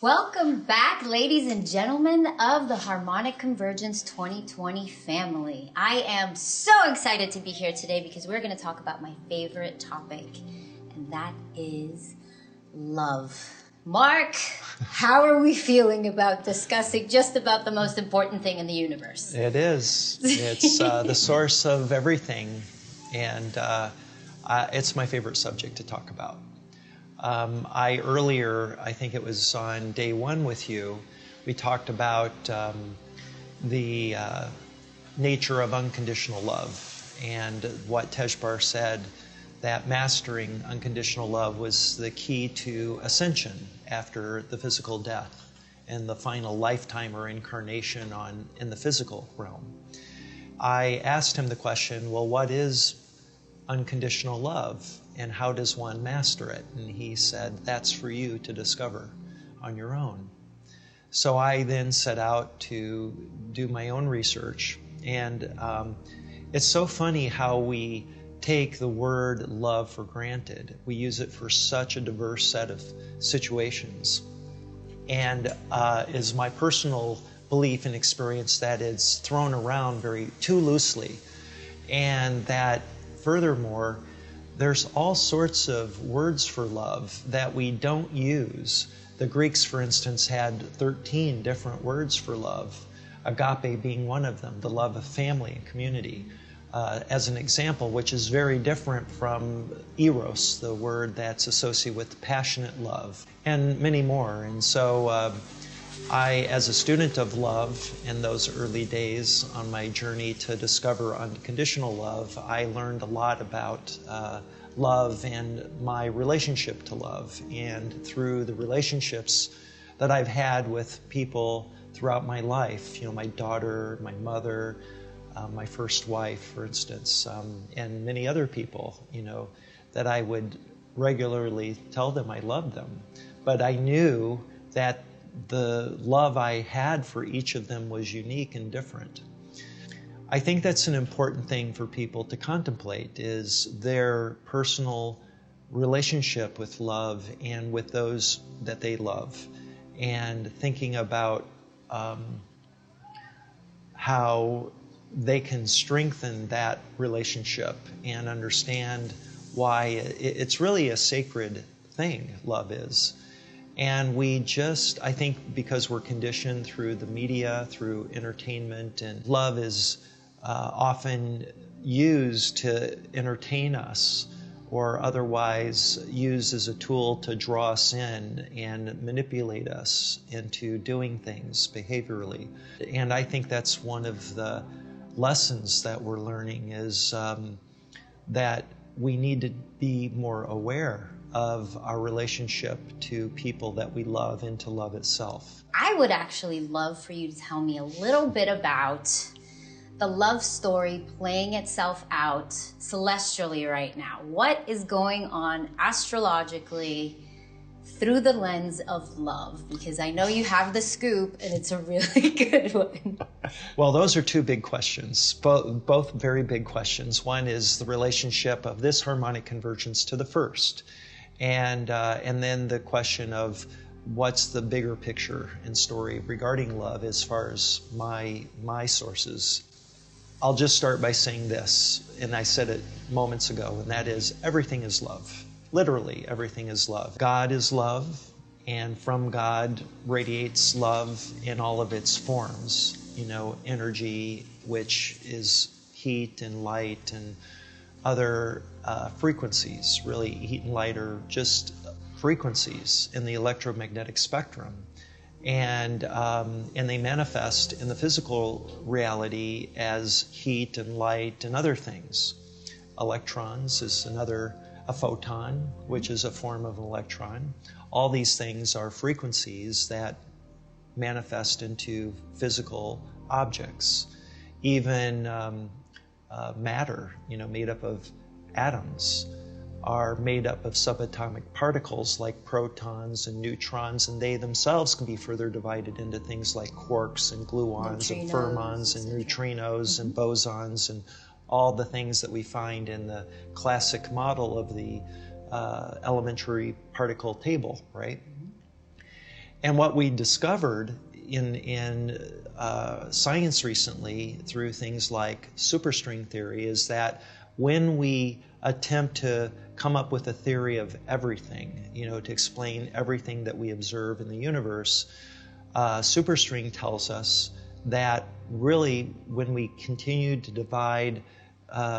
Welcome back, ladies and gentlemen of the Harmonic Convergence 2020 family. I am so excited to be here today because we're going to talk about my favorite topic, and that is love. Mark, how are we feeling about discussing just about the most important thing in the universe? It is. It's the source of everything, and it's my favorite subject to talk about. I think it was on day one with you, we talked about the nature of unconditional love, and what Tejbar said, that mastering unconditional love was the key to ascension after the physical death and the final lifetime or incarnation in the physical realm. I asked him the question, well, what is unconditional love, and how does one master it? And he said, that's for you to discover on your own. So I then set out to do my own research, and it's so funny how we take the word love for granted. We use it for such a diverse set of situations, and is my personal belief and experience that it's thrown around too loosely, and that furthermore, there's all sorts of words for love that we don't use. The Greeks, for instance, had 13 different words for love, agape being one of them, the love of family and community, as an example, which is very different from eros, the word that's associated with passionate love, and many more. And so I, as a student of love in those early days on my journey to discover unconditional love, I learned a lot about love and my relationship to love. And through the relationships that I've had with people throughout my life, my daughter, my mother, my first wife, for instance, and many other people, that I would regularly tell them I loved them. But I knew that the love I had for each of them was unique and different. I think that's an important thing for people to contemplate, is their personal relationship with love and with those that they love, and thinking about how they can strengthen that relationship and understand why it's really a sacred thing, love is. And I think because we're conditioned through the media, through entertainment, and love is often used to entertain us, or otherwise used as a tool to draw us in and manipulate us into doing things behaviorally. And I think that's one of the lessons that we're learning, is that we need to be more aware of our relationship to people that we love and to love itself. I would actually love for you to tell me a little bit about the love story playing itself out celestially right now. What is going on astrologically through the lens of love? Because I know you have the scoop, and it's a really good one. Well, those are two big questions, both very big questions. One is the relationship of this harmonic convergence to the first. And then the question of what's the bigger picture and story regarding love as far as my sources. I'll just start by saying this, and I said it moments ago, and that is, everything is love. Literally, everything is love. God is love, and from God radiates love in all of its forms. Energy, which is heat and light and other frequencies. Really, heat and light are just frequencies in the electromagnetic spectrum, and they manifest in the physical reality as heat and light and other things. Electrons is a photon, which is a form of an electron. All these things are frequencies that manifest into physical objects. Even matter, made up of atoms, are made up of subatomic particles like protons and neutrons, and they themselves can be further divided into things like quarks and gluons and fermions and neutrinos and bosons and all the things that we find in the classic model of the elementary particle table, right? And what we discovered in science recently through things like superstring theory is that when we attempt to come up with a theory of everything, to explain everything that we observe in the universe, superstring tells us that really when we continue to divide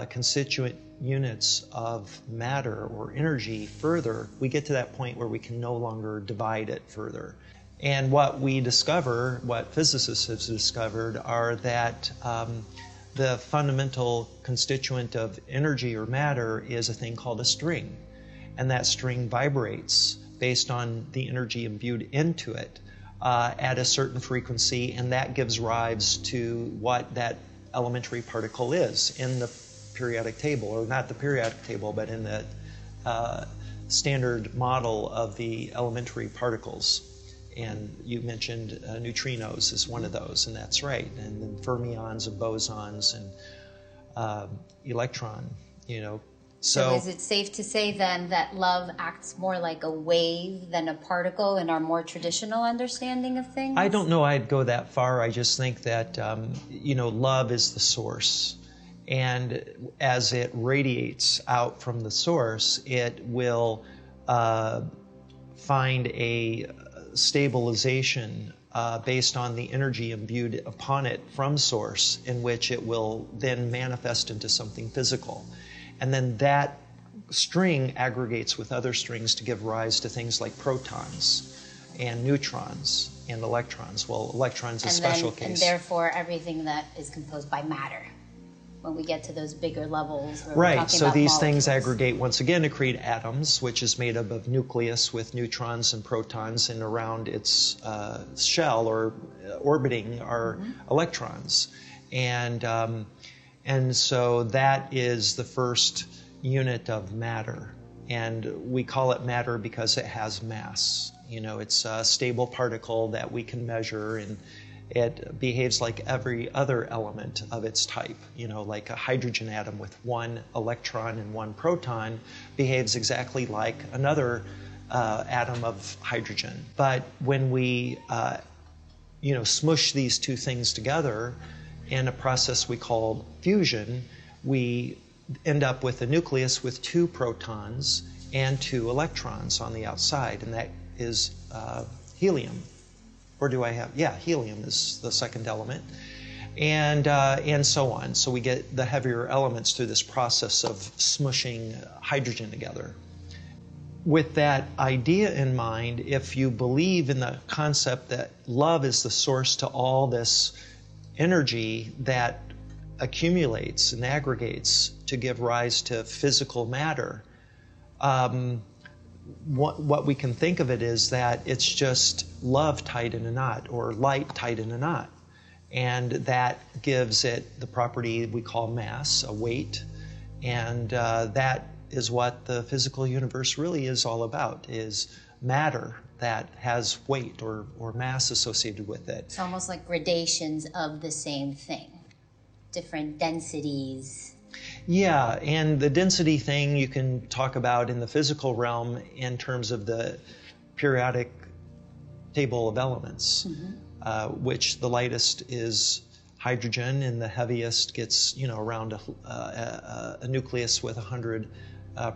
constituent units of matter or energy further, we get to that point where we can no longer divide it further. And what we discover, what physicists have discovered, are that the fundamental constituent of energy or matter is a thing called a string. And that string vibrates based on the energy imbued into it at a certain frequency, and that gives rise to what that elementary particle is in the periodic table, or not the periodic table, but in the standard model of the elementary particles. And you mentioned neutrinos is one of those, and that's right. And then fermions and bosons and electron, So is it safe to say then that love acts more like a wave than a particle in our more traditional understanding of things? I don't know I'd go that far. I just think that, love is the source. And as it radiates out from the source, it will find a stabilization based on the energy imbued upon it from source, in which it will then manifest into something physical. And then that string aggregates with other strings to give rise to things like protons and neutrons and electrons. Well, electrons is a special case. And therefore everything that is composed by matter. When we get to those bigger levels where we're talking so about these molecules. things aggregate once again to create atoms, which is made up of nucleus with neutrons and protons, and around its shell or orbiting are electrons. And so that is the first unit of matter. And we call it matter because it has mass. It's a stable particle that we can measure, and it behaves like every other element of its type. Like a hydrogen atom with one electron and one proton behaves exactly like another atom of hydrogen. But when we, smush these two things together in a process we call fusion, we end up with a nucleus with two protons and two electrons on the outside, and that is helium. Or do I have, helium is the second element, and so on. So we get the heavier elements through this process of smushing hydrogen together. With that idea in mind, if you believe in the concept that love is the source to all this energy that accumulates and aggregates to give rise to physical matter, what we can think of it is that it's just love tied in a knot, or light tied in a knot. And that gives it the property we call mass, a weight. And that is what the physical universe really is all about, is matter that has weight or mass associated with it. It's almost like gradations of the same thing, different densities. Yeah, and the density thing you can talk about in the physical realm in terms of the periodic table of elements, which the lightest is hydrogen, and the heaviest gets around a nucleus with 100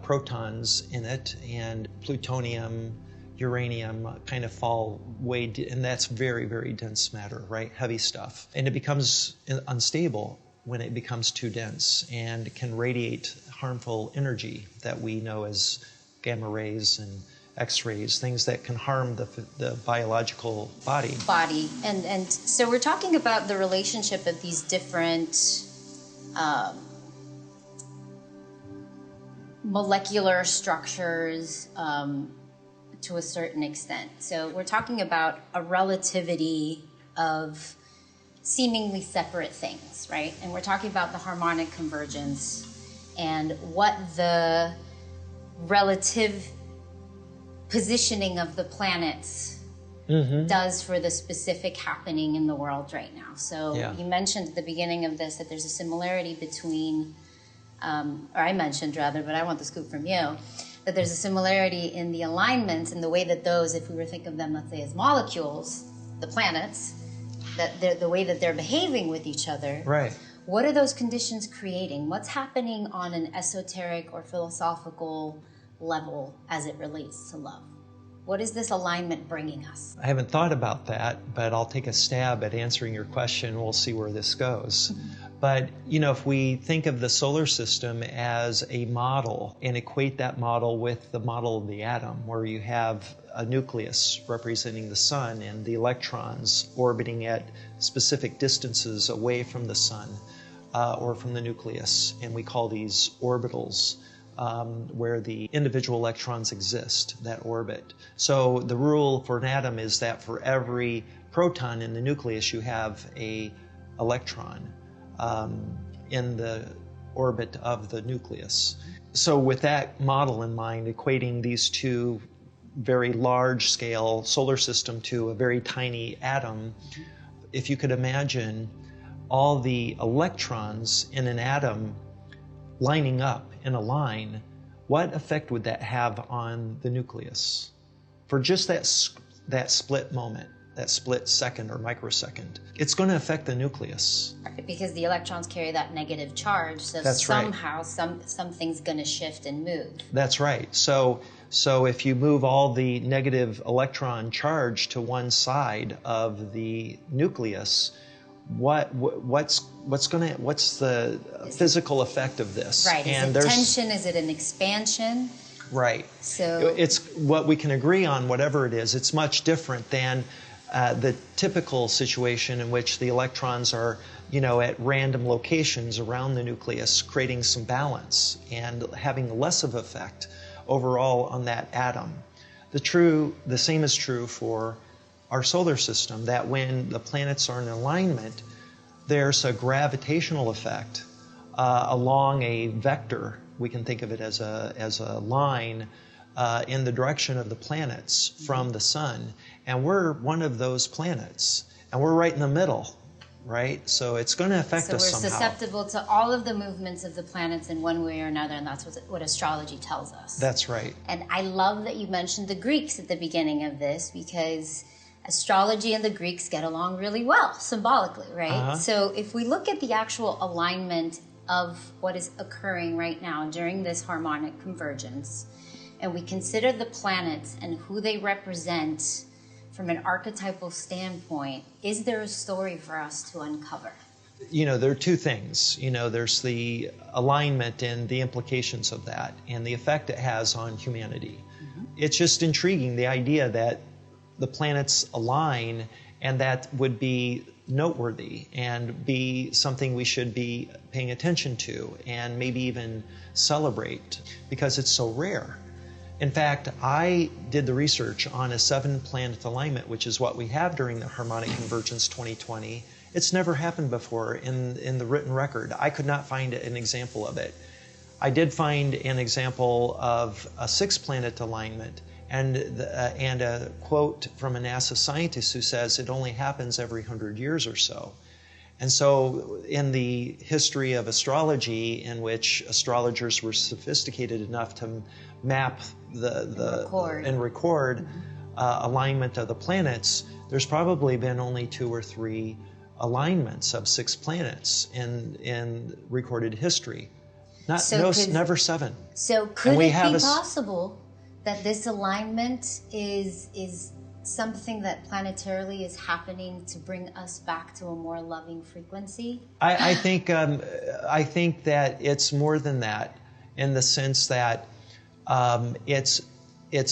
protons in it, and plutonium, uranium kind of fall way, and that's very, very dense matter, right? Heavy stuff. And it becomes unstable when it becomes too dense, and can radiate harmful energy that we know as gamma rays and X-rays, things that can harm the biological body. And so we're talking about the relationship of these different molecular structures to a certain extent. So we're talking about a relativity of seemingly separate things, right? And we're talking about the harmonic convergence and what the relative positioning of the planets does for the specific happening in the world right now. So you mentioned at the beginning of this that there's a similarity between, or I mentioned rather, but I want the scoop from you, that there's a similarity in the alignments and the way that those, if we were to think of them, let's say, as molecules, the planets, that the way that they're behaving with each other. Right. What are those conditions creating? What's happening on an esoteric or philosophical level as it relates to love? What is this alignment bringing us? I haven't thought about that, but I'll take a stab at answering your question. We'll see where this goes. But, if we think of the solar system as a model and equate that model with the model of the atom, where you have a nucleus representing the sun and the electrons orbiting at specific distances away from the sun or from the nucleus, and we call these orbitals. Where the individual electrons exist, that orbit. So the rule for an atom is that for every proton in the nucleus, you have an electron in the orbit of the nucleus. So with that model in mind, equating these two very large-scale solar system to a very tiny atom, if you could imagine all the electrons in an atom lining up in a line, what effect would that have on the nucleus? For just that split moment, that split second or microsecond, it's going to affect the nucleus. Right, because the electrons carry that negative charge, so That's somehow right. something's going to shift and move. That's right. So if you move all the negative electron charge to one side of the nucleus, what's the physical effect of this? Right. Is it tension? Is it an expansion? Right. So it's what we can agree on, whatever it is. It's much different than the typical situation in which the electrons are, at random locations around the nucleus, creating some balance and having less of effect overall on that atom. The same is true for our solar system, that when the planets are in alignment, there's a gravitational effect along a vector. We can think of it as a line in the direction of the planets from the sun. And we're one of those planets. And we're right in the middle, right? So it's going to affect us somehow. So we're susceptible to all of the movements of the planets in one way or another, and that's what astrology tells us. That's right. And I love that you mentioned the Greeks at the beginning of this, because astrology and the Greeks get along really well, symbolically, right? Uh-huh. So if we look at the actual alignment of what is occurring right now during this harmonic convergence, and we consider the planets and who they represent from an archetypal standpoint, is there a story for us to uncover? There are two things. There's the alignment and the implications of that and the effect it has on humanity. Mm-hmm. It's just intriguing, the idea that the planets align, and that would be noteworthy and be something we should be paying attention to and maybe even celebrate, because it's so rare. In fact, I did the research on a 7-planet alignment, which is what we have during the Harmonic Convergence 2020. It's never happened before in the written record. I could not find an example of it. I did find an example of a 6-planet alignment, and a quote from a NASA scientist who says it only happens every 100 years or so. And so in the history of astrology, in which astrologers were sophisticated enough to map and record alignment of the planets, there's probably been only 2 or 3 alignments of 6 planets in recorded history. Never 7. So could it be possible that this alignment is something that planetarily is happening to bring us back to a more loving frequency? I think that it's more than that, in the sense that it's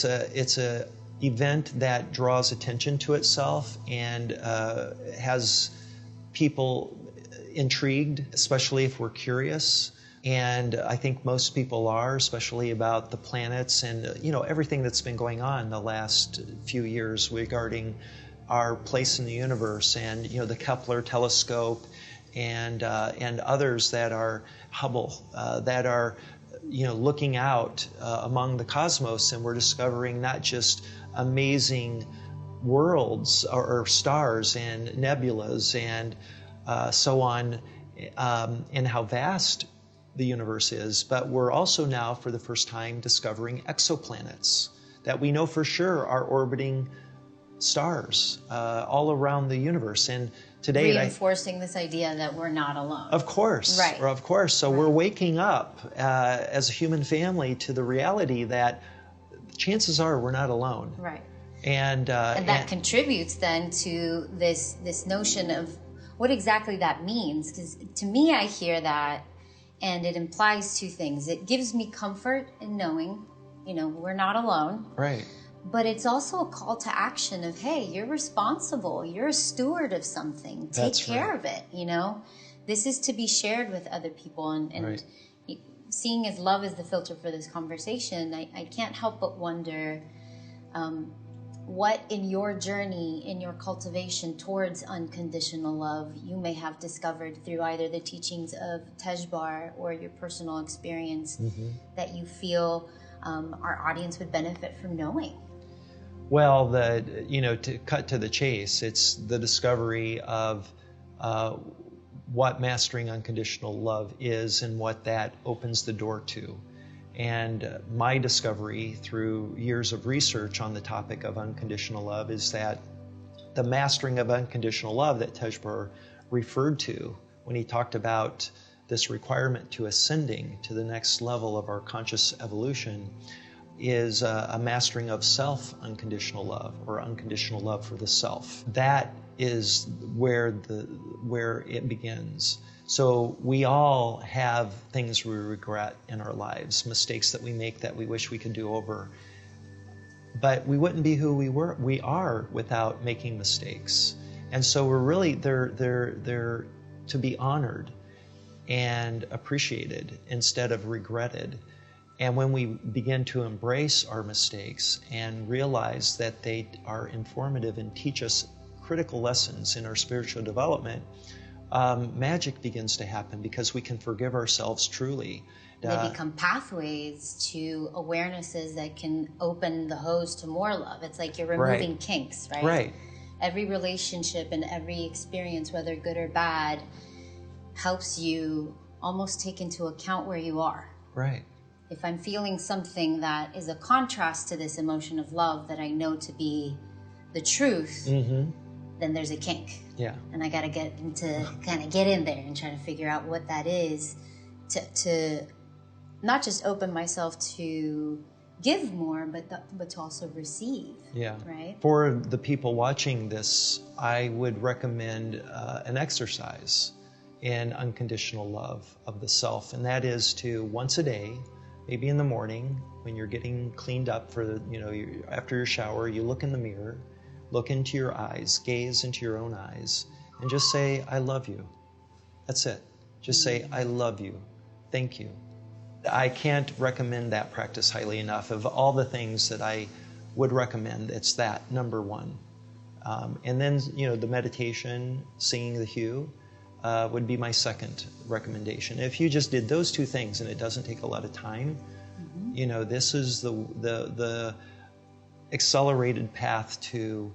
a event that draws attention to itself and has people intrigued, especially if we're curious. And I think most people are, especially about the planets and everything that's been going on the last few years regarding our place in the universe, and the Kepler telescope and others that are Hubble that are looking out among the cosmos, and we're discovering not just amazing worlds or stars and nebulas and so on, and how vast the universe is, but we're also now for the first time discovering exoplanets that we know for sure are orbiting stars all around the universe. And today, reinforcing this idea that we're not alone. Of course, right? Of course. So we're waking up as a human family to the reality that chances are we're not alone. Right. And that contributes then to this notion of what exactly that means. Because to me, I hear that, and it implies two things. It gives me comfort in knowing, we're not alone. Right. But it's also a call to action of, hey, you're responsible. You're a steward of something. Take care of it, This is to be shared with other people. And seeing as love is the filter for this conversation, I can't help but wonder what in your journey, in your cultivation towards unconditional love, you may have discovered through either the teachings of Tejbar or your personal experience that you feel our audience would benefit from knowing. Well, to cut to the chase, it's the discovery of what mastering unconditional love is and what that opens the door to. And my discovery through years of research on the topic of unconditional love is that the mastering of unconditional love that Tejbar referred to when he talked about this requirement to ascending to the next level of our conscious evolution is a mastering of self-unconditional love, or unconditional love for the self. That is where it begins. So we all have things we regret in our lives, mistakes that we make that we wish we could do over. But we wouldn't be who we are without making mistakes. And so we're really they're to be honored and appreciated instead of regretted. And when we begin to embrace our mistakes and realize that they are informative and teach us critical lessons in our spiritual development, magic begins to happen because we can forgive ourselves truly. They become pathways to awarenesses that can open the hose to more love. It's like you're removing kinks, right? Right. Every relationship and every experience, whether good or bad, helps you almost take into account where you are. Right. If I'm feeling something that is a contrast to this emotion of love that I know to be the truth, then there's a kink. Yeah. And I got to get in there and try to figure out what that is to not just open myself to give more, but to also receive. Yeah. Right. For the people watching this, I would recommend an exercise in unconditional love of the self, and that is to once a day, maybe in the morning when you're getting cleaned up for after your shower, you look in the mirror, look into your eyes, gaze into your own eyes, and just say, I love you. That's it. Just say, I love you. Thank you. I can't recommend that practice highly enough. Of all the things that I would recommend, it's that, number one. And then, the meditation, singing the hue, would be my second recommendation. If you just did those two things, and it doesn't take a lot of time, this is the accelerated path to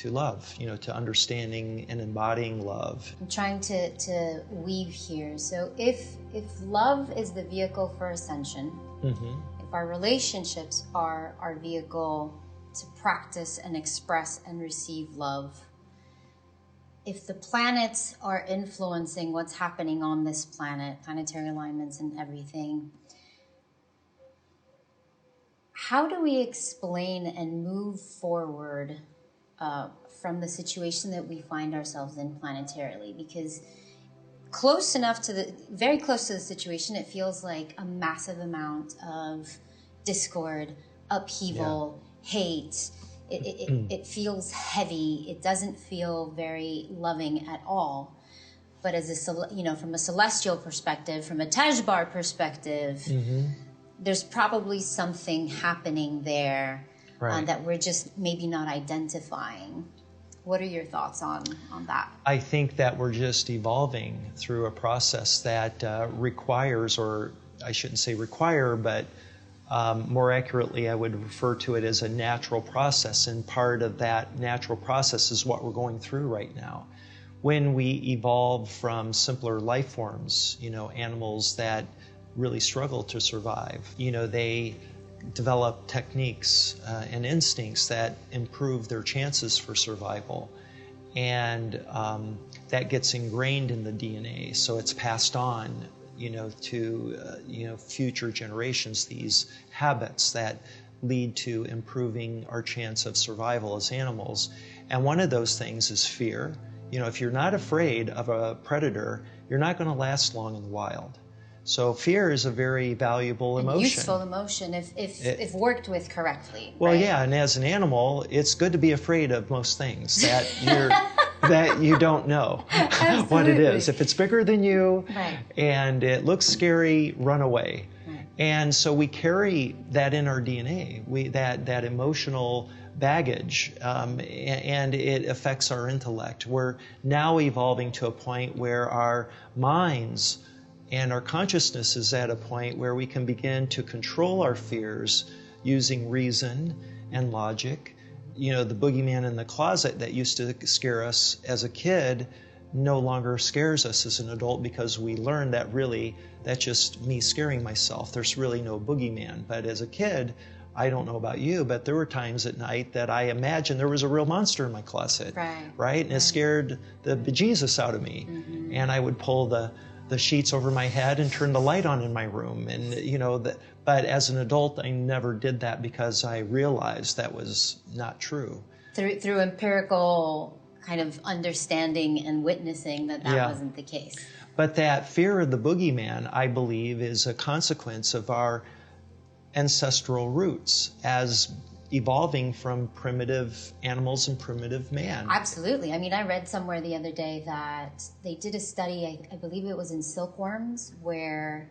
love, to understanding and embodying love. I'm trying to weave here. So if love is the vehicle for ascension, if our relationships are our vehicle to practice and express and receive love, if the planets are influencing what's happening on this planet, planetary alignments and everything, how do we explain and move forward from the situation that we find ourselves in planetarily? Because very close to the situation, it feels like a massive amount of discord, upheaval, hate. It feels heavy. It doesn't feel very loving at all. But from a celestial perspective, from a Tejbar perspective, there's probably something happening there that we're just maybe not identifying. What are your thoughts on that? I think that we're just evolving through a process that requires, or I shouldn't say require, but more accurately, I would refer to it as a natural process, and part of that natural process is what we're going through right now. when we evolved from simpler life forms, animals that really struggle to survive, they develop techniques and instincts that improve their chances for survival. And that gets ingrained in the DNA, so it's passed on, to future generations, these habits that lead to improving our chance of survival as animals. And one of those things is fear. If you're not afraid of a predator, you're not going to last long in the wild. So fear is a very valuable emotion. Useful emotion if worked with correctly. Well, right? yeah, and as an animal, it's good to be afraid of most things that that you don't know what it is. If it's bigger than you right. and it looks scary, run away. Right. And so we carry that in our DNA, that emotional baggage, and it affects our intellect. We're now evolving to a point where our minds and our consciousness is at a point where we can begin to control our fears using reason and logic. The boogeyman in the closet that used to scare us as a kid no longer scares us as an adult, because we learned that really that's just me scaring myself. There's really no boogeyman. But as a kid, I don't know about you, but there were times at night that I imagined there was a real monster in my closet, right? And it scared the bejesus out of me. Mm-hmm. And I would pull the sheets over my head and turn the light on in my room. And, but as an adult, I never did that because I realized that was not true. Through empirical kind of understanding and witnessing that wasn't the case. But that fear of the boogeyman, I believe, is a consequence of our ancestral roots as evolving from primitive animals and primitive man. Absolutely. I mean, I read somewhere the other day that they did a study, I believe it was in silkworms, where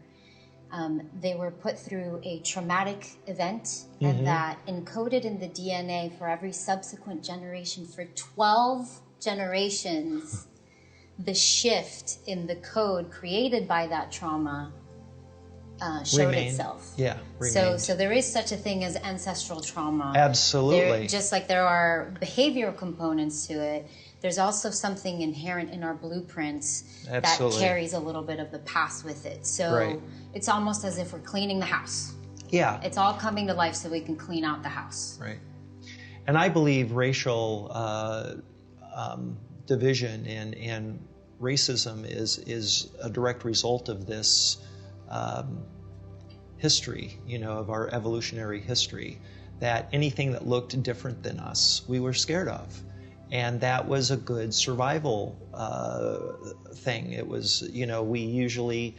they were put through a traumatic event, mm-hmm. and that encoded in the DNA for every subsequent generation for 12 generations, the shift in the code created by that trauma showed itself. Yeah, so there is such a thing as ancestral trauma. Absolutely. Just like there are behavioral components to it, there's also something inherent in our blueprints Absolutely. that carries a little bit of the past with it. So it's almost as if we're cleaning the house. Yeah. It's all coming to life so we can clean out the house. Right. And I believe racial division and racism is a direct result of this history, of our evolutionary history, that anything that looked different than us, we were scared of. And that was a good survival thing. It was, we usually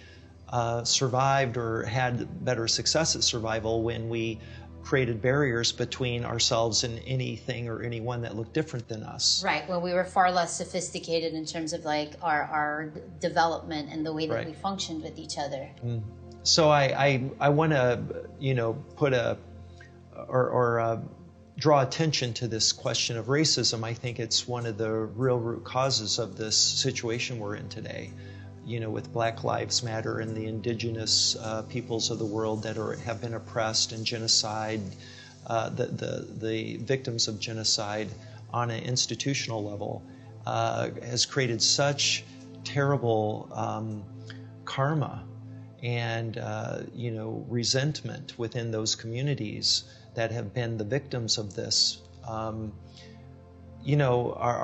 survived or had better success at survival when we created barriers between ourselves and anything or anyone that looked different than us. Right, when we were far less sophisticated in terms of like our development and the way that we functioned with each other. Mm. So I want to, put draw attention to this question of racism. I think it's one of the real root causes of this situation we're in today. With Black Lives Matter and the indigenous peoples of the world that have been oppressed and genocide, the victims of genocide on an institutional level has created such terrible karma and resentment within those communities that have been the victims of this, are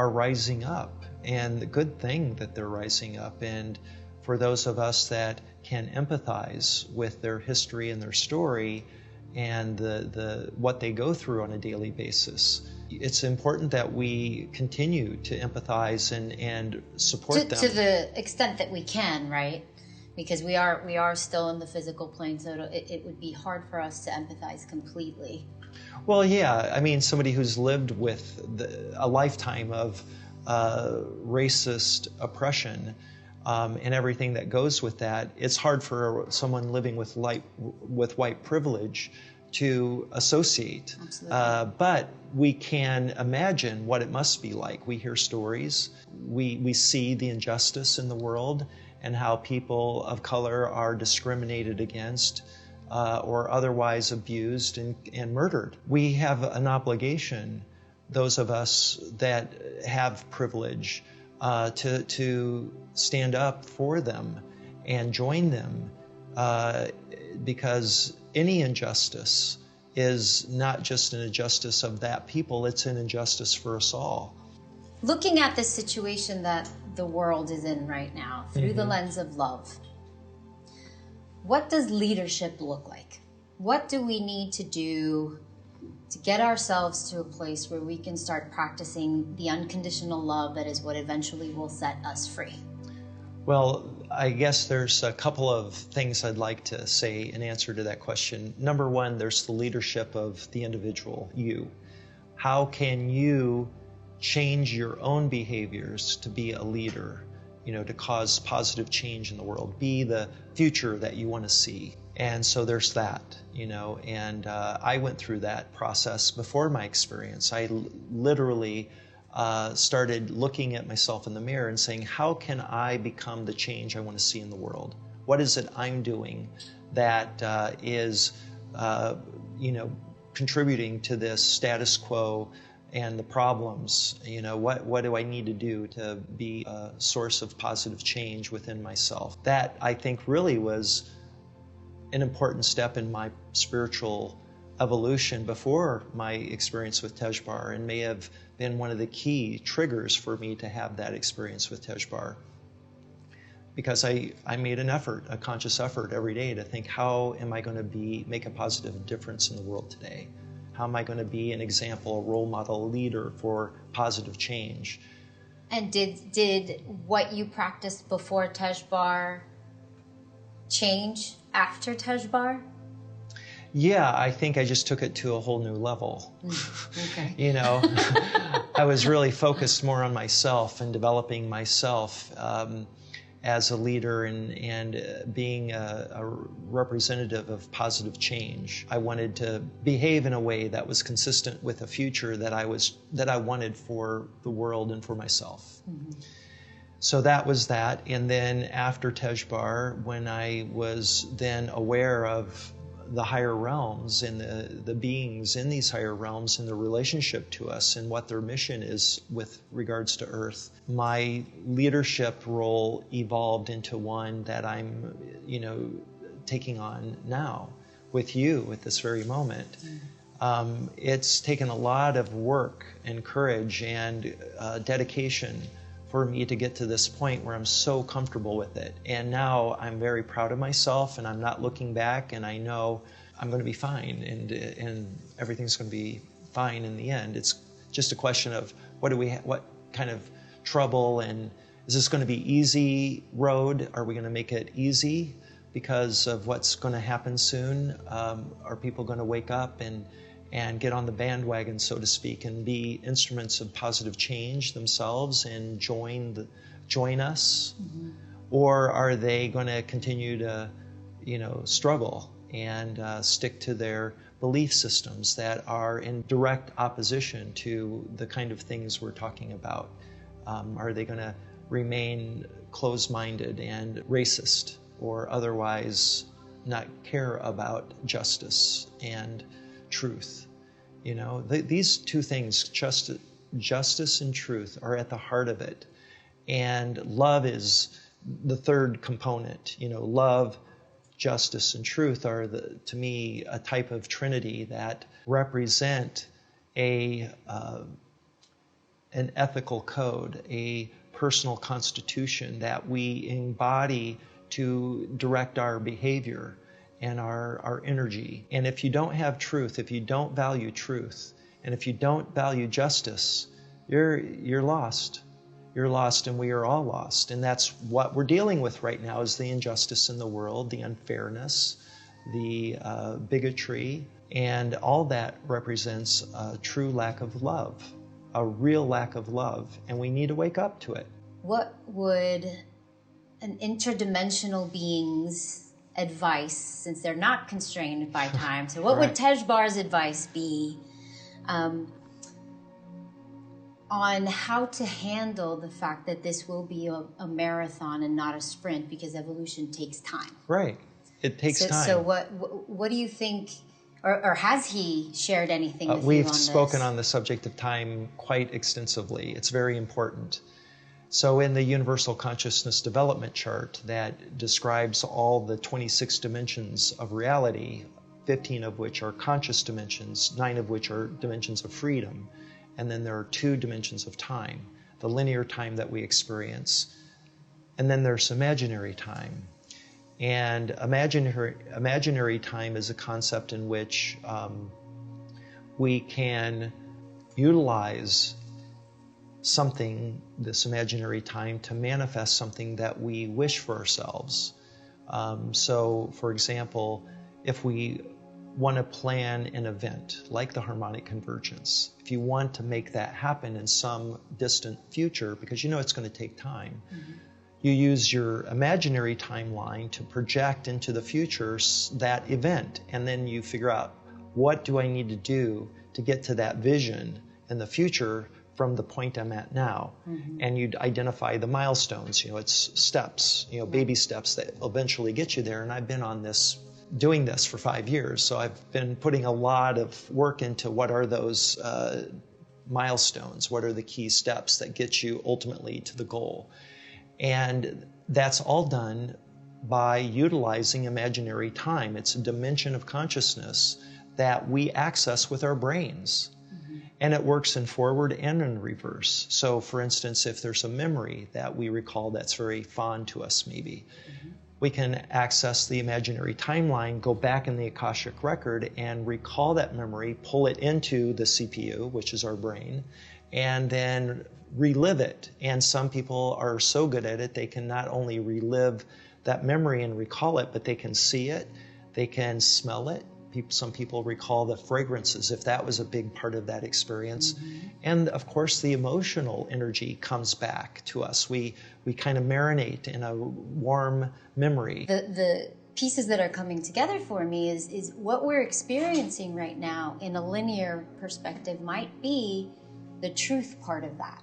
rising up. And the good thing that they're rising up. And for those of us that can empathize with their history and their story and what they go through on a daily basis, it's important that we continue to empathize and support them. To the extent that we can, right? Because we are still in the physical plane, so it would be hard for us to empathize completely. Well, yeah. I mean, somebody who's lived with a lifetime of racist oppression and everything that goes with that, it's hard for someone living with white privilege to associate. Absolutely. But we can imagine what it must be like. We hear stories. We see the injustice in the world and how people of color are discriminated against or otherwise abused and murdered. We have an obligation, those of us that have privilege, to stand up for them and join them, because any injustice is not just an injustice of that people, it's an injustice for us all. Looking at the situation that the world is in right now through the lens of love, what does leadership look like? What do we need to do to get ourselves to a place where we can start practicing the unconditional love that is what eventually will set us free? Well, I guess there's a couple of things I'd like to say in answer to that question. Number one, there's the leadership of the individual, you. How can you change your own behaviors to be a leader, to cause positive change in the world, be the future that you want to see? And so there's that, and I went through that process before my experience. I literally started looking at myself in the mirror and saying, how can I become the change I want to see in the world? What is it I'm doing that is contributing to this status quo and the problems? What do I need to do to be a source of positive change within myself? That, I think, really was an important step in my spiritual evolution before my experience with Tejbar, and may have been one of the key triggers for me to have that experience with Tejbar. Because I made an effort, a conscious effort every day to think, how am I going to make a positive difference in the world today? How am I going to be an example, a role model, a leader for positive change? And did what you practiced before Tejbar change after Tejbar? Yeah, I think I just took it to a whole new level. Okay. I was really focused more on myself and developing myself as a leader and being a representative of positive change. I wanted to behave in a way that was consistent with a future that I wanted for the world and for myself. So that was that. And then after Tejbar, when I was then aware of the higher realms and the beings in these higher realms and their relationship to us and what their mission is with regards to Earth, my leadership role evolved into one that I'm, taking on now with you at this very moment. It's taken a lot of work and courage and dedication for me to get to this point where I'm so comfortable with it. And now I'm very proud of myself, and I'm not looking back, and I know I'm going to be fine, and everything's going to be fine in the end. It's just a question of what kind of trouble, and is this going to be easy road? Are we going to make it easy because of what's going to happen soon? Are people going to wake up and get on the bandwagon, so to speak, and be instruments of positive change themselves and join us? Or are they going to continue to, struggle and stick to their belief systems that are in direct opposition to the kind of things we're talking about? Are they going to remain closed-minded and racist, or otherwise not care about justice and truth? These two things, justice and truth, are at the heart of it. And love is the third component. Love, justice, and truth are, to me, a type of trinity that represent an ethical code, a personal constitution that we embody to direct our behavior and our energy. And if you don't have truth, if you don't value truth, and if you don't value justice, you're lost. You're lost, and we are all lost. And that's what we're dealing with right now, is the injustice in the world, the unfairness, the bigotry, and all that represents a true lack of love, a real lack of love, and we need to wake up to it. What would an interdimensional being's advice, since they're not constrained by time, so what would Tejbar's advice be on how to handle the fact that this will be a marathon and not a sprint, because evolution takes time? Right. It takes time. So what do you think, or has he shared anything with you on this? We've spoken on the subject of time quite extensively. It's very important. So in the Universal Consciousness Development Chart that describes all the 26 dimensions of reality, 15 of which are conscious dimensions, 9 of which are dimensions of freedom, and then there are 2 dimensions of time, the linear time that we experience, and then there's imaginary time. And imaginary time is a concept in which we can utilize something, this imaginary time, to manifest something that we wish for ourselves. So, for example, if we want to plan an event like the Harmonic Convergence, if you want to make that happen in some distant future, because you know it's going to take time, you use your imaginary timeline to project into the future that event, and then you figure out, what do I need to do to get to that vision in the future from the point I'm at now? And you'd identify the milestones, it's steps, baby steps that eventually get you there. And I've been on this, doing this for 5 years. So I've been putting a lot of work into what are those milestones, what are the key steps that get you ultimately to the goal. And that's all done by utilizing imaginary time. It's a dimension of consciousness that we access with our brains. And it works in forward and in reverse. So for instance, if there's a memory that we recall that's very fond to us maybe, we can access the imaginary timeline, go back in the Akashic record and recall that memory, pull it into the CPU, which is our brain, and then relive it. And some people are so good at it, they can not only relive that memory and recall it, but they can see it, they can smell it. Some people recall the fragrances, if that was a big part of that experience. And of course, the emotional energy comes back to us. We kind of marinate in a warm memory. The pieces that are coming together for me is what we're experiencing right now in a linear perspective might be the truth part of that.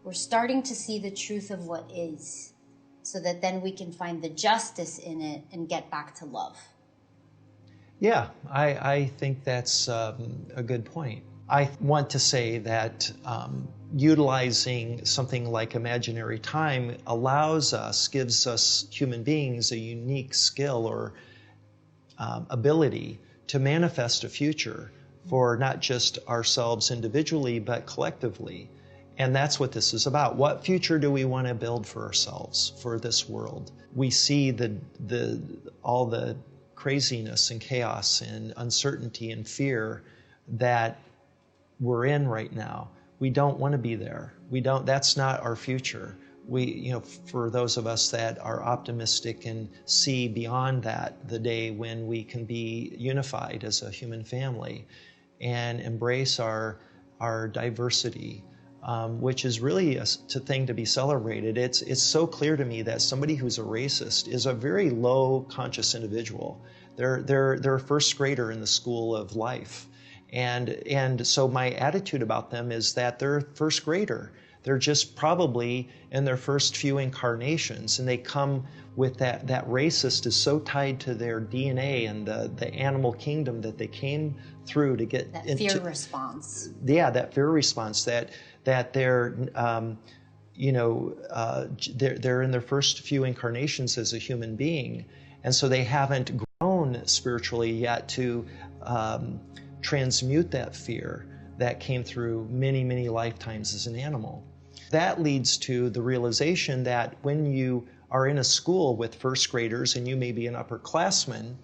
We're starting to see the truth of what is, so that then we can find the justice in it and get back to love. Yeah, I think that's a good point. I want to say that utilizing something like imaginary time gives us human beings a unique skill or ability to manifest a future for not just ourselves individually, but collectively. And that's what this is about. What future do we want to build for ourselves, for this world? We see all the craziness and chaos and uncertainty and fear that we're in right now. We don't want to be there. That's not our future. For those of us that are optimistic and see beyond that, the day when we can be unified as a human family and embrace our diversity, which is really a thing to be celebrated. It's so clear to me that somebody who's a racist is a very low conscious individual. They're a first grader in the school of life. And so my attitude about them is that they're a first grader. They're just probably in their first few incarnations, and they come with that racist is so tied to their DNA and the animal kingdom that they came through to get that fear response. Yeah, that fear response that they're they're in their first few incarnations as a human being, and so they haven't grown spiritually yet to transmute that fear that came through many, many lifetimes as an animal. That leads to the realization that when you are in a school with first graders and you may be an upperclassman,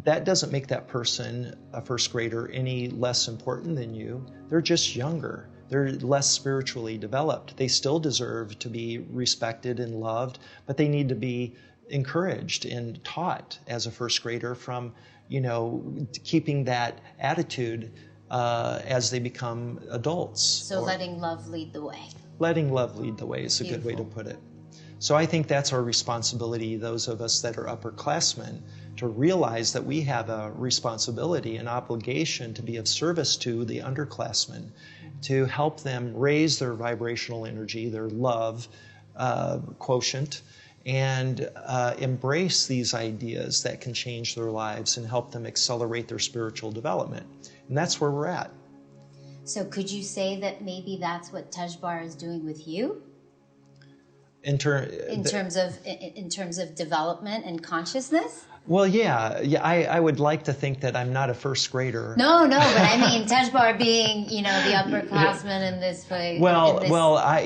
that doesn't make that person, a first grader, any less important than you. They're just younger. They're less spiritually developed. They still deserve to be respected and loved, but they need to be encouraged and taught as a first grader from, keeping that attitude as they become adults. So letting love lead the way. Letting love lead the way is a good way to put it. So I think that's our responsibility, those of us that are upperclassmen, to realize that we have a responsibility, an obligation to be of service to the underclassmen, to help them raise their vibrational energy, their love quotient, and embrace these ideas that can change their lives and help them accelerate their spiritual development. And that's where we're at. So could you say that maybe that's what Tejbar is doing with you? in terms of development and consciousness? Well, yeah. I would like to think that I'm not a first grader. No, but I mean, Tejbar being, the upperclassman in this place.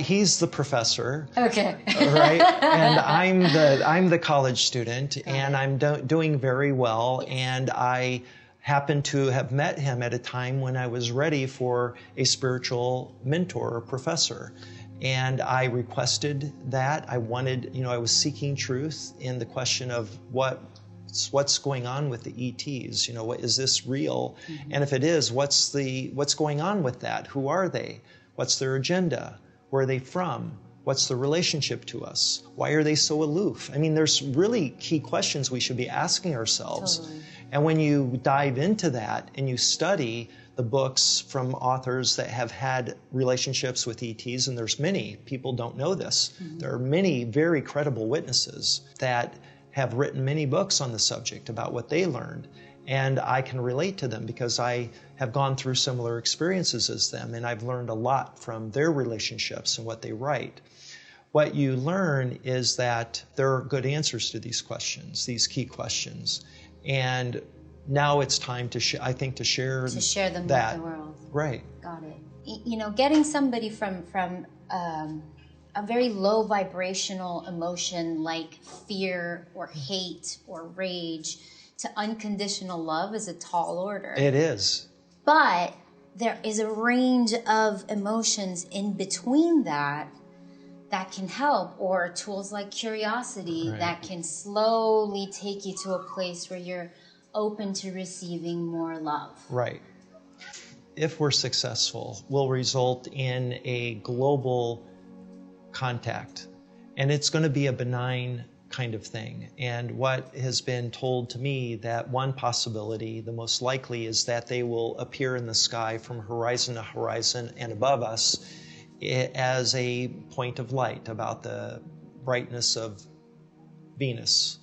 He's the professor. Okay. Right, and I'm the college student, and I'm doing very well. Yes. And I happen to have met him at a time when I was ready for a spiritual mentor or professor. And I requested that. I wanted, I was seeking truth in the question of what's going on with the ETs. Is this real? Mm-hmm. And if it is, what's going on with that? Who are they? What's their agenda? Where are they from? What's the relationship to us? Why are they so aloof? I mean, there's really key questions we should be asking ourselves. Totally. And when you dive into that and you study the books from authors that have had relationships with ETs, and there's many, people don't know this. Mm-hmm. There are many very credible witnesses that have written many books on the subject about what they learned. And I can relate to them because I have gone through similar experiences as them, and I've learned a lot from their relationships and what they write. What you learn is that there are good answers to these questions, these key questions. And now it's time to share them with the world. Right. Got it. Getting somebody from a very low vibrational emotion like fear or hate or rage to unconditional love is a tall order. It is. But there is a range of emotions in between that can help, or tools like curiosity that can slowly take you to a place where you're open to receiving more love. Right. If we're successful, we'll result in a global contact, and it's going to be a benign kind of thing. And what has been told to me, that one possibility, the most likely, is that they will appear in the sky from horizon to horizon and above us as a point of light about the brightness of Venus.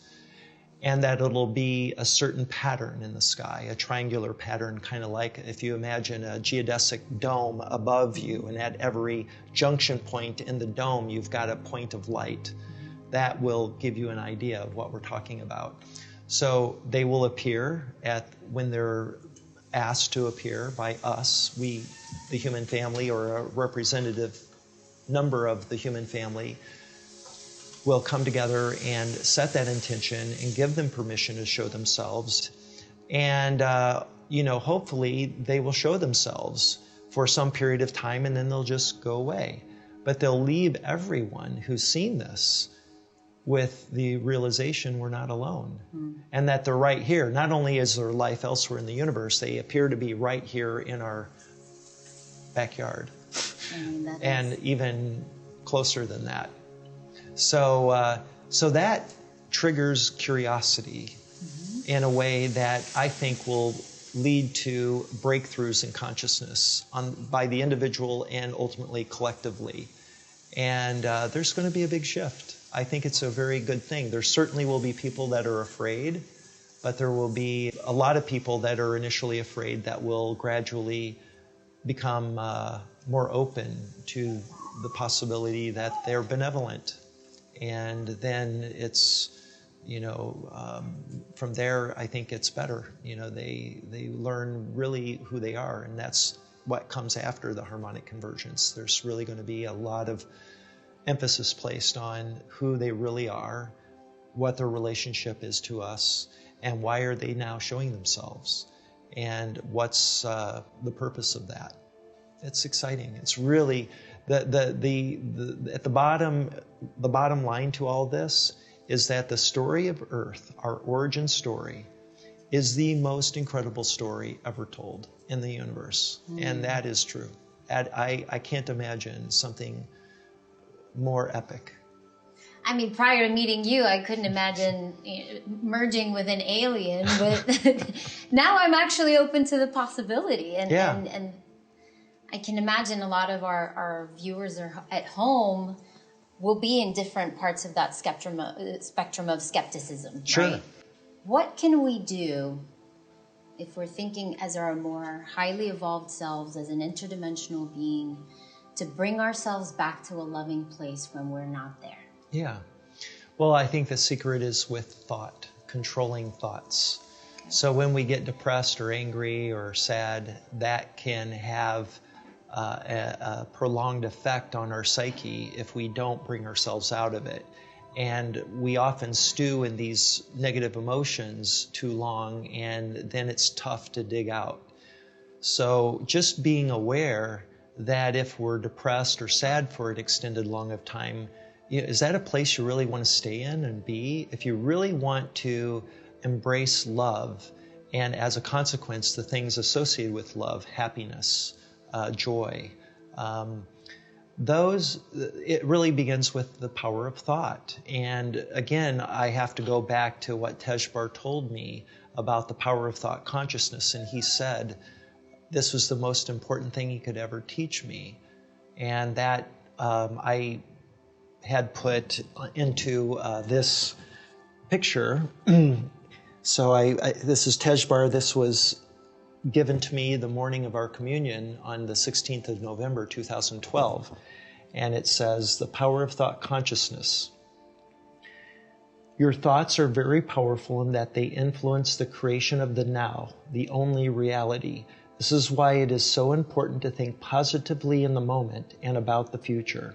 And that it'll be a certain pattern in the sky, a triangular pattern, kind of like if you imagine a geodesic dome above you, and at every junction point in the dome, you've got a point of light. That will give you an idea of what we're talking about. So they will appear when they're asked to appear by us, the human family, or a representative number of the human family, will come together and set that intention and give them permission to show themselves. And, hopefully they will show themselves for some period of time, and then they'll just go away. But they'll leave everyone who's seen this with the realization we're not alone, and that they're right here. Not only is there life elsewhere in the universe, they appear to be right here in our backyard, and even closer than that. So that triggers curiosity in a way that I think will lead to breakthroughs in consciousness by the individual and ultimately collectively. And there's going to be a big shift. I think it's a very good thing. There certainly will be people that are afraid, but there will be a lot of people that are initially afraid that will gradually become more open to the possibility that they're benevolent. And then it's, from there, I think it's better. They learn really who they are, and that's what comes after the harmonic convergence. There's really going to be a lot of emphasis placed on who they really are, what their relationship is to us, and why are they now showing themselves, and what's the purpose of that. It's exciting. It's really at the bottom line to all this is that the story of Earth, our origin story, is the most incredible story ever told in the universe, and that is true. I can't imagine something more epic. I mean, prior to meeting you, I couldn't imagine merging with an alien, but now I'm actually open to the possibility. And I can imagine a lot of our viewers at home will be in different parts of that spectrum of skepticism. Sure. Right? What can we do if we're thinking as our more highly evolved selves, as an interdimensional being, to bring ourselves back to a loving place when we're not there? Yeah. Well, I think the secret is with thought, controlling thoughts. So when we get depressed or angry or sad, that can have a prolonged effect on our psyche if we don't bring ourselves out of it. And we often stew in these negative emotions too long, and then it's tough to dig out. So just being aware that if we're depressed or sad for an extended long of time, is that a place you really want to stay in and be? If you really want to embrace love, and as a consequence, the things associated with love, happiness, joy, it really begins with the power of thought. And again, I have to go back to what Tejbar told me about the power of thought consciousness. And he said, this was the most important thing he could ever teach me. And that I had put into this picture. So this is Tejbar. This was given to me the morning of our communion on the 16th of November, 2012. And it says, the power of thought consciousness. Your thoughts are very powerful in that they influence the creation of the now, the only reality. This is why it is so important to think positively in the moment and about the future.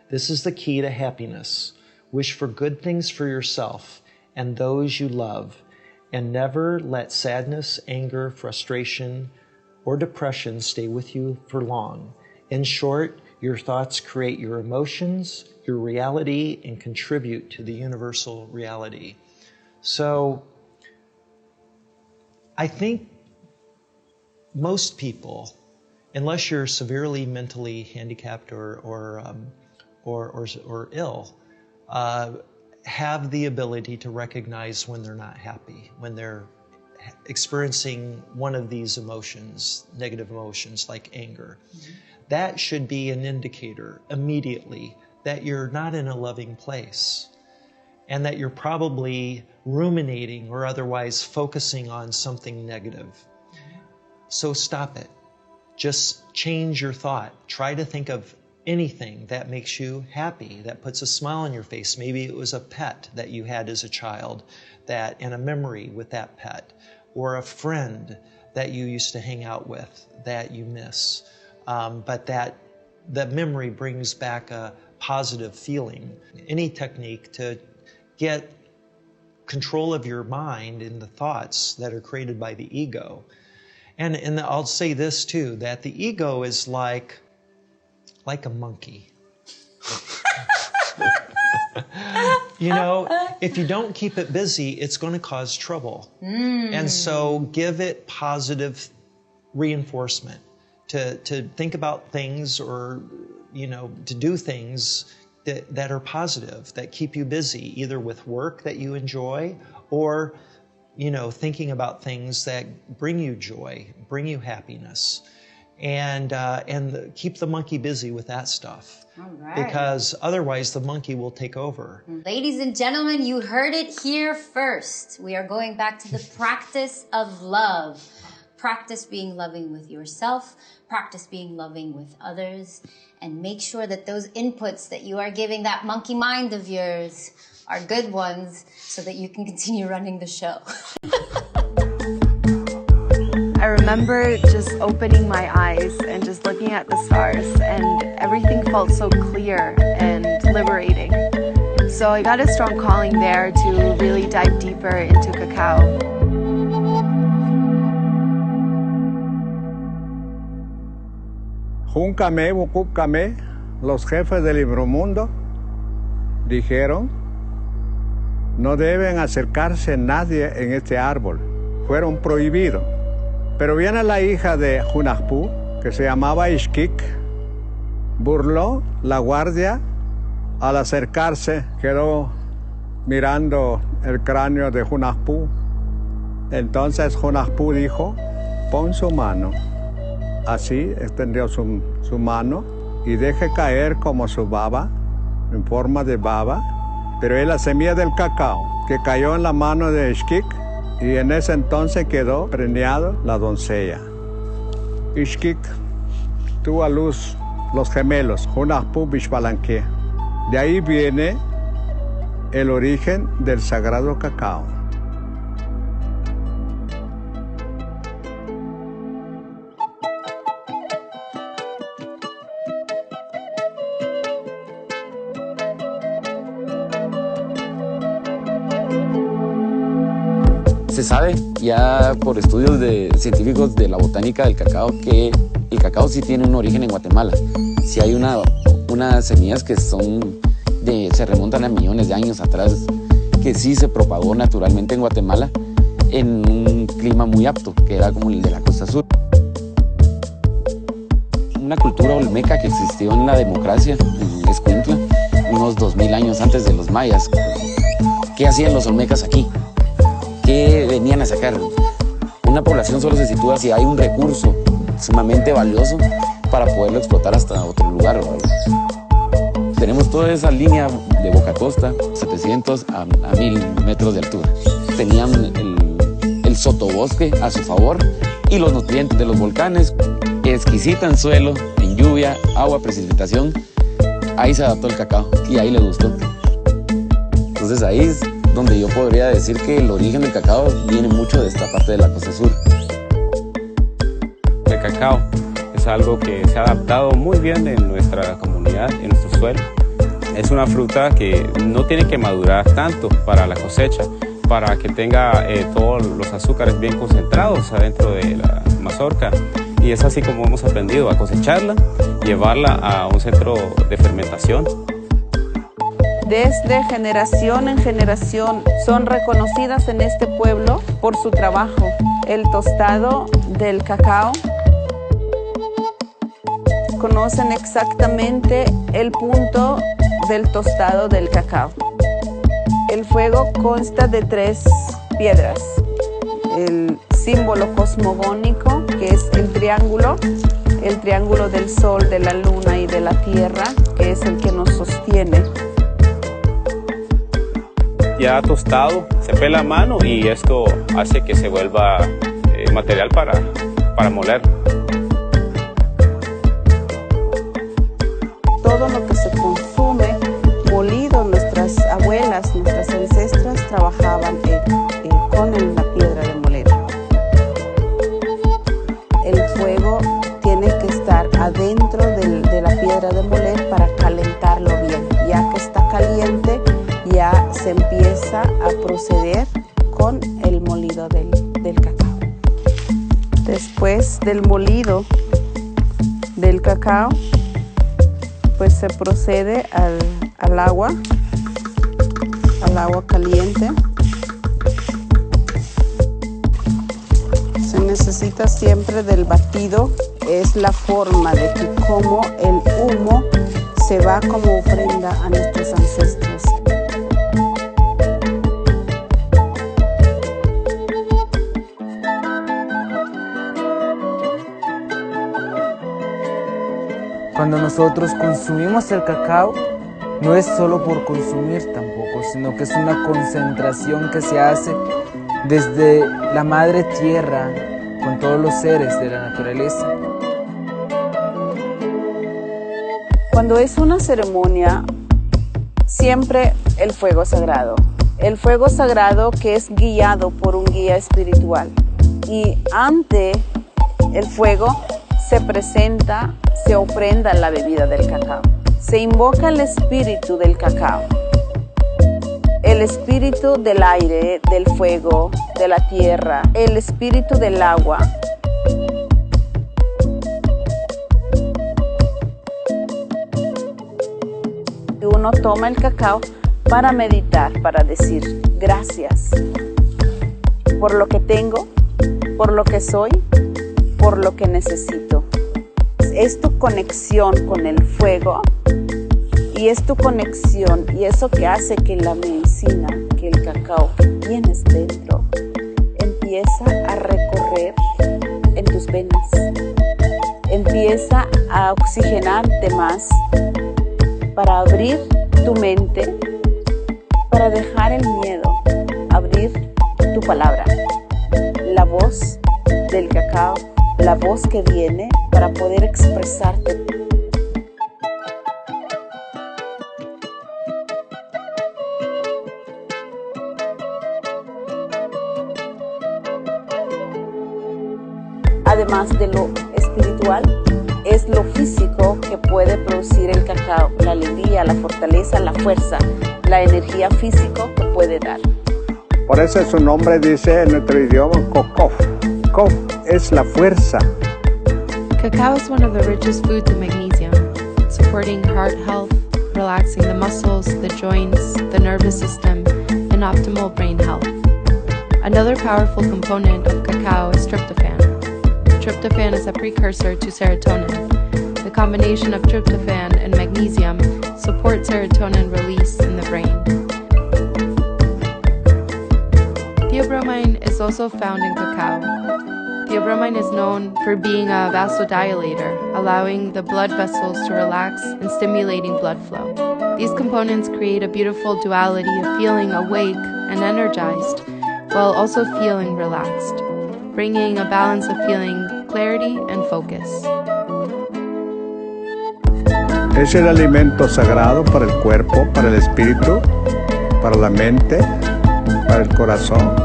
This is the key to happiness. Wish for good things for yourself and those you love, and never let sadness, anger, frustration, or depression stay with you for long. In short, your thoughts create your emotions, your reality, and contribute to the universal reality. So I think most people, unless you're severely mentally handicapped or ill, have the ability to recognize when they're not happy, when they're experiencing one of these emotions, negative emotions like anger. Mm-hmm. That should be an indicator immediately that you're not in a loving place and that you're probably ruminating or otherwise focusing on something negative. Mm-hmm. So stop it. Just change your thought. Try to think of anything that makes you happy, that puts a smile on your face. Maybe it was a pet that you had as a child, and a memory with that pet, or a friend that you used to hang out with that you miss. But that memory brings back a positive feeling. Any technique to get control of your mind and the thoughts that are created by the ego. And I'll say this too, that the ego is like a monkey. You know, if you don't keep it busy, it's going to cause trouble. And so give it positive reinforcement to think about things, or, to do things that are positive, that keep you busy, either with work that you enjoy or, thinking about things that bring you joy, bring you happiness. And keep the monkey busy with that stuff. All right. Because otherwise the monkey will take over. Ladies and gentlemen, you heard it here first. We are going back to the practice of love. Practice being loving with yourself. Practice being loving with others. And make sure that those inputs that you are giving that monkey mind of yours are good ones so that you can continue running the show. I remember just opening my eyes and just looking at the stars, and everything felt so clear and liberating. So I got a strong calling there to really dive deeper into cacao. Júncame, Wucúpcame, los jefes del inframundo dijeron, no deben acercarse nadie en este árbol, fueron prohibidos. Pero viene la hija de Hunahpu, que se llamaba Ishkik, burló la guardia. Al acercarse, quedó mirando el cráneo de Hunahpu. Entonces Hunahpu dijo, pon su mano. Así extendió su mano y deje caer como su baba, en forma de baba, pero es la semilla del cacao que cayó en la mano de Ishkik. Y en ese entonces quedó preñado la doncella. Ishkik tuvo a luz los gemelos, Hunahpu Bishbalanque. De ahí viene el origen del sagrado cacao. Se sabe ya por estudios científicos de la botánica del cacao que el cacao sí tiene un origen en Guatemala. Sí hay unas semillas que se remontan a millones de años atrás, que sí se propagó naturalmente en Guatemala en un clima muy apto, que era como el de la costa sur. Una cultura olmeca que existió en la democracia en Escuintla, unos 2000 años antes de los mayas. ¿Qué hacían los olmecas aquí? ¿Qué venían a sacar? Una población solo se sitúa si hay un recurso sumamente valioso para poderlo explotar hasta otro lugar. Tenemos toda esa línea de boca a costa, 700 a 1000 metros de altura. Tenían el sotobosque a su favor y los nutrientes de los volcanes. Exquisita suelo, en lluvia, agua, precipitación. Ahí se adaptó el cacao y ahí le gustó. Entonces ahí es donde yo podría decir que el origen del cacao viene mucho de esta parte de la costa sur. El cacao es algo que se ha adaptado muy bien en nuestra comunidad, en nuestro suelo. Es una fruta que no tiene que madurar tanto para la cosecha, para que tenga todos los azúcares bien concentrados adentro de la mazorca. Y es así como hemos aprendido a cosecharla, llevarla a un centro de fermentación. Desde generación en generación son reconocidas en este pueblo por su trabajo. El tostado del cacao. Conocen exactamente el punto del tostado del cacao. El fuego consta de 3 piedras. El símbolo cosmogónico, que es el triángulo del sol, de la luna y de la tierra, que es el que nos sostiene. Ya tostado, se pela a mano y esto hace que se vuelva material para moler. Todo lo que se consume molido, nuestras abuelas, nuestras ancestras trabajaban con la piedra de moler. El fuego tiene que estar adentro de la piedra de moler para calentarlo bien. Ya que está caliente, ya se empieza a proceder con el molido del cacao. Después del molido del cacao, pues se procede al agua caliente. Se necesita siempre del batido, es la forma de que como el humo se va como ofrenda a nuestros ancestros. Cuando nosotros consumimos el cacao, no es solo por consumir tampoco, sino que es una concentración que se hace desde la madre tierra con todos los seres de la naturaleza. Cuando es una ceremonia, siempre el fuego sagrado. El fuego sagrado que es guiado por un guía espiritual. Y ante el fuego se presenta, se ofrenda la bebida del cacao. Se invoca el espíritu del cacao, el espíritu del aire, del fuego, de la tierra, el espíritu del agua. Uno toma el cacao para meditar, para decir gracias por lo que tengo, por lo que soy, por lo que necesito. Es tu conexión con el fuego y es tu conexión y eso que hace que la medicina, que el cacao que tienes dentro empieza a recorrer en tus venas, empieza a oxigenarte más para abrir tu mente, para dejar el miedo, abrir tu palabra, la voz del cacao, la voz que viene para poder expresarte. además de lo espiritual, es lo físico que puede producir el cacao, la alegría, la fortaleza, la fuerza, la energía física que puede dar. Por eso su nombre dice en nuestro idioma Kokof. Kof es la fuerza. Cacao is one of the richest foods in magnesium, supporting heart health, relaxing the muscles, the joints, the nervous system, and optimal brain health. Another powerful component of cacao is tryptophan. Tryptophan is a precursor to serotonin. The combination of tryptophan and magnesium supports serotonin release in the brain. Theobromine is also found in cacao. Theobromine is known for being a vasodilator, allowing the blood vessels to relax and stimulating blood flow. These components create a beautiful duality of feeling awake and energized, while also feeling relaxed, bringing a balance of feeling clarity and focus. Es el alimento sagrado para el cuerpo, para el espíritu, para la mente, para el corazón.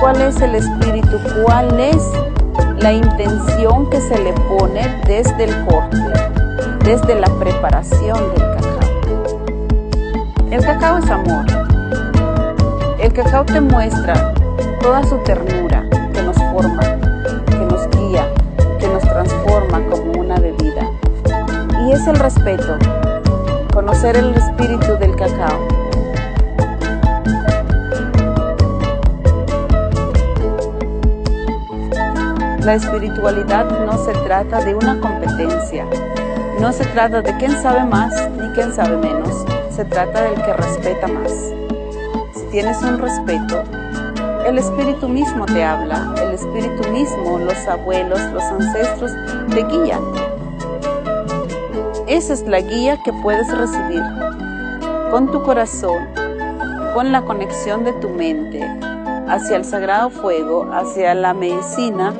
¿Cuál es el espíritu? ¿Cuál es la intención que se le pone desde el corte, desde la preparación del cacao? El cacao es amor. El cacao te muestra toda su ternura que nos forma, que nos guía, que nos transforma como una bebida. Y es el respeto, conocer el espíritu del cacao. La espiritualidad no se trata de una competencia, no se trata de quién sabe más ni quién sabe menos, se trata del que respeta más. Si tienes un respeto, el espíritu mismo te habla, el espíritu mismo, los abuelos, los ancestros te guían. Esa es la guía que puedes recibir con tu corazón, con la conexión de tu mente hacia el sagrado fuego, hacia la medicina.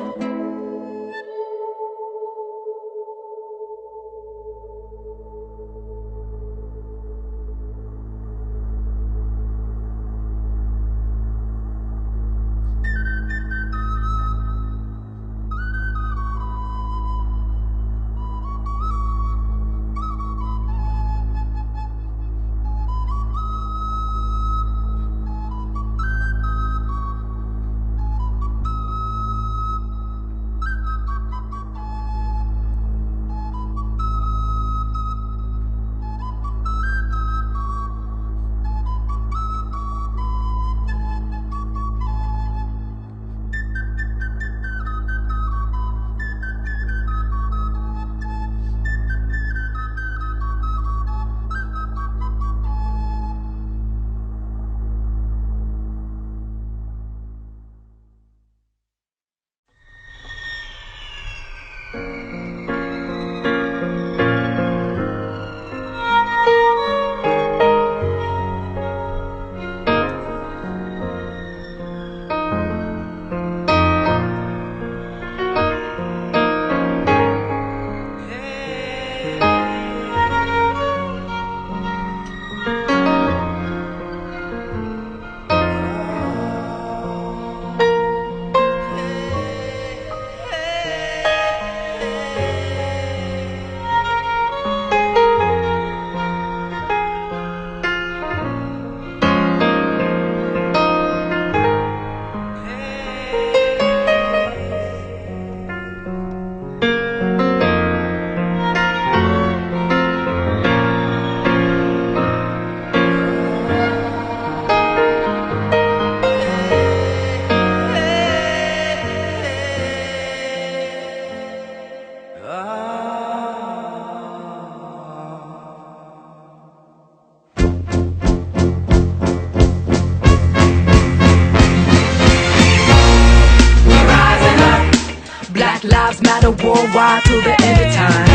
Lives matter worldwide till the end of time.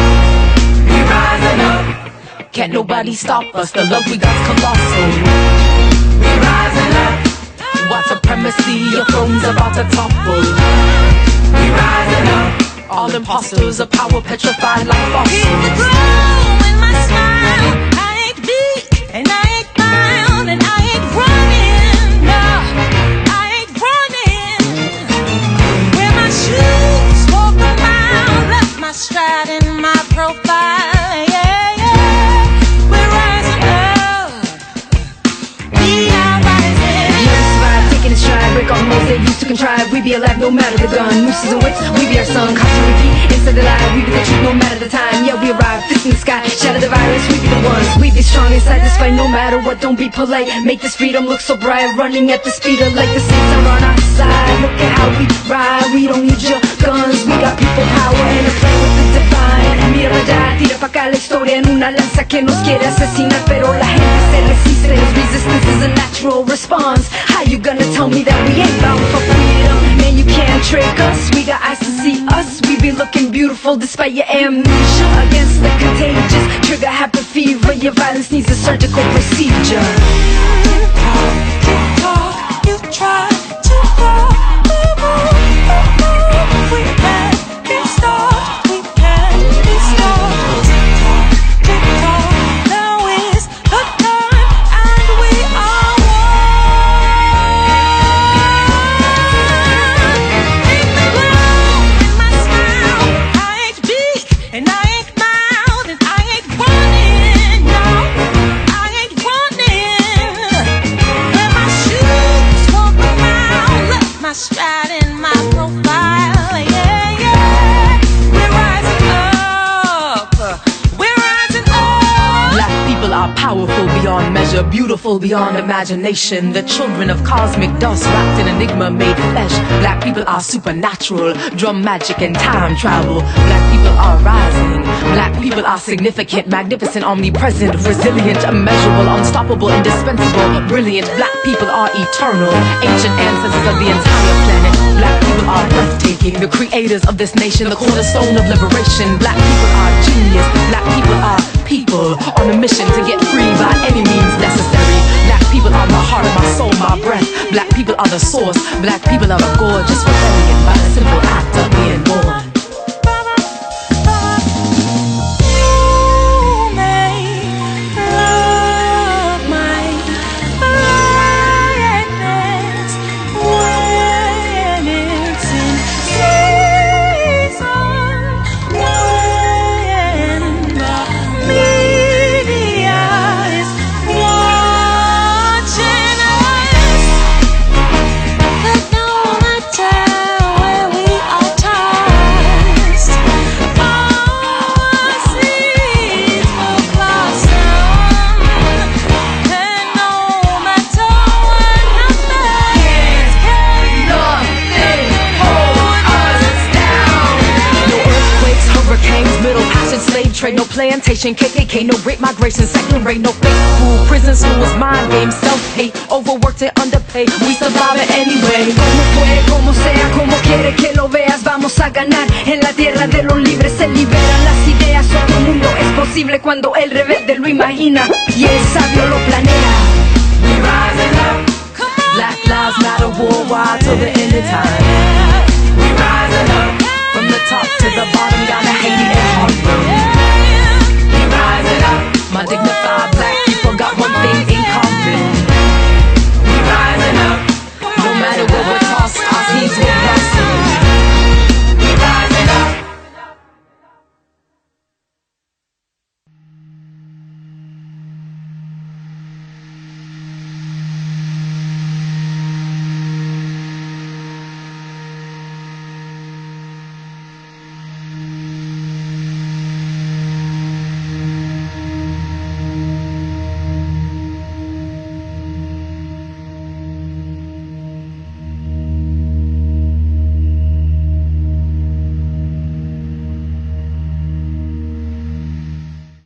We rising up. Can't nobody stop us. The love we got's colossal. We rising up. White supremacy, your throne's about to topple. We rising up. All imposters of power petrified like fossils. Keep it growing, my smile. I ain't beat and I ain't bound and I ain't running. No, I ain't running. as they used to contrive. We be alive no matter the gun. Mooses and whips, we be our son. Constant repeat, instead of lie. We be the truth no matter the time. Yeah, we arrive, fist in the sky, shatter the virus. We be the ones. We be strong inside this fight no matter what. Don't be polite. Make this freedom look so bright. Running at the speed of light. The saints are on our side. Look at how we ride. We don't need your guns. We got people power and a flame with the divine. Mira ya, tira pa' acá la historia en una lanza que nos quiere asesinar, pero la gente se resiste. Resistance is a natural response. How you gonna tell me that we ain't bound for freedom? Man, you can't trick us. We got eyes to see us. We be looking beautiful despite your amnesia. Against the contagious, trigger happy fever. Your violence needs a surgical procedure. Tick-tock, you try to rock. We can't be stopped. We can't be stopped. Tick-tock, tick-tock, now is the time, and we are one. In the glow, in my smile, I ain't big and I ain't mild and I ain't running, no, I ain't running. Wear my shoes, walk around, look my stride and my profile, yeah, yeah. We're rising up, we're rising up. Black people are powerful beyond measure, beautiful beyond imagination. The children of cosmic dust wrapped in enigma made flesh. Black people are supernatural, drum magic and time travel. Black people are rising. Black people are significant, magnificent, omnipresent, resilient, immeasurable, unstoppable, indispensable, brilliant. Black people are eternal, ancient ancestors of the entire planet. Black people are breathtaking, the creators of this nation, the cornerstone of liberation. Black people are genius. Black people are people on a mission to get free by any means necessary. Black people are my heart, my soul, my breath. Black people are the source. Black people are a gorgeous rebellion by the simple act of being born. Trade, no plantation, KKK, no great migration, second rate, no fake food, prison schools, mind games, self-hate, overworked and underpaid, we survive it anyway. Como fue, como sea, como quiere que lo veas, vamos a ganar, en la tierra de los libres se liberan las ideas, otro mundo es posible cuando el rebelde lo imagina, y el sabio lo planea. We rising up, Black lives matter worldwide till the end of time. We rising up, from the top to the bottom, Ghana, Haiti, and Harlem. Rising up, my dignified black people got one thing in common. We rising up, no matter what we're tossed, our seeds will blossom. We rising up.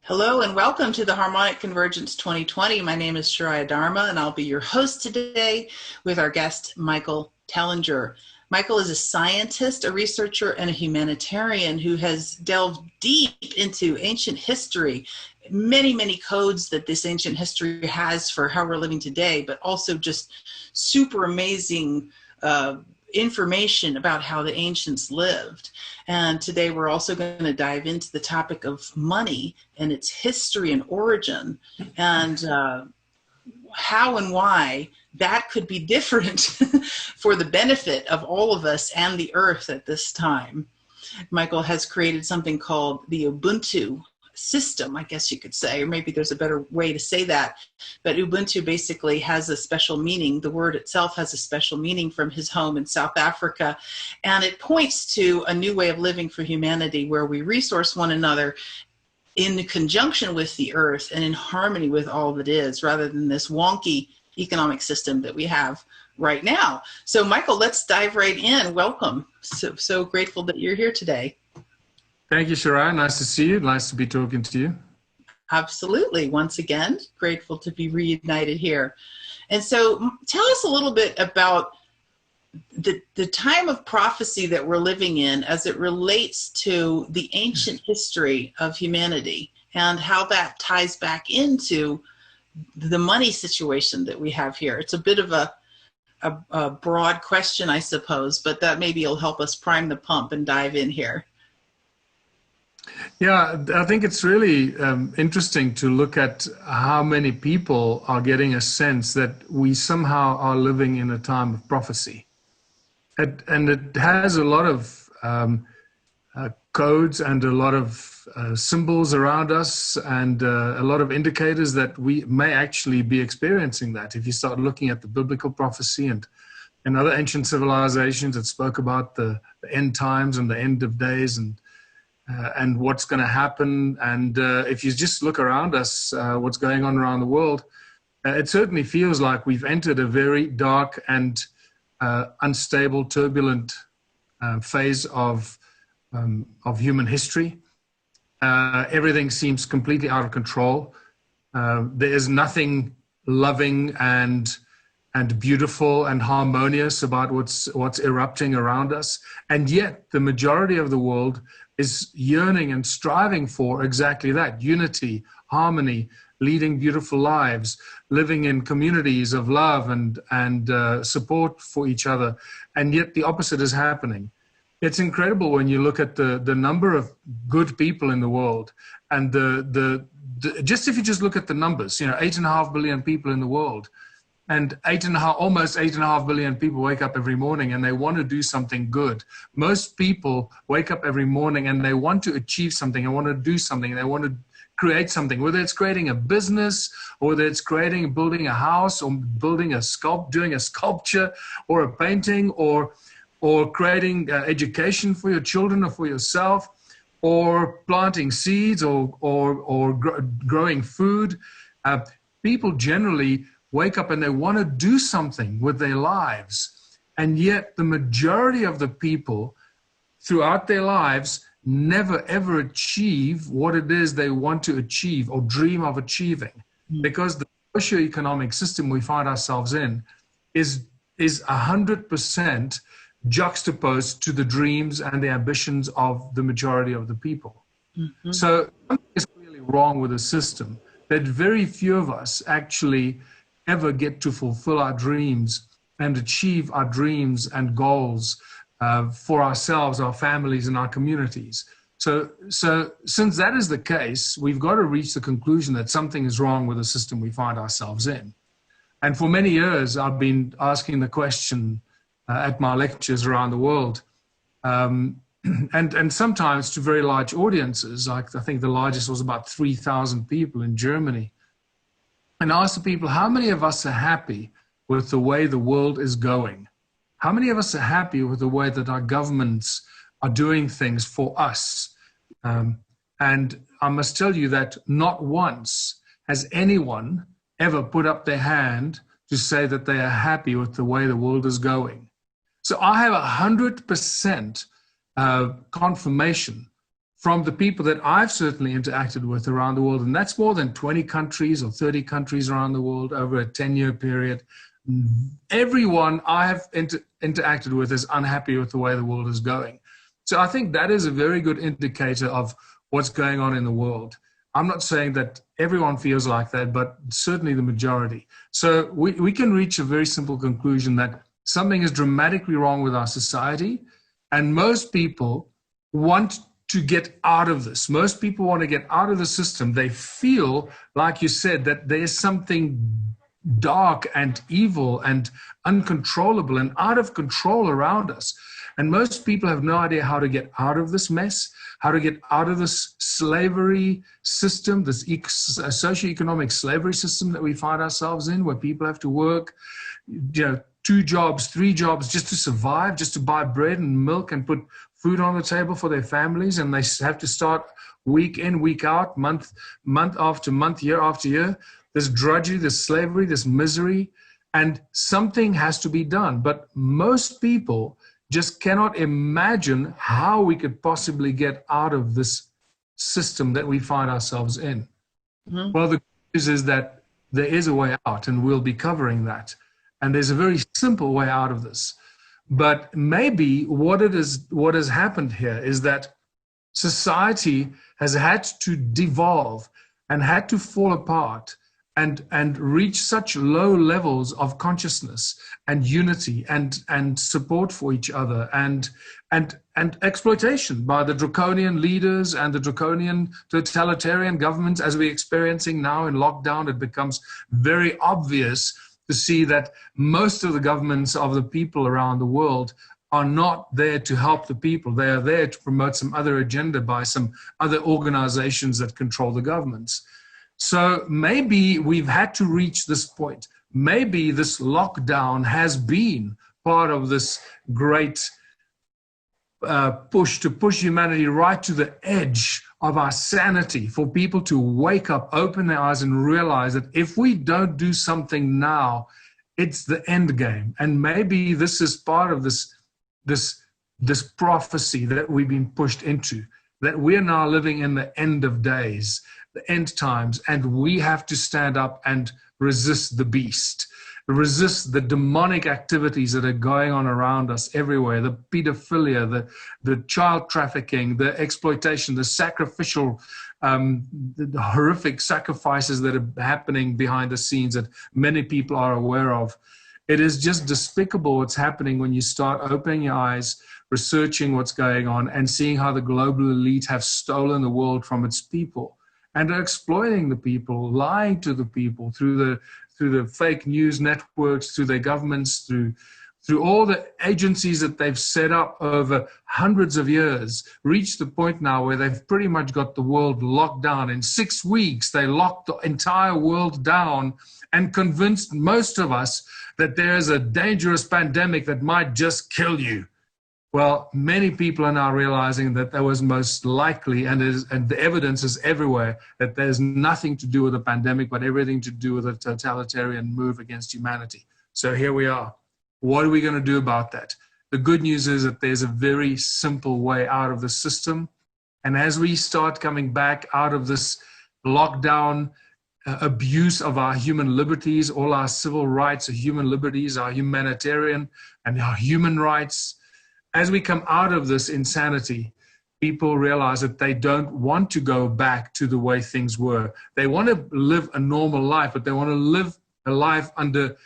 Hello and welcome to the Harmonic Convergence 2020. My name is Shariah Dharma and I'll be your host today with our guest, Michael Tellinger. Michael is a scientist, a researcher, and a humanitarian who has delved deep into ancient history, many, many codes that this ancient history has for how we're living today, but also just super amazing information about how the ancients lived. And today we're also going to dive into the topic of money and its history and origin, and how and why that could be different for the benefit of all of us and the earth at this time. Michael has created something called the Ubuntu system, I guess you could say, or maybe there's a better way to say that. But Ubuntu basically has a special meaning. The word itself has a special meaning from his home in South Africa. And it points to a new way of living for humanity where we resource one another in conjunction with the earth and in harmony with all that is, rather than this wonky economic system that we have right now. So Michael, let's dive right in. Welcome. So grateful that you're here today. Thank you, Shirai. Nice to see you. Nice to be talking to you. Absolutely. Once again, grateful to be reunited here. And so tell us a little bit about the time of prophecy that we're living in as it relates to the ancient history of humanity and how that ties back into the money situation that we have here. It's a bit of a broad question, I suppose, but that maybe will help us prime the pump and dive in here. Yeah, I think it's really interesting to look at how many people are getting a sense that we somehow are living in a time of prophecy. And it has a lot of codes and a lot of symbols around us and a lot of indicators that we may actually be experiencing that. If you start looking at the biblical prophecy and other ancient civilizations that spoke about the end times and the end of days and what's going to happen. And if you just look around us, what's going on around the world, it certainly feels like we've entered a very dark and unstable, turbulent phase of human history. Everything seems completely out of control. There is nothing loving and beautiful and harmonious about what's erupting around us. And yet the majority of the world is yearning and striving for exactly that: unity, harmony, leading beautiful lives, living in communities of love and support for each other. And yet the opposite is happening. It's incredible when you look at the number of good people in the world, and just if you just look at the numbers, 8.5 billion people in the world, and almost 8.5 billion people wake up every morning and they want to do something good. Most people wake up every morning and they want to achieve something, they want to do something, they want to create something, whether it's creating a business, or whether it's building a house, or doing a sculpture or a painting, or creating education for your children or for yourself, or planting seeds or growing food. People generally wake up and they want to do something with their lives. And yet the majority of the people throughout their lives never ever achieve what it is they want to achieve or dream of achieving, because the socioeconomic system we find ourselves in is 100% juxtaposed to the dreams and the ambitions of the majority of the people. Mm-hmm. So something is clearly wrong with the system, that very few of us actually ever get to fulfill our dreams and achieve our dreams and goals for ourselves, our families, and our communities. So since that is the case, we've got to reach the conclusion that something is wrong with the system we find ourselves in. And for many years, I've been asking the question at my lectures around the world, and sometimes to very large audiences. Like I think the largest was about 3,000 people in Germany. And I asked the people, how many of us are happy with the way the world is going? How many of us are happy with the way that our governments are doing things for us? And I must tell you that not once has anyone ever put up their hand to say that they are happy with the way the world is going. So I have 100% confirmation from the people that I've certainly interacted with around the world, and that's more than 20 countries or 30 countries around the world over a 10-year period. Everyone I have interacted with is unhappy with the way the world is going. So I think that is a very good indicator of what's going on in the world. I'm not saying that everyone feels like that, but certainly the majority. So we can reach a very simple conclusion that something is dramatically wrong with our society, and most people want to get out of this. Most people want to get out of the system. They feel, like you said, that there's something dark and evil and uncontrollable and out of control around us. And most people have no idea how to get out of this mess, how to get out of this slavery system, this socioeconomic slavery system that we find ourselves in, where people have to work, 2 jobs, 3 jobs just to survive, just to buy bread and milk and put food on the table for their families. And they have to start week in, week out, month after month, year after year. This drudgery, this slavery, this misery, and something has to be done. But most people just cannot imagine how we could possibly get out of this system that we find ourselves in. Mm-hmm. Well, the good news is that there is a way out, and we'll be covering that. And there's a very simple way out of this. But maybe what has happened here is that society has had to devolve and had to fall apart and reach such low levels of consciousness and unity and support for each other and exploitation by the draconian leaders and the draconian totalitarian governments, as we're experiencing now in lockdown. It becomes very obvious to see that most of the governments of the people around the world are not there to help the people. They are there to promote some other agenda by some other organizations that control the governments. So maybe we've had to reach this point. Maybe this lockdown has been part of this great push to push humanity right to the edge of our sanity, for people to wake up, open their eyes, and realize that if we don't do something now, it's the end game. And maybe this is part of this prophecy that we've been pushed into, that we're now living in the end of days, the end times, and we have to stand up and resist the beast, resist the demonic activities that are going on around us everywhere, the pedophilia, the child trafficking, the exploitation, the sacrificial, the horrific sacrifices that are happening behind the scenes that many people are aware of. It is just despicable what's happening when you start opening your eyes, researching what's going on, and seeing how the global elite have stolen the world from its people and are exploiting the people, lying to the people through the fake news networks, through their governments, through all the agencies that they've set up over hundreds of years, reached the point now where they've pretty much got the world locked down. In 6 weeks, they locked the entire world down and convinced most of us that there's a dangerous pandemic that might just kill you. Well, many people are now realizing that that was most likely, and the evidence is everywhere, that there's nothing to do with the pandemic, but everything to do with a totalitarian move against humanity. So here we are. What are we going to do about that? The good news is that there's a very simple way out of the system. And as we start coming back out of this lockdown, abuse of our human liberties, all our civil rights, our human liberties, our humanitarian and our human rights, as we come out of this insanity, people realize that they don't want to go back to the way things were. They want to live a normal life, but they want to live a life under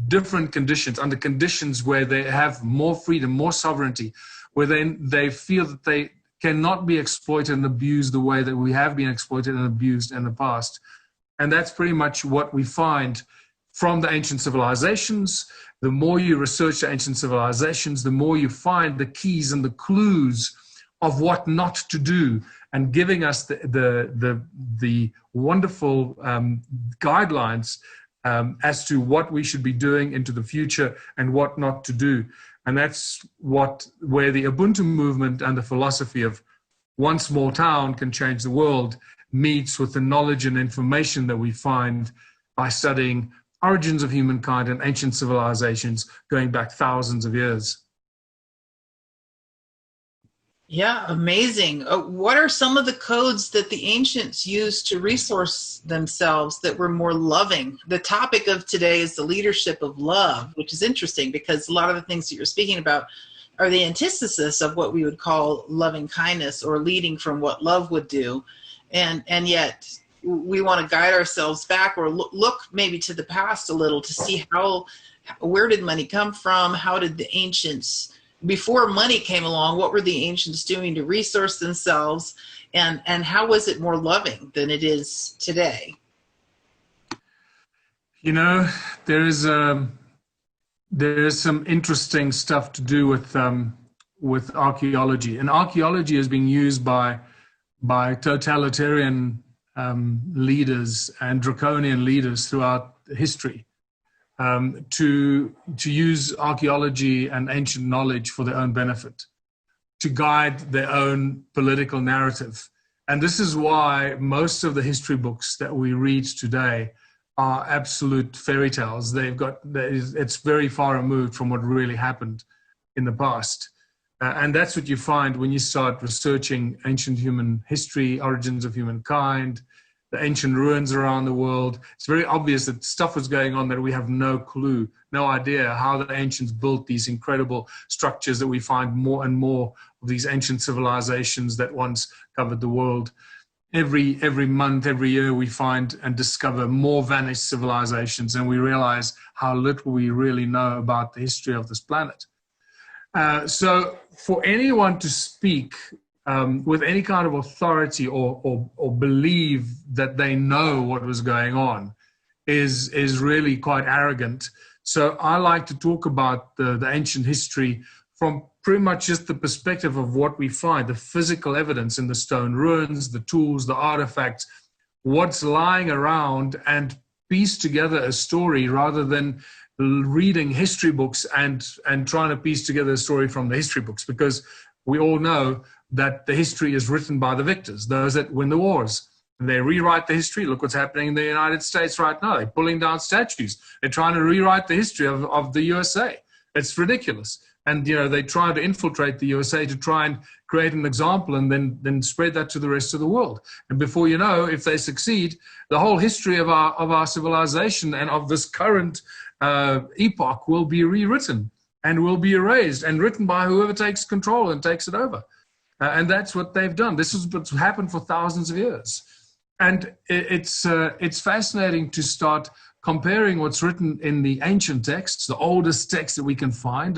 different conditions, under conditions where they have more freedom, more sovereignty, where they feel that they cannot be exploited and abused the way that we have been exploited and abused in the past. And that's pretty much what we find from the ancient civilizations. The more you research the ancient civilizations, the more you find the keys and the clues of what not to do, and giving us the wonderful guidelines as to what we should be doing into the future and what not to do. And that's where the Ubuntu movement and the philosophy of one small town can change the world meets with the knowledge and information that we find by studying origins of humankind and ancient civilizations going back thousands of years. Yeah, amazing. What are some of the codes that the ancients used to resource themselves that were more loving? The topic of today is the leadership of love, which is interesting because a lot of the things that you're speaking about are the antithesis of what we would call loving kindness or leading from what love would do. And yet we want to guide ourselves back or look maybe to the past a little to see where did money come from? How did the ancients, before money came along, what were the ancients doing to resource themselves, and how was it more loving than it is today? You know, there is some interesting stuff to do with with archaeology. And archaeology is being used by totalitarian leaders and draconian leaders throughout history to use archaeology and ancient knowledge for their own benefit, to guide their own political narrative. And this is why most of the history books that we read today are absolute fairy tales. It's very far removed from what really happened in the past. And that's what you find when you start researching ancient human history, origins of humankind, the ancient ruins around the world. It's very obvious that stuff was going on that we have no clue, no idea how the ancients built these incredible structures that we find more and more of these ancient civilizations that once covered the world. Every month, every year, we find and discover more vanished civilizations, and we realize how little we really know about the history of this planet. So for anyone to speak with any kind of authority or believe that they know what was going on is really quite arrogant. So I like to talk about the ancient history from pretty much just the perspective of what we find, the physical evidence in the stone ruins, the tools, the artifacts, what's lying around, and piece together a story rather than reading history books and trying to piece together a story from the history books, because we all know that the history is written by the victors, those that win the wars. And they rewrite the history. Look what's happening in the United States right now. They're pulling down statues. They're trying to rewrite the history of the USA. It's ridiculous. And they try to infiltrate the USA to try and create an example and then spread that to the rest of the world. And before you know, if they succeed, the whole history of our civilization and of this current epoch will be rewritten and will be erased and written by whoever takes control and takes it over. And that's what they've done. This is what's happened for thousands of years. And it's fascinating to start comparing what's written in the ancient texts, the oldest texts that we can find,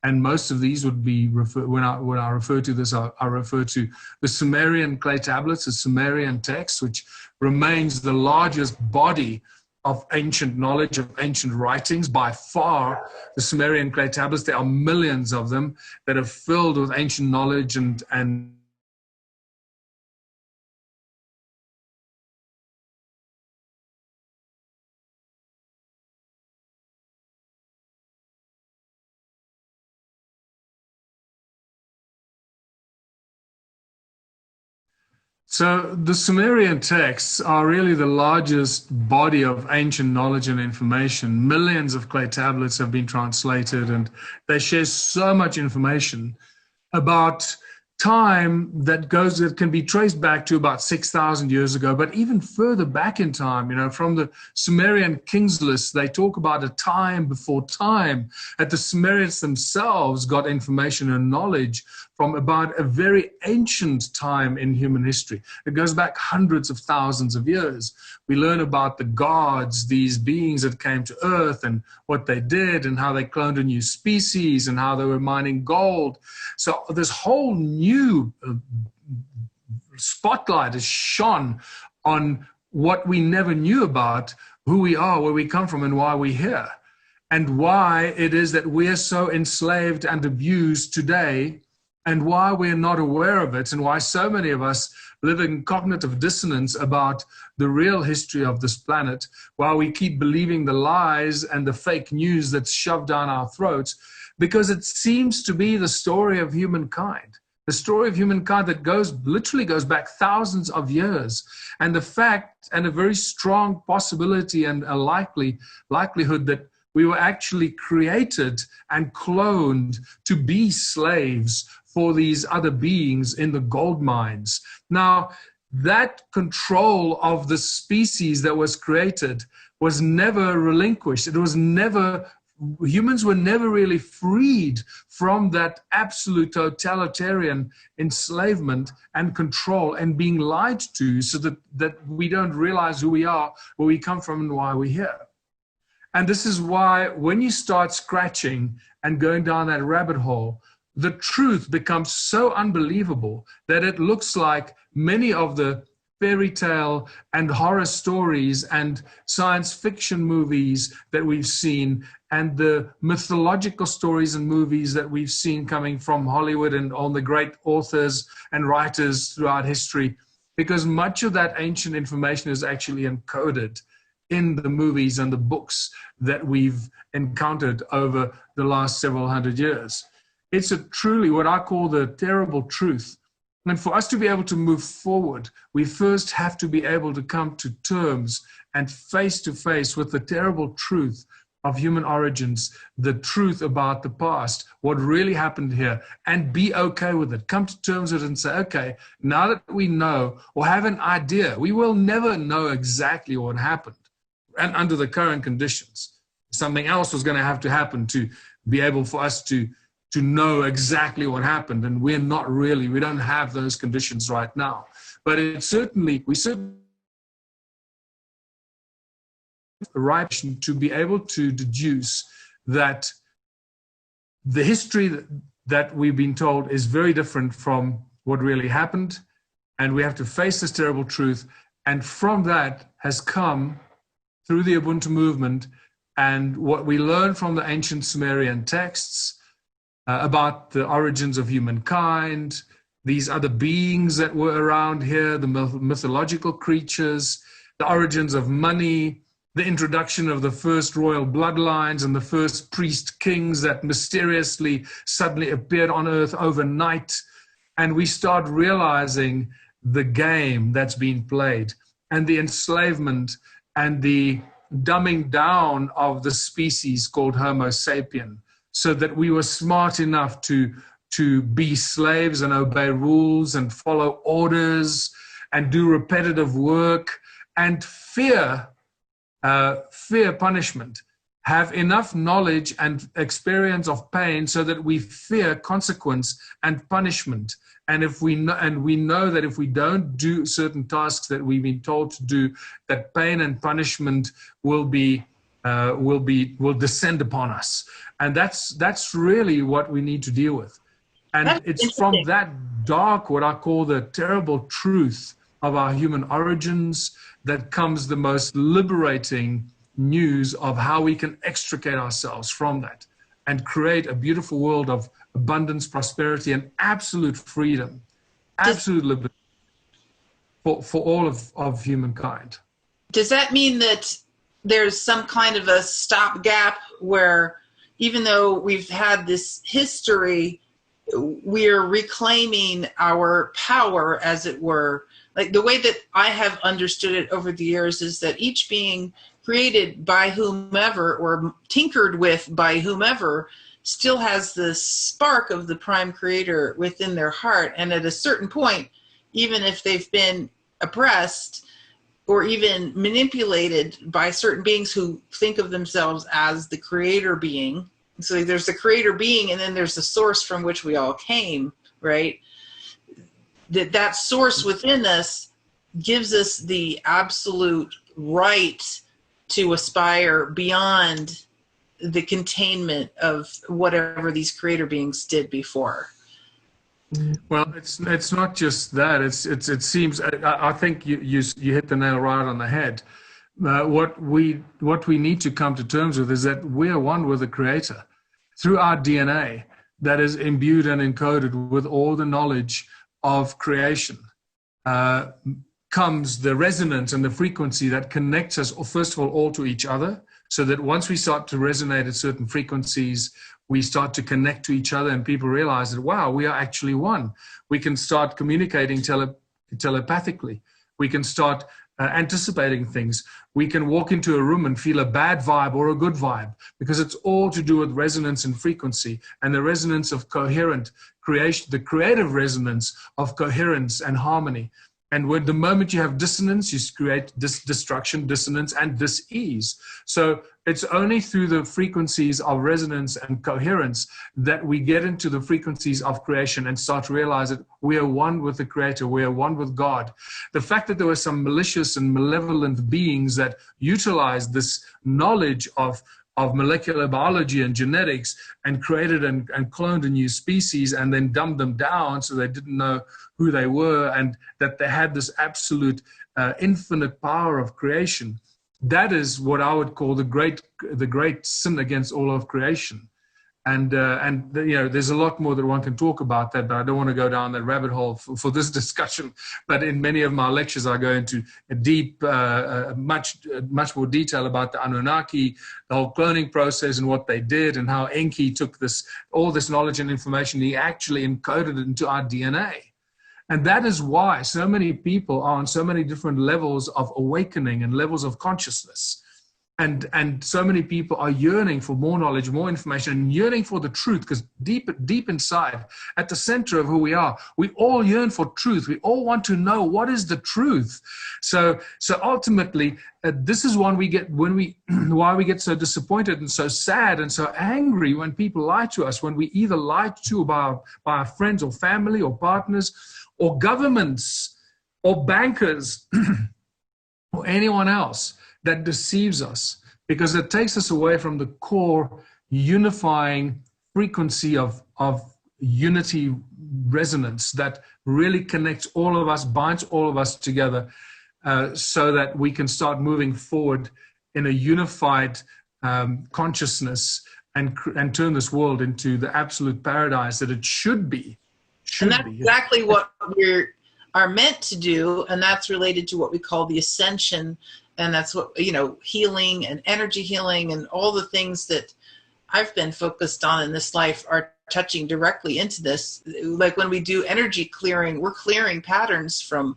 and most of these would be, when I refer to this, I refer to the Sumerian clay tablets, the Sumerian text, which remains the largest body of ancient knowledge, of ancient writings. By far, the Sumerian clay tablets, there are millions of them that are filled with ancient knowledge and So the Sumerian texts are really the largest body of ancient knowledge and information. Millions of clay tablets have been translated, and they share so much information about time that can be traced back to about 6,000 years ago, but even further back in time, from the Sumerian kings list, they talk about a time before time, that the Sumerians themselves got information and knowledge from about a very ancient time in human history. It goes back hundreds of thousands of years. We learn about the gods, these beings that came to Earth and what they did and how they cloned a new species and how they were mining gold. So this whole new spotlight is shone on what we never knew about, who we are, where we come from, and why we're here, and why it is that we're so enslaved and abused today, and why we're not aware of it, and why so many of us live in cognitive dissonance about the real history of this planet, while we keep believing the lies and the fake news that's shoved down our throats, because it seems to be the story of humankind. The story of humankind that literally goes back thousands of years. And the fact, and a very strong possibility and a likelihood that we were actually created and cloned to be slaves for these other beings in the gold mines. Now, that control of the species that was created was never relinquished. Humans were never really freed from that absolute totalitarian enslavement and control and being lied to, so that we don't realize who we are, where we come from, and why we're here. And this is why when you start scratching and going down that rabbit hole, the truth becomes so unbelievable that it looks like many of the fairy tale and horror stories and science fiction movies that we've seen, and the mythological stories and movies that we've seen coming from Hollywood and all the great authors and writers throughout history, because much of that ancient information is actually encoded in the movies and the books that we've encountered over the last several hundred years. It's a truly what I call the terrible truth. And for us to be able to move forward, we first have to be able to come to terms and face to face with the terrible truth of human origins, the truth about the past, what really happened here, and be okay with it. Come to terms with it and say, okay, now that we know or have an idea, we will never know exactly what happened. And under the current conditions, something else was going to have to happen to be able for us to know exactly what happened. And we don't have those conditions right now. But we certainly right to be able to deduce that the history that we've been told is very different from what really happened. And we have to face this terrible truth. And from that has come, through the Ubuntu movement and what we learned from the ancient Sumerian texts about the origins of humankind, these other beings that were around here, the mythological creatures, the origins of money, the introduction of the first royal bloodlines and the first priest kings that mysteriously suddenly appeared on earth overnight. And we start realizing the game that's being played and the enslavement and the dumbing down of the species called Homo sapien, so that we were smart enough to be slaves and obey rules and follow orders and do repetitive work and fear punishment, have enough knowledge and experience of pain so that we fear consequence and punishment. And we know that if we don't do certain tasks that we've been told to do, that pain and punishment will descend upon us. And that's really what we need to deal with. And it's from that dark, what I call the terrible truth of our human origins, that comes the most liberating news of how we can extricate ourselves from that and create a beautiful world of abundance, prosperity, and absolute freedom, absolute liberty for all of humankind. Does that mean that there's some kind of a stopgap where, even though we've had this history, we're reclaiming our power, as it were? Like, the way that I have understood it over the years is that each being created by whomever or tinkered with by whomever still has the spark of the prime creator within their heart. And at a certain point, even if they've been oppressed or even manipulated by certain beings who think of themselves as the creator being, so there's the creator being and then there's the source from which we all came, right? That source within us gives us the absolute right to aspire beyond the containment of whatever these creator beings did before. Well, it's not just that. It seems, I think you hit the nail right on the head. What we need to come to terms with is that we are one with the Creator through our DNA that is imbued and encoded with all the knowledge of creation. Comes the resonance and the frequency that connects us, first of all to each other, so that once we start to resonate at certain frequencies, we start to connect to each other and people realize that, wow, we are actually one. We can start communicating telepathically. We can start anticipating things. We can walk into a room and feel a bad vibe or a good vibe, because it's all to do with resonance and frequency and the resonance of coherent creation, the creative resonance of coherence and harmony. And when the moment you have dissonance, you create destruction, dissonance, and dis-ease. So it's only through the frequencies of resonance and coherence that we get into the frequencies of creation and start to realize that we are one with the Creator, we are one with God. The fact that there were some malicious and malevolent beings that utilized this knowledge of of molecular biology and genetics and created and cloned a new species and then dumbed them down so they didn't know who they were and that they had this absolute infinite power of creation. That is what I would call the great sin against all of creation. And you know, there's a lot more that one can talk about that, but I don't want to go down that rabbit hole for this discussion. But in many of my lectures, I go into a deep, much more detail about the Anunnaki, the whole cloning process and what they did, and how Enki took all this knowledge and information, he actually encoded it into our DNA. And that is why so many people are on so many different levels of awakening and levels of consciousness. And so many people are yearning for more knowledge, more information, and yearning for the truth, because deep inside, at the center of who we are, we all yearn for truth. We all want to know what is the truth. So ultimately, this is why we get so disappointed and so sad and so angry when people lie to us, when we either lie to by our friends or family or partners or governments or bankers or anyone else that deceives us, because it takes us away from the core unifying frequency of unity resonance that really connects all of us, binds all of us together, so that we can start moving forward in a unified consciousness and turn this world into the absolute paradise that it should be. And that's exactly what we are meant to do, and that's related to what we call the ascension. And that's what, you know, healing and energy healing and all the things that I've been focused on in this life are touching directly into this. Like when we do energy clearing, we're clearing patterns from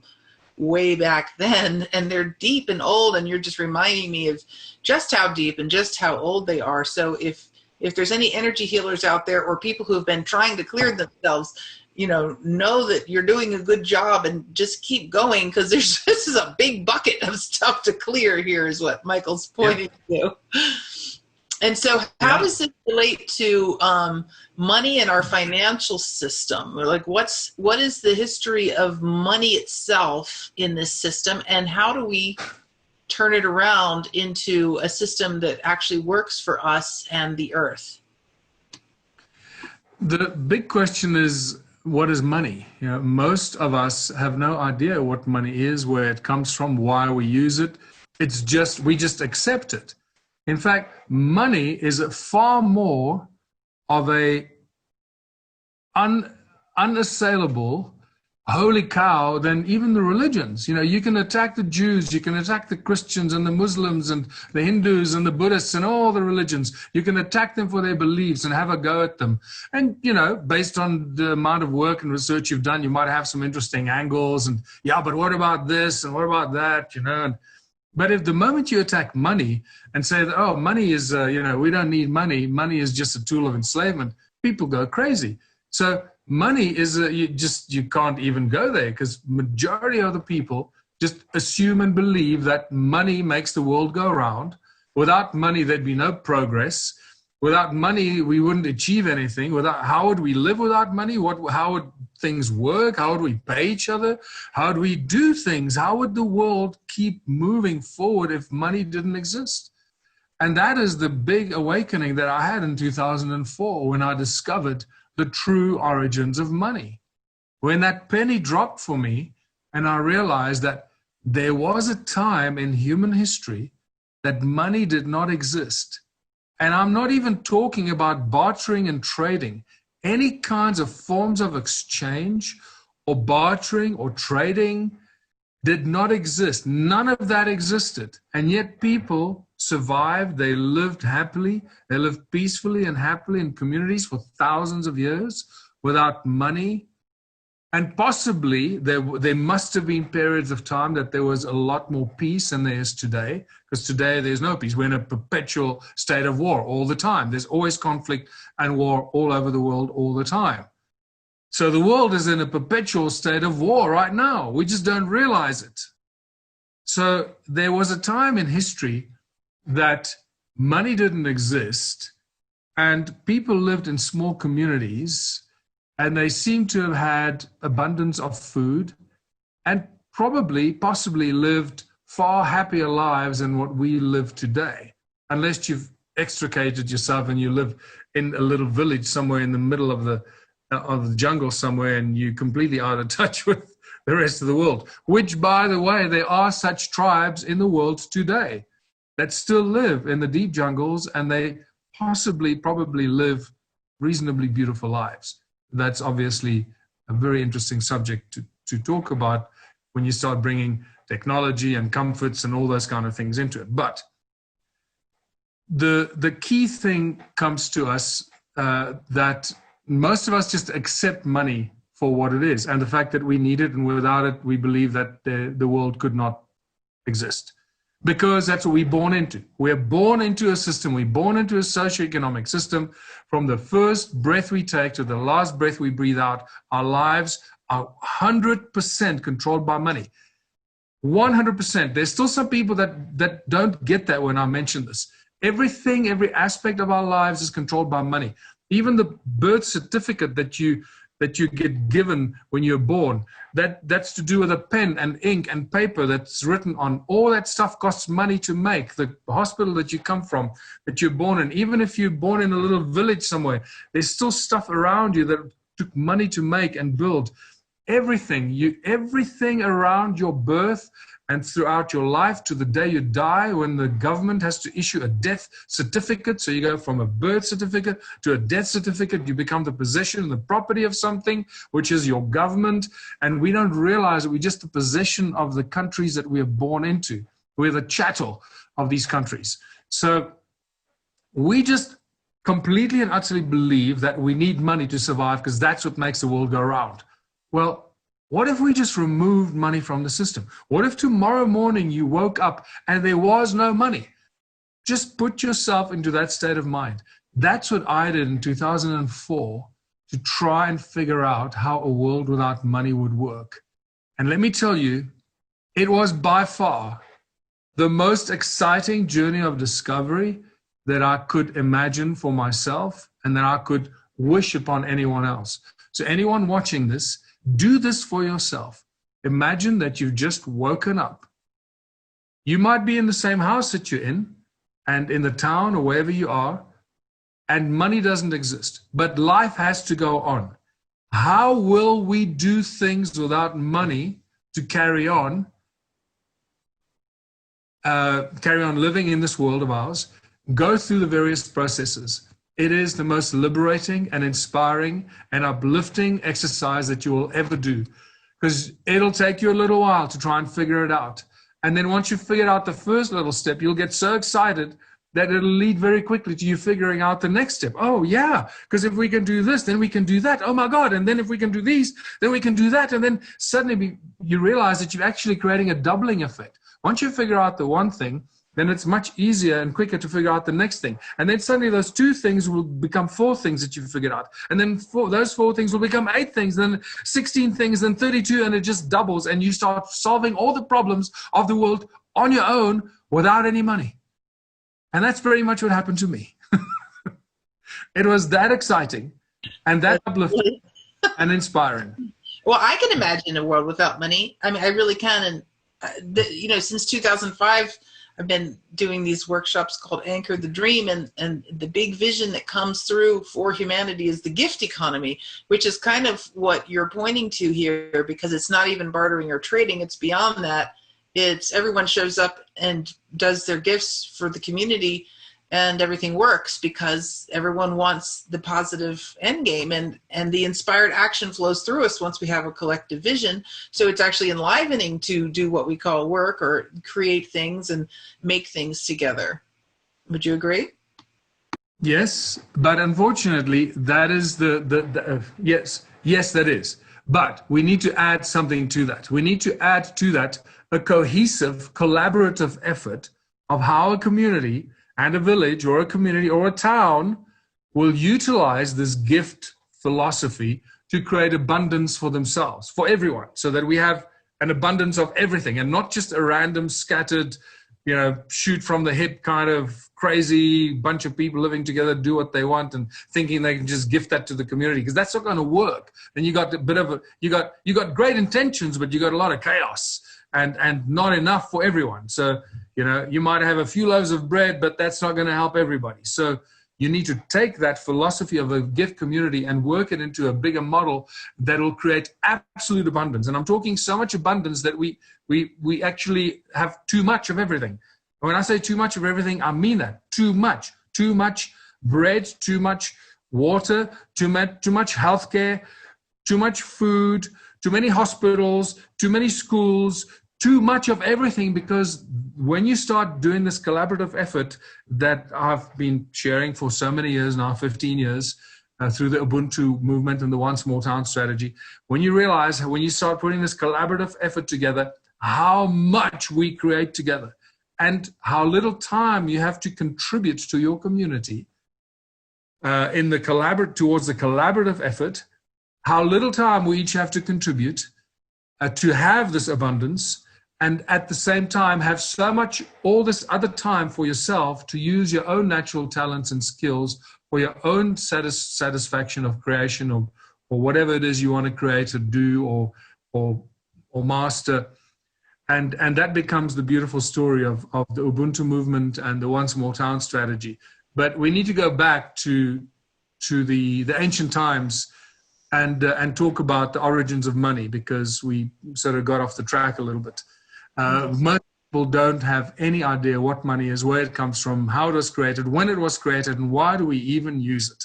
way back then, and they're deep and old, and you're just reminding me of just how deep and just how old they are. So if there's any energy healers out there or people who have been trying to clear themselves, you know that you're doing a good job and just keep going, because this is a big bucket of stuff to clear here, is what Michael's pointing to. And so how does this relate to money and our financial system? Like what is the history of money itself in this system, and how do we turn it around into a system that actually works for us and the earth? The big question is, what is money? You know, most of us have no idea what money is, where it comes from, why we use it. It's just, we just accept it. In fact, money is far more of a unassailable holy cow than even the religions. You know, you can attack the Jews, you can attack the Christians and the Muslims and the Hindus and the Buddhists and all the religions. You can attack them for their beliefs and have a go at them. And, you know, based on the amount of work and research you've done, you might have some interesting angles and, yeah, but what about this and what about that, you know? But if the moment you attack money and say that, oh, money is, you know, we don't need money, money is just a tool of enslavement, people go crazy. So money is, you can't even go there, because majority of the people just assume and believe that money makes the world go round. Without money, there'd be no progress. Without money, we wouldn't achieve anything. How would we live without money? How would things work? How would we pay each other? How would we do things? How would the world keep moving forward if money didn't exist? And that is the big awakening that I had in 2004 when I discovered the true origins of money. When that penny dropped for me and I realized that there was a time in human history that money did not exist. And I'm not even talking about bartering and trading. Any kinds of forms of exchange or bartering or trading did not exist. None of that existed. And yet people survived, they lived happily, they lived peacefully and happily in communities for thousands of years without money. And possibly there must have been periods of time that there was a lot more peace than there is today, because today there's no peace. We're in a perpetual state of war all the time. There's always conflict and war all over the world all the time. So the world is in a perpetual state of war right now. We just don't realize it. So there was a time in history that money didn't exist and people lived in small communities, and they seem to have had abundance of food and possibly lived far happier lives than what we live today, unless you've extricated yourself and you live in a little village somewhere in the middle of the jungle somewhere, and you're completely out of touch with the rest of the world, which, by the way, there are such tribes in the world today that still live in the deep jungles, and they probably live reasonably beautiful lives. That's obviously a very interesting subject to talk about when you start bringing technology and comforts and all those kind of things into it. But the key thing comes to us that most of us just accept money for what it is, and the fact that we need it, and without it, we believe that the world could not exist. Because that's what we're born into. We're born into a system. We're born into a socioeconomic system. From the first breath we take to the last breath we breathe out, our lives are 100% controlled by money. 100%. There's still some people that don't get that when I mention this. Everything, every aspect of our lives is controlled by money. Even the birth certificate that you get given when you're born, that's to do with a pen and ink and paper that's written on. All that stuff costs money to make. The hospital that you come from, that you're born in, even if you're born in a little village somewhere, there's still stuff around you that took money to make and build. Everything around your birth and throughout your life to the day you die, when the government has to issue a death certificate. So you go from a birth certificate to a death certificate, you become the possession and the property of something, which is your government. And we don't realize that we're just the possession of the countries that we are born into. We're the chattel of these countries. So we just completely and utterly believe that we need money to survive because that's what makes the world go round. Well, what if we just removed money from the system? What if tomorrow morning you woke up and there was no money? Just put yourself into that state of mind. That's what I did in 2004 to try and figure out how a world without money would work. And let me tell you, it was by far the most exciting journey of discovery that I could imagine for myself and that I could wish upon anyone else. So anyone watching this, do this for yourself. Imagine that you've just woken up. You might be in the same house that you're in, and in the town or wherever you are, and money doesn't exist, but life has to go on. How will we do things without money to carry on living in this world of ours? Go through the various processes. It is the most liberating and inspiring and uplifting exercise that you will ever do, because it'll take you a little while to try and figure it out. And then once you figure out the first little step, you'll get so excited that it'll lead very quickly to you figuring out the next step. Oh yeah, because if we can do this, then we can do that. Oh my God. And then if we can do these, then we can do that. And then suddenly you realize that you're actually creating a doubling effect. Once you figure out the one thing, then it's much easier and quicker to figure out the next thing. And then suddenly those 2 things will become 4 things that you've figured out. And then those 4 things will become 8 things, then 16 things, then 32, and it just doubles. And you start solving all the problems of the world on your own without any money. And that's very much what happened to me. It was that exciting and that uplifting and inspiring. Well, I can imagine a world without money. I mean, I really can. And, since 2005, I've been doing these workshops called Anchor the Dream, and the big vision that comes through for humanity is the gift economy, which is kind of what you're pointing to here, because it's not even bartering or trading. It's beyond that. It's everyone shows up and does their gifts for the community, and everything works because everyone wants the positive end game, and the inspired action flows through us once we have a collective vision. So it's actually enlivening to do what we call work or create things and make things together. Would you agree? Yes, but unfortunately, that is yes, that is. But we need to add something to that. We need to add to that a cohesive, collaborative effort of how a community and a village or a community or a town will utilize this gift philosophy to create abundance for themselves, for everyone, so that we have an abundance of everything and not just a random scattered, shoot from the hip kind of crazy bunch of people living together, do what they want and thinking they can just gift that to the community, because that's not going to work. Then you got a bit of you got great intentions, but you got a lot of chaos and not enough for everyone. So, You know, you might have a few loaves of bread, but that's not going to help everybody. So you need to take that philosophy of a gift community and work it into a bigger model that will create absolute abundance. And I'm talking so much abundance that we actually have too much of everything. When I say too much of everything, I mean that. Too much bread, too much water, too much healthcare, too much food, too many hospitals, too many schools, too much of everything. Because when you start doing this collaborative effort that I've been sharing for so many years now, 15 years, through the Ubuntu movement and the One Small Town strategy, when you realize, when you start putting this collaborative effort together, how much we create together and how little time you have to contribute to your community in the towards the collaborative effort, how little time we each have to contribute to have this abundance, and at the same time have so much, all this other time for yourself to use your own natural talents and skills for your own satisfaction of creation or whatever it is you want to create or do or master. And that becomes the beautiful story of the Ubuntu movement and the One Small Town strategy. But we need to go back to the ancient times and talk about the origins of money, because we sort of got off the track a little bit. Most people don't have any idea what money is, where it comes from, how it was created, when it was created, and why do we even use it.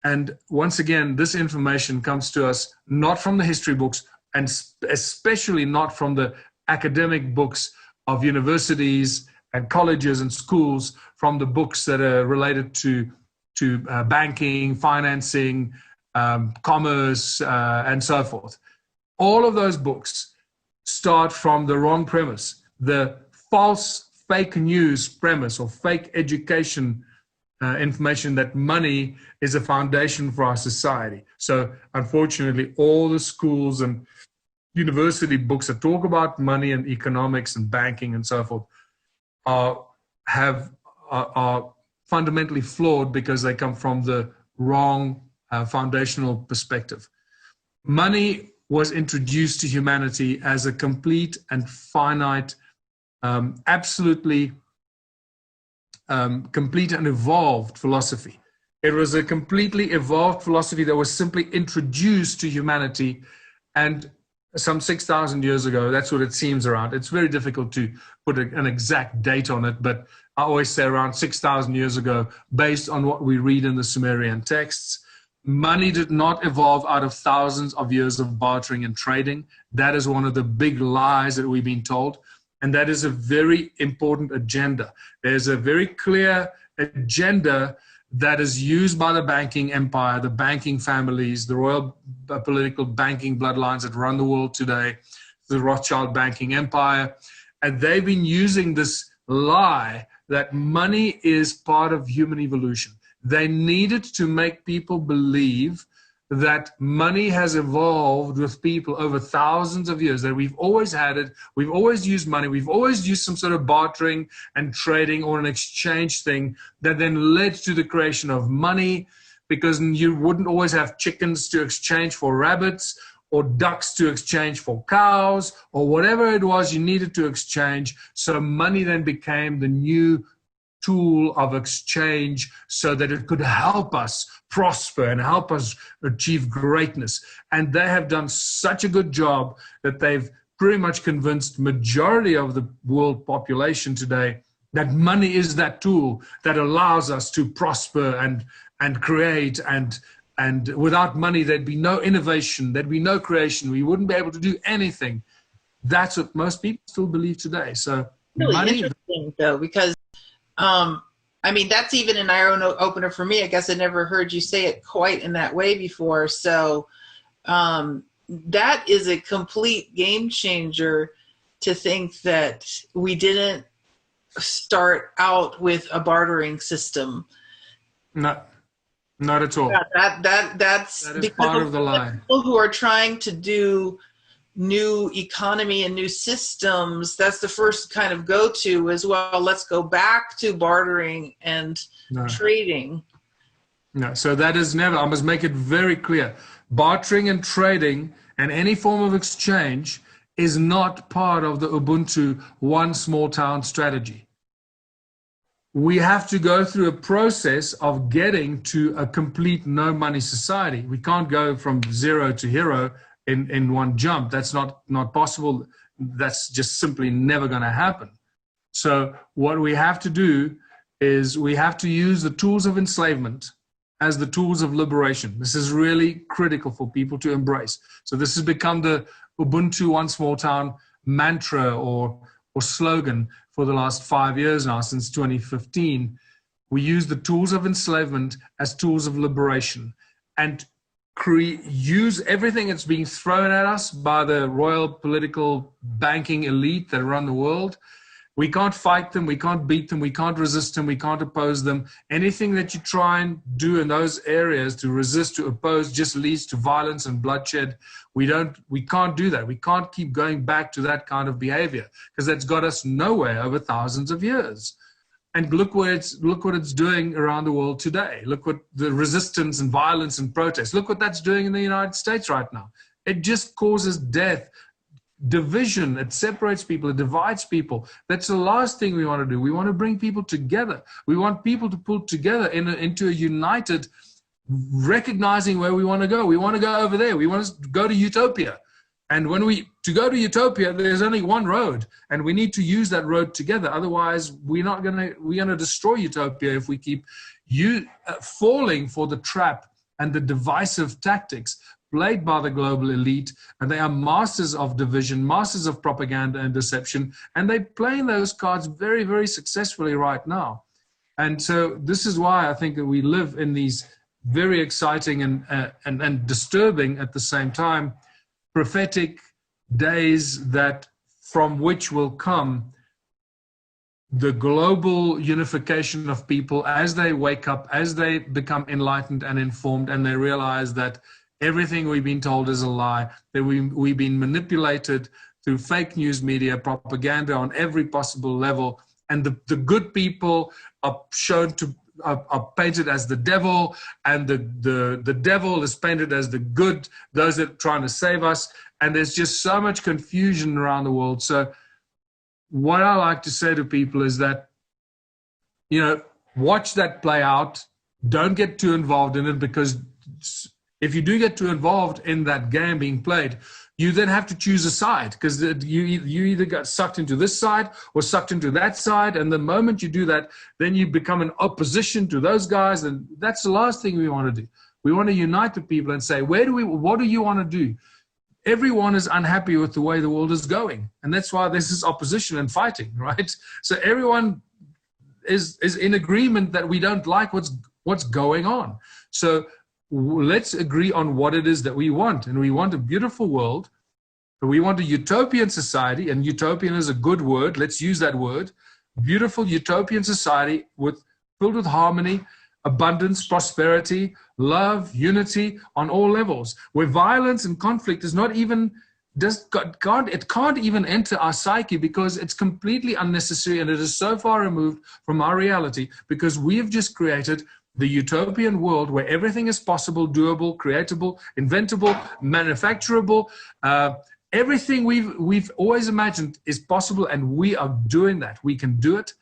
And once again, this information comes to us not from the history books, and especially not from the academic books of universities and colleges and schools, from the books that are related to banking, financing, commerce, and so forth. All of those books start from the wrong premise, the false fake news premise or fake education information that money is a foundation for our society. So unfortunately, all the schools and university books that talk about money and economics and banking and so forth are fundamentally flawed, because they come from the wrong foundational perspective. Money was introduced to humanity as a complete and finite, absolutely complete and evolved philosophy. It was a completely evolved philosophy that was simply introduced to humanity, and some 6,000 years ago, that's what it seems around. It's very difficult to put an exact date on it, but I always say around 6,000 years ago, based on what we read in the Sumerian texts. Money did not evolve out of thousands of years of bartering and trading. That is one of the big lies that we've been told. And that is a very important agenda. There's a very clear agenda that is used by the banking empire, the banking families, the royal political banking bloodlines that run the world today, the Rothschild banking empire. And they've been using this lie that money is part of human evolution. They needed to make people believe that money has evolved with people over thousands of years, that we've always had it, we've always used money, we've always used some sort of bartering and trading or an exchange thing that then led to the creation of money, because you wouldn't always have chickens to exchange for rabbits or ducks to exchange for cows or whatever it was you needed to exchange. So money then became the new tool of exchange so that it could help us prosper and help us achieve greatness. And they have done such a good job that they've pretty much convinced majority of the world population today that money is that tool that allows us to prosper and create, and without money there'd be no innovation, there'd be no creation, we wouldn't be able to do anything. That's what most people still believe today. So really money, interesting though, because I mean, that's even an eye opener for me. I guess I never heard you say it quite in that way before. So that is a complete game changer, to think that we didn't start out with a bartering system. not at all. Yeah, that's that is part of the lie. People who are trying to do new economy and new systems, that's the first kind of go-to as well. Let's go back to bartering and trading. No, so that is never, I must make it very clear. Bartering and trading and any form of exchange is not part of the Ubuntu one small town strategy. We have to go through a process of getting to a complete no money society. We can't go from zero to hero in one jump. That's not possible. That's just simply never going to happen. So what we have to do is we have to use the tools of enslavement as the tools of liberation. This is really critical for people to embrace. So this has become the Ubuntu one small town mantra or slogan for the last 5 years now, since 2015. We use the tools of enslavement as tools of liberation and use everything that's being thrown at us by the royal political banking elite that run the world. We can't fight them, we can't beat them, we can't resist them, we can't oppose them. Anything that you try and do in those areas to resist, to oppose, just leads to violence and bloodshed. We can't do that. We can't keep going back to that kind of behavior, because that's got us nowhere over thousands of years. And look what it's doing around the world today. Look what the resistance and violence and protest, look what that's doing in the United States right now. It just causes death, division. It separates people, it divides people. That's the last thing we want to do. We want to bring people together. We want people to pull together into a united, recognizing where we want to go. We want to go over there. We want to go to utopia. And to go to utopia, there's only one road, and we need to use that road together. Otherwise, we're going to destroy utopia if we keep falling for the trap and the divisive tactics played by the global elite. And they are masters of division, masters of propaganda and deception, and they're playing those cards very, very successfully right now. And so this is why I think that we live in these very exciting and disturbing at the same time prophetic days, that from which will come the global unification of people as they wake up, as they become enlightened and informed, and they realize that everything we've been told is a lie, that we've been manipulated through fake news media, propaganda on every possible level, and the good people are shown to are painted as the devil, and the devil is painted as the good, those that are trying to save us. And there's just so much confusion around the world. So what I like to say to people is that, watch that play out. Don't get too involved in it, because if you do get too involved in that game being played, you then have to choose a side, because you either got sucked into this side or sucked into that side. And the moment you do that, then you become an opposition to those guys. And that's the last thing we want to do. We want to unite the people and say, what do you want to do? Everyone is unhappy with the way the world is going. And that's why this is opposition and fighting, right? So everyone is in agreement that we don't like what's going on. So let's agree on what it is that we want. And we want a beautiful world. We want a utopian society, and utopian is a good word. Let's use that word. Beautiful utopian society filled with harmony, abundance, prosperity, love, unity on all levels, where violence and conflict is not even, it can't even enter our psyche, because it's completely unnecessary, and it is so far removed from our reality, because we have just created the utopian world where everything is possible, doable, creatable, inventable, manufacturable. Everything we've always imagined is possible, and we are doing that. We can do it.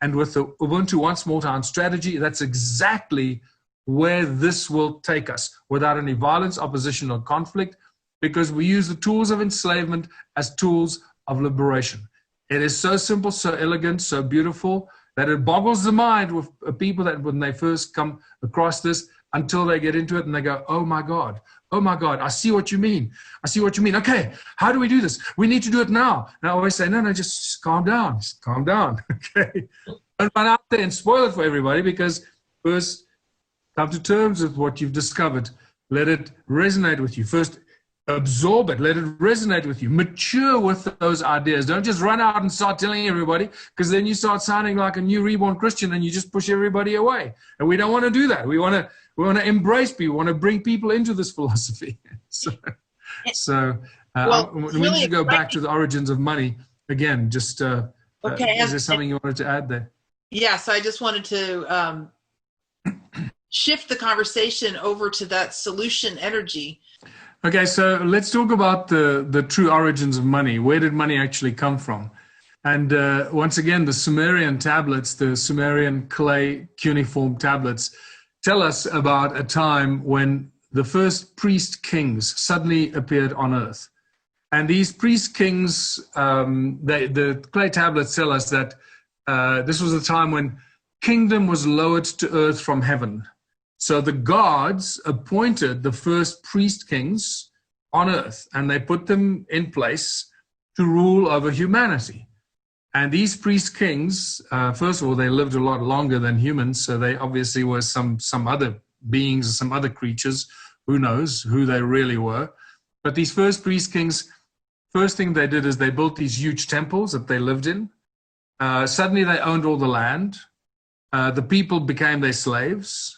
And with the Ubuntu One Small Town strategy, that's exactly where this will take us, without any violence, opposition, or conflict, because we use the tools of enslavement as tools of liberation. It is so simple, so elegant, so beautiful, that it boggles the mind with people that when they first come across this, until they get into it and they go, oh my God, I see what you mean. I see what you mean. Okay, how do we do this? We need to do it now. And I always say, no, just calm down. Just calm down, okay? Don't run out there and spoil it for everybody, because first come to terms with what you've discovered. Let it resonate with you. First, absorb it. Let it resonate with you. Mature with those ideas. Don't just run out and start telling everybody, because then you start sounding like a new reborn Christian and you just push everybody away. And we don't want to do that. We want to embrace people. We want to bring people into this philosophy. We need to go back to the origins of money again. Just is there something you wanted to add there? Yes, I just wanted to shift the conversation over to that solution energy. Okay, so let's talk about the true origins of money. Where did money actually come from? And once again, the Sumerian tablets, the Sumerian clay cuneiform tablets, tell us about a time when the first priest kings suddenly appeared on earth. And these priest kings, the clay tablets tell us that this was a time when kingdom was lowered to earth from heaven. So the gods appointed the first priest kings on earth, and they put them in place to rule over humanity. And these priest kings, first of all, they lived a lot longer than humans, so they obviously were some other beings or some other creatures. Who knows who they really were? But these first priest kings, first thing they did is they built these huge temples that they lived in. Suddenly they owned all the land. The people became their slaves.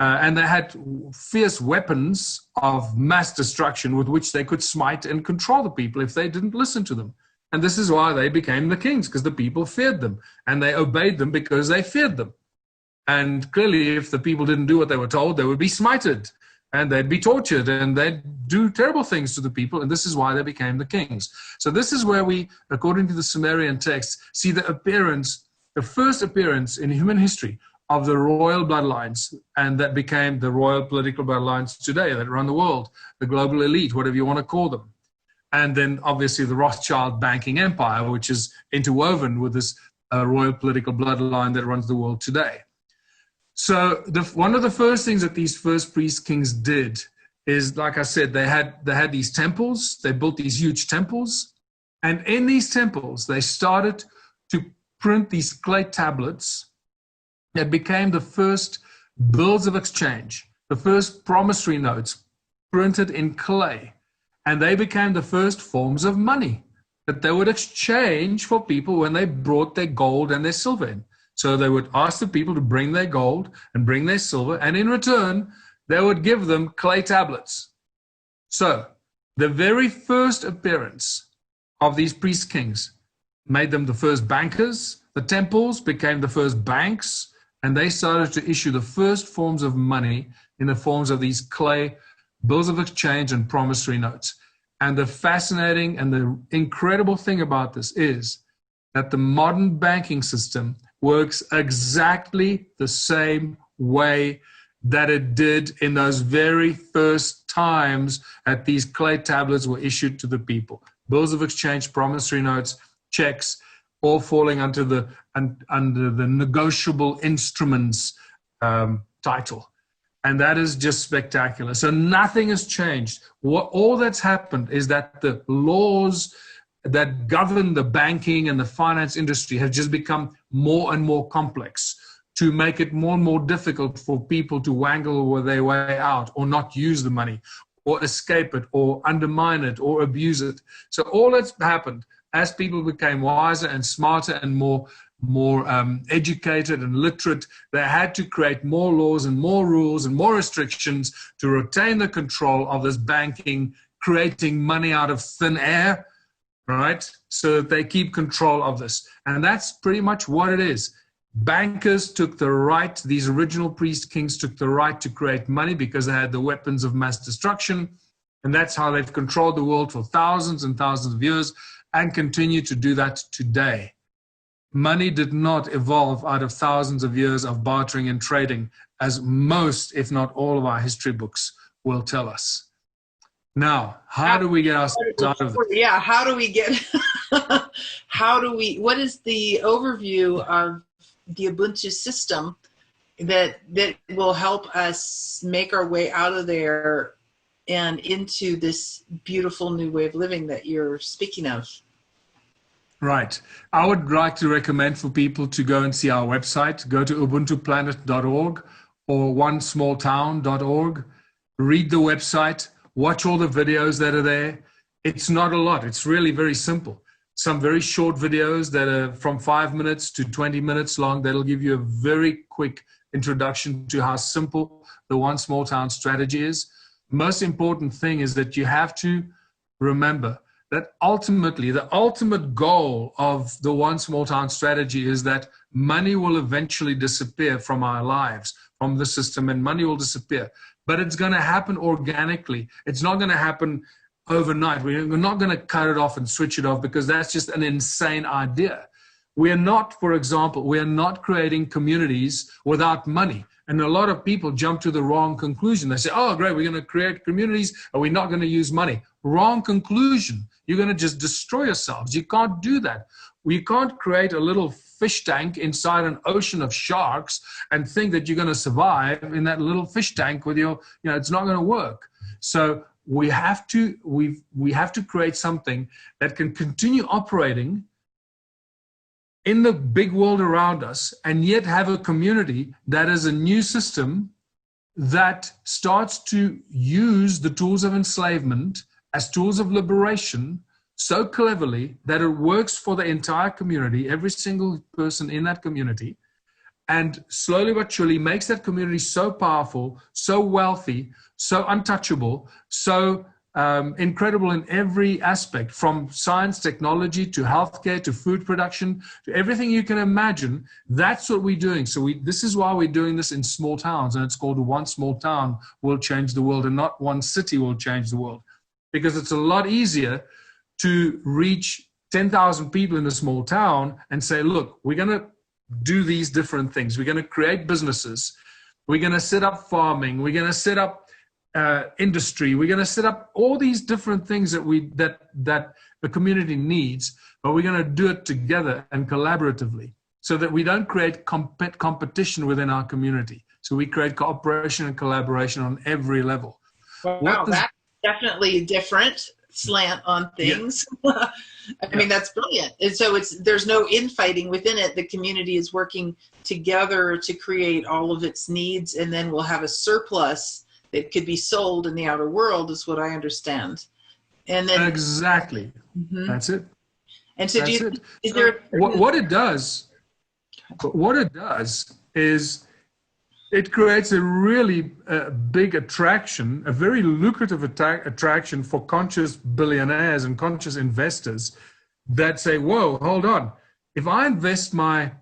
And they had fierce weapons of mass destruction with which they could smite and control the people if they didn't listen to them. And this is why they became the kings, because the people feared them. And they obeyed them because they feared them. And clearly, if the people didn't do what they were told, they would be smited. And they'd be tortured. And they'd do terrible things to the people. And this is why they became the kings. So this is where we, according to the Sumerian texts, see the appearance, the first appearance in human history of the royal bloodlines, and that became the royal political bloodlines today that run the world, the global elite, whatever you want to call them. And then obviously the Rothschild banking empire, which is interwoven with this royal political bloodline that runs the world today. So one of the first things that these first priest kings did is, like I said, they had these temples, they built these huge temples, and in these temples, they started to print these clay tablets that became the first bills of exchange, the first promissory notes printed in clay. And they became the first forms of money that they would exchange for people when they brought their gold and their silver in. So they would ask the people to bring their gold and bring their silver, and in return, they would give them clay tablets. So the very first appearance of these priest kings made them the first bankers. The temples became the first banks. And they started to issue the first forms of money in the forms of these clay bills of exchange and promissory notes. And the fascinating and the incredible thing about this is that the modern banking system works exactly the same way that it did in those very first times that these clay tablets were issued to the people. Bills of exchange, promissory notes, checks, all falling under the negotiable instruments title. And that is just spectacular. So nothing has changed. All that's happened is that the laws that govern the banking and the finance industry have just become more and more complex to make it more and more difficult for people to wangle their way out or not use the money or escape it or undermine it or abuse it. So all that's happened as people became wiser and smarter and more educated and literate, they had to create more laws and more rules and more restrictions to retain the control of this banking, creating money out of thin air, right? So that they keep control of this. And that's pretty much what it is. Bankers took the right, these original priest kings took the right to create money because they had the weapons of mass destruction. And that's how they've controlled the world for thousands and thousands of years, and continue to do that today. Money did not evolve out of thousands of years of bartering and trading, as most, if not all, of our history books will tell us. Now, how do we get ourselves out of this? Yeah, how do we get, what is the overview of the Ubuntu system that will help us make our way out of there and into this beautiful new way of living that you're speaking of? Right. I would like to recommend for people to go and see our website. Go to ubuntuplanet.org or onesmalltown.org. Read the website. Watch all the videos that are there. It's not a lot. It's really very simple. Some very short videos that are from 5 minutes to 20 minutes long. That'll give you a very quick introduction to how simple the One Small Town strategy is. Most important thing is that you have to remember that ultimately the ultimate goal of the One Small Town strategy is that money will eventually disappear from our lives, from the system, and money will disappear. but it's going to happen organically. It's not going to happen overnight. We're not going to cut it off and switch it off, because that's just an insane idea. We are not, for example, we are not creating communities without money. And a lot of people jump to the wrong conclusion. They say, oh, great, we're going to create communities and we're not going to use money. Wrong conclusion. You're going to just destroy yourselves. You can't do that. We can't create a little fish tank inside an ocean of sharks and think that you're going to survive in that little fish tank with your, it's not going to work. So we have to create something that can continue operating in the big world around us, and yet have a community that is a new system that starts to use the tools of enslavement as tools of liberation so cleverly that it works for the entire community, every single person in that community, and slowly but surely makes that community so powerful, so wealthy, so untouchable, so incredible in every aspect, from science, technology, to healthcare, to food production, to everything you can imagine. That's what we're doing. So this is why we're doing this in small towns, and it's called One Small Town Will Change the World, and not One City Will Change the World, because it's a lot easier to reach 10,000 people in a small town and say, look, we're going to do these different things. We're going to create businesses. We're going to set up farming. We're going to set up industry. We're going to set up all these different things that the community needs, but we're going to do it together and collaboratively, so that we don't create competition within our community. So we create cooperation and collaboration on every level. Wow, that's definitely a different slant on things. Yeah. I mean, that's brilliant. And so there's no infighting within it. The community is working together to create all of its needs, and then we'll have a surplus that could be sold in the outer world, is what I understand. And then exactly, that's it. And so, what it does is it creates a really big attraction, a very lucrative attraction for conscious billionaires and conscious investors that say, whoa, hold on. If I invest my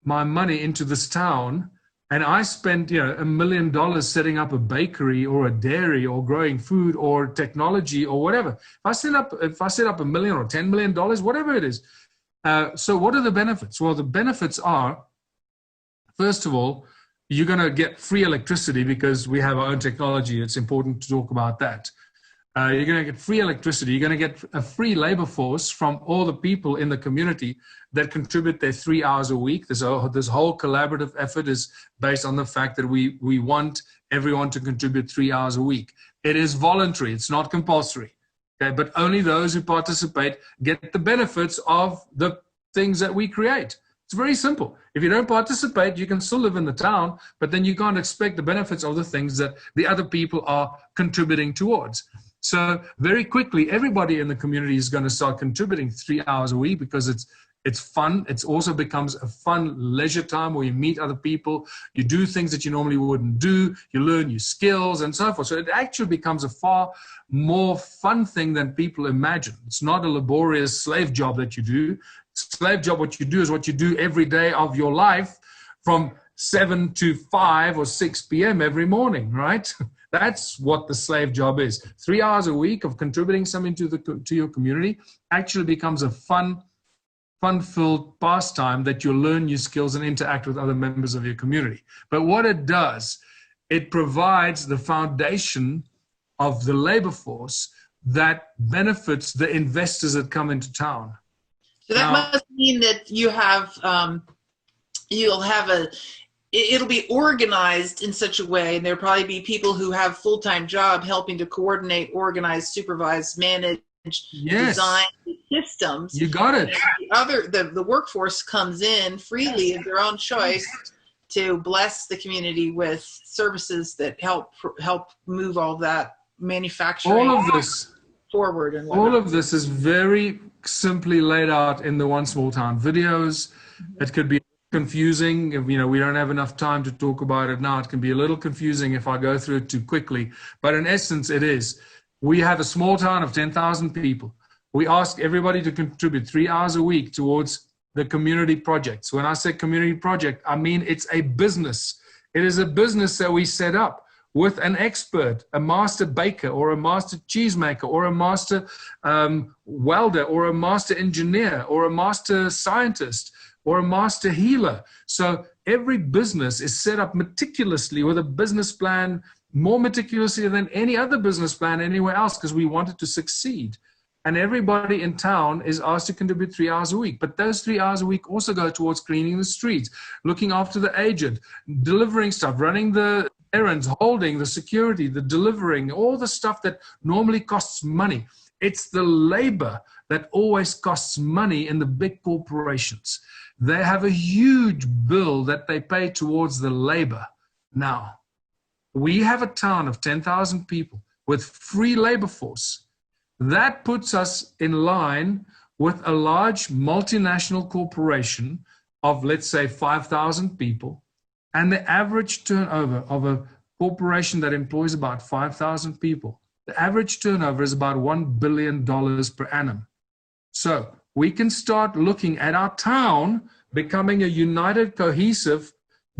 money into this town, and I spent $1 million setting up a bakery or a dairy or growing food or technology or whatever. If I set up $1 million or $10 million, whatever it is. So what are the benefits? Well, the benefits are, first of all, you're going to get free electricity because we have our own technology. It's important to talk about that. You're going to get free electricity. You're going to get a free labor force from all the people in the community that contribute their 3 hours a week. This whole collaborative effort is based on the fact that we want everyone to contribute 3 hours a week. It is voluntary. It's not compulsory. Okay? But only those who participate get the benefits of the things that we create. It's very simple. If you don't participate, you can still live in the town, but then you can't expect the benefits of the things that the other people are contributing towards. So very quickly, everybody in the community is going to start contributing 3 hours a week, because it's fun. It also becomes a fun leisure time where you meet other people. You do things that you normally wouldn't do. You learn new skills and so forth. So it actually becomes a far more fun thing than people imagine. It's not a laborious slave job that you do. Slave job, what you do is what you do every day of your life from 7 to 5 or 6 p.m. every morning, right? That's what the slave job is. 3 hours a week of contributing something to your community actually becomes a fun-filled pastime that you'll learn new skills and interact with other members of your community. But what it does, it provides the foundation of the labor force that benefits the investors that come into town. So that must mean that you have, it'll be organized in such a way, and there'll probably be people who have full-time job helping to coordinate, organize, supervise, manage, design systems. You got it. The workforce comes in freely of their own choice to bless the community with services that help move all that manufacturing forward. And all of this is very simply laid out in the One Small Town videos. It could be confusing. We don't have enough time to talk about it now. It can be a little confusing if I go through it too quickly. But in essence, it is. We have a small town of 10,000 people. We ask everybody to contribute 3 hours a week towards the community projects. When I say community project, I mean it's a business. It is a business that we set up. with an expert, a master baker or a master cheesemaker or a master welder or a master engineer or a master scientist or a master healer. So every business is set up meticulously with a business plan, more meticulously than any other business plan anywhere else, because we want it to succeed. And everybody in town is asked to contribute 3 hours a week. But those 3 hours a week also go towards cleaning the streets, looking after the aged, delivering stuff, running the errands, holding the security, the delivering, all the stuff that normally costs money. It's the labor that always costs money in the big corporations. They have a huge bill that they pay towards the labor. Now, we have a town of 10,000 people with free labor force. That puts us in line with a large multinational corporation of, let's say, 5,000 people. And the average turnover of a corporation that employs about 5,000 people, the average turnover is about $1 billion per annum. So we can start looking at our town becoming a united, cohesive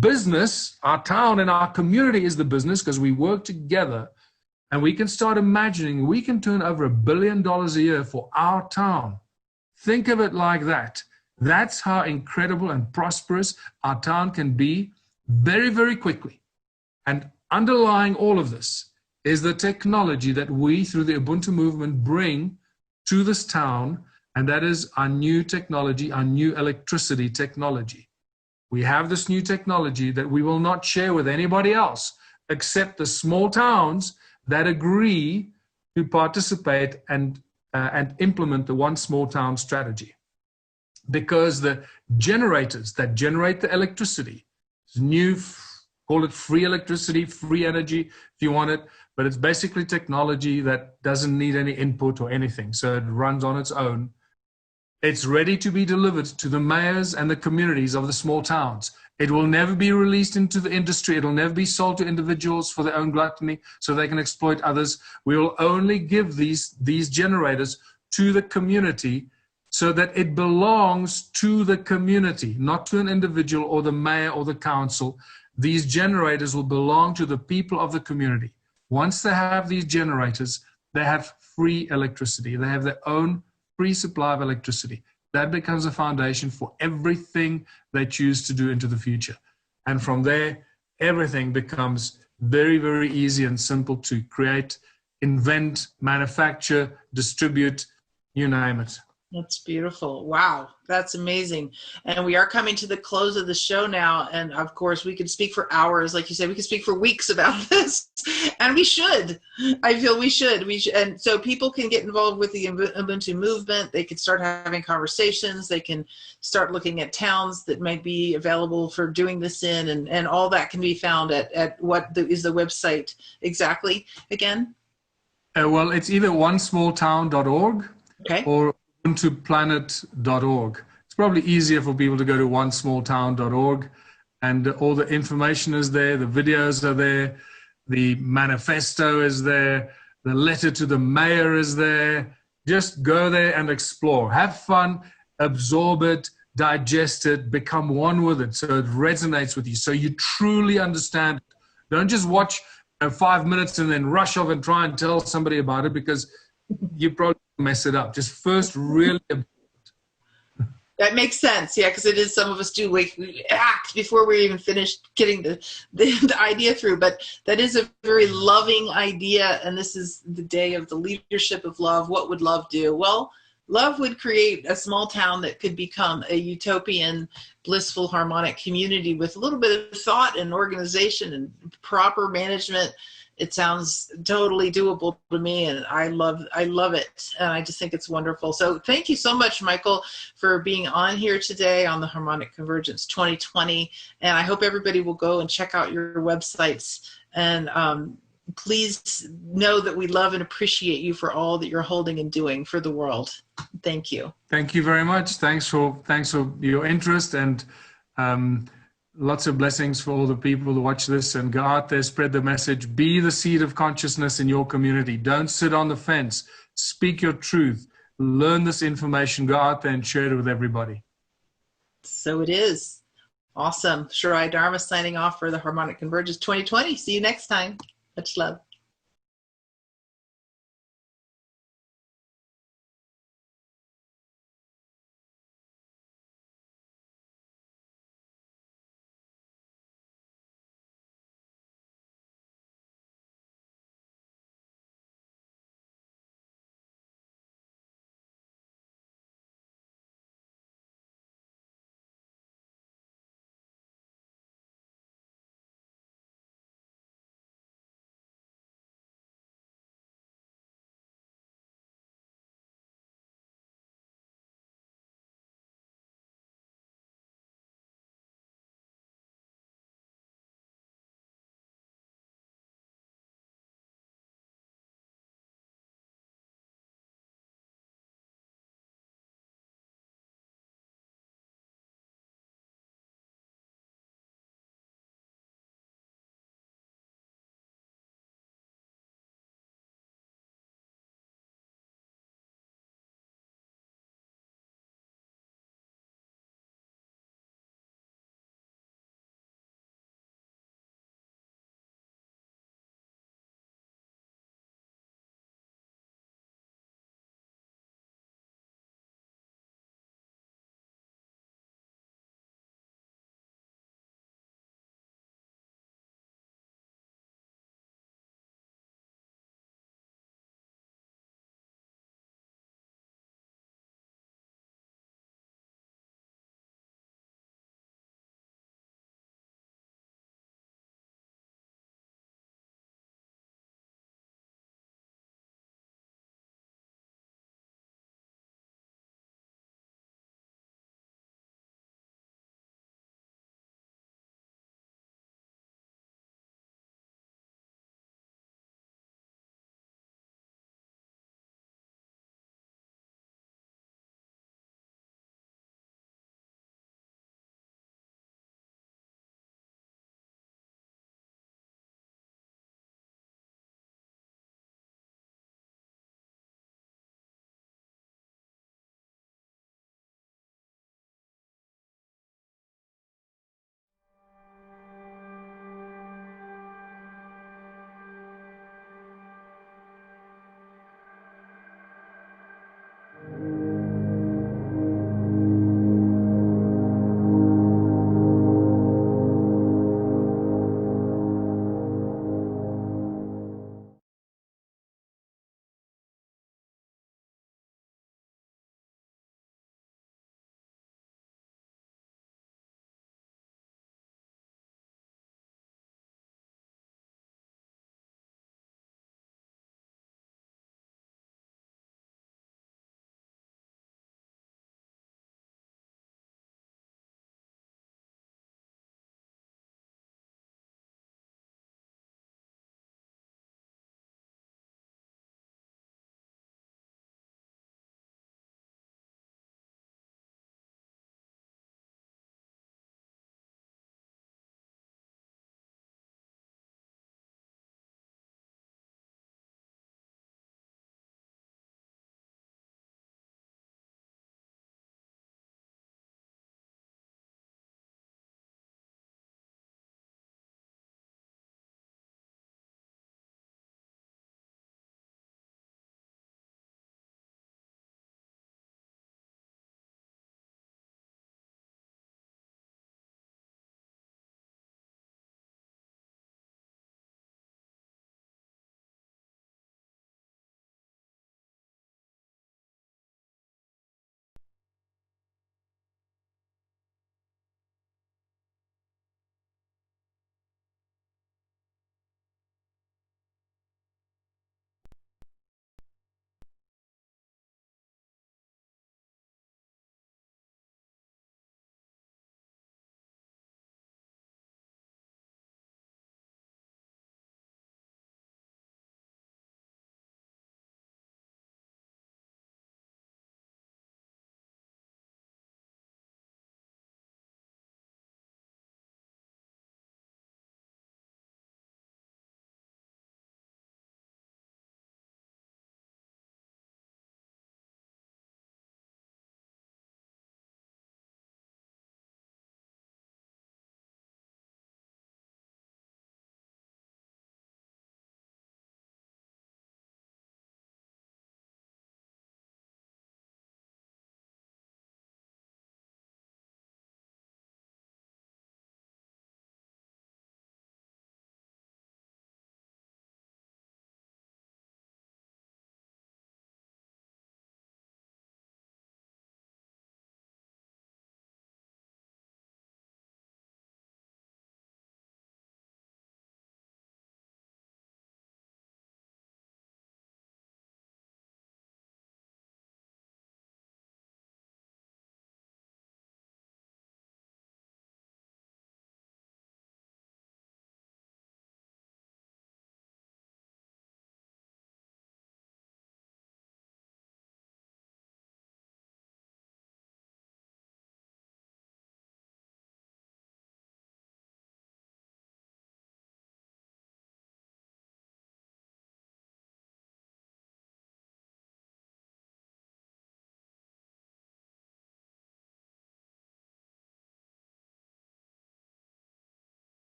business. Our town and our community is the business because we work together. And we can start imagining we can turn over $1 billion a year for our town. Think of it like that. That's how incredible and prosperous our town can be very, very quickly. And underlying all of this is the technology that we, through the Ubuntu movement, bring to this town, and that is our new technology, our new electricity technology. We have this new technology that we will not share with anybody else except the small towns that agree to participate and implement the one small town strategy. Because the generators that generate the electricity, new, call it free electricity, free energy if you want it, but it's basically technology that doesn't need any input or anything, so it runs on its own. It's ready to be delivered to the mayors and the communities of the small towns. It will never be released into the industry. It will never be sold to individuals for their own gluttony so they can exploit others. We will only give these generators to the community so that it belongs to the community, not to an individual or the mayor or the council. These generators will belong to the people of the community. Once they have these generators, they have free electricity. They have their own free supply of electricity. That becomes a foundation for everything they choose to do into the future. And from there, everything becomes very, very easy and simple to create, invent, manufacture, distribute, you name it. That's beautiful. Wow, that's amazing. And we are coming to the close of the show now. And of course, we could speak for hours. Like you said, we could speak for weeks about this. And we should. I feel we should. And so people can get involved with the Ubuntu movement. They can start having conversations. They can start looking at towns that might be available for doing this in. And all that can be found at what is the website exactly again? Well, it's either onesmalltown.org or ubuntuplanet.org. It's probably easier for people to go to onesmalltown.org, and all the information is there, the videos are there, the manifesto is there, the letter to the mayor is there. Just go there and explore. Have fun, absorb it, digest it, become one with it so it resonates with you, so you truly understand it. Don't just watch 5 minutes and then rush off and try and tell somebody about it, because you probably mess it up. Just first really. That makes sense. Yeah, because it is, some of us do we act before we're even finished getting the idea through. But that is a very loving idea. And this is the day of the leadership of love. What would love do? Well, love would create a small town that could become a utopian, blissful, harmonic community with a little bit of thought and organization and proper management. It sounds totally doable to me, and I love it, and I just think it's wonderful. So thank you so much, Michael, for being on here today on the Harmonic Convergence 2020, and I hope everybody will go and check out your websites, and please know that we love and appreciate you for all that you're holding and doing for the world. Thank you. Thank you very much. Thanks for your interest, and lots of blessings for all the people who watch this, and go out there, spread the message, be the seed of consciousness in your community. Don't sit on the fence, speak your truth, learn this information, go out there and share it with everybody. So it is. Awesome. Shirai Dharma signing off for the Harmonic Convergence 2020. See you next time. Much love.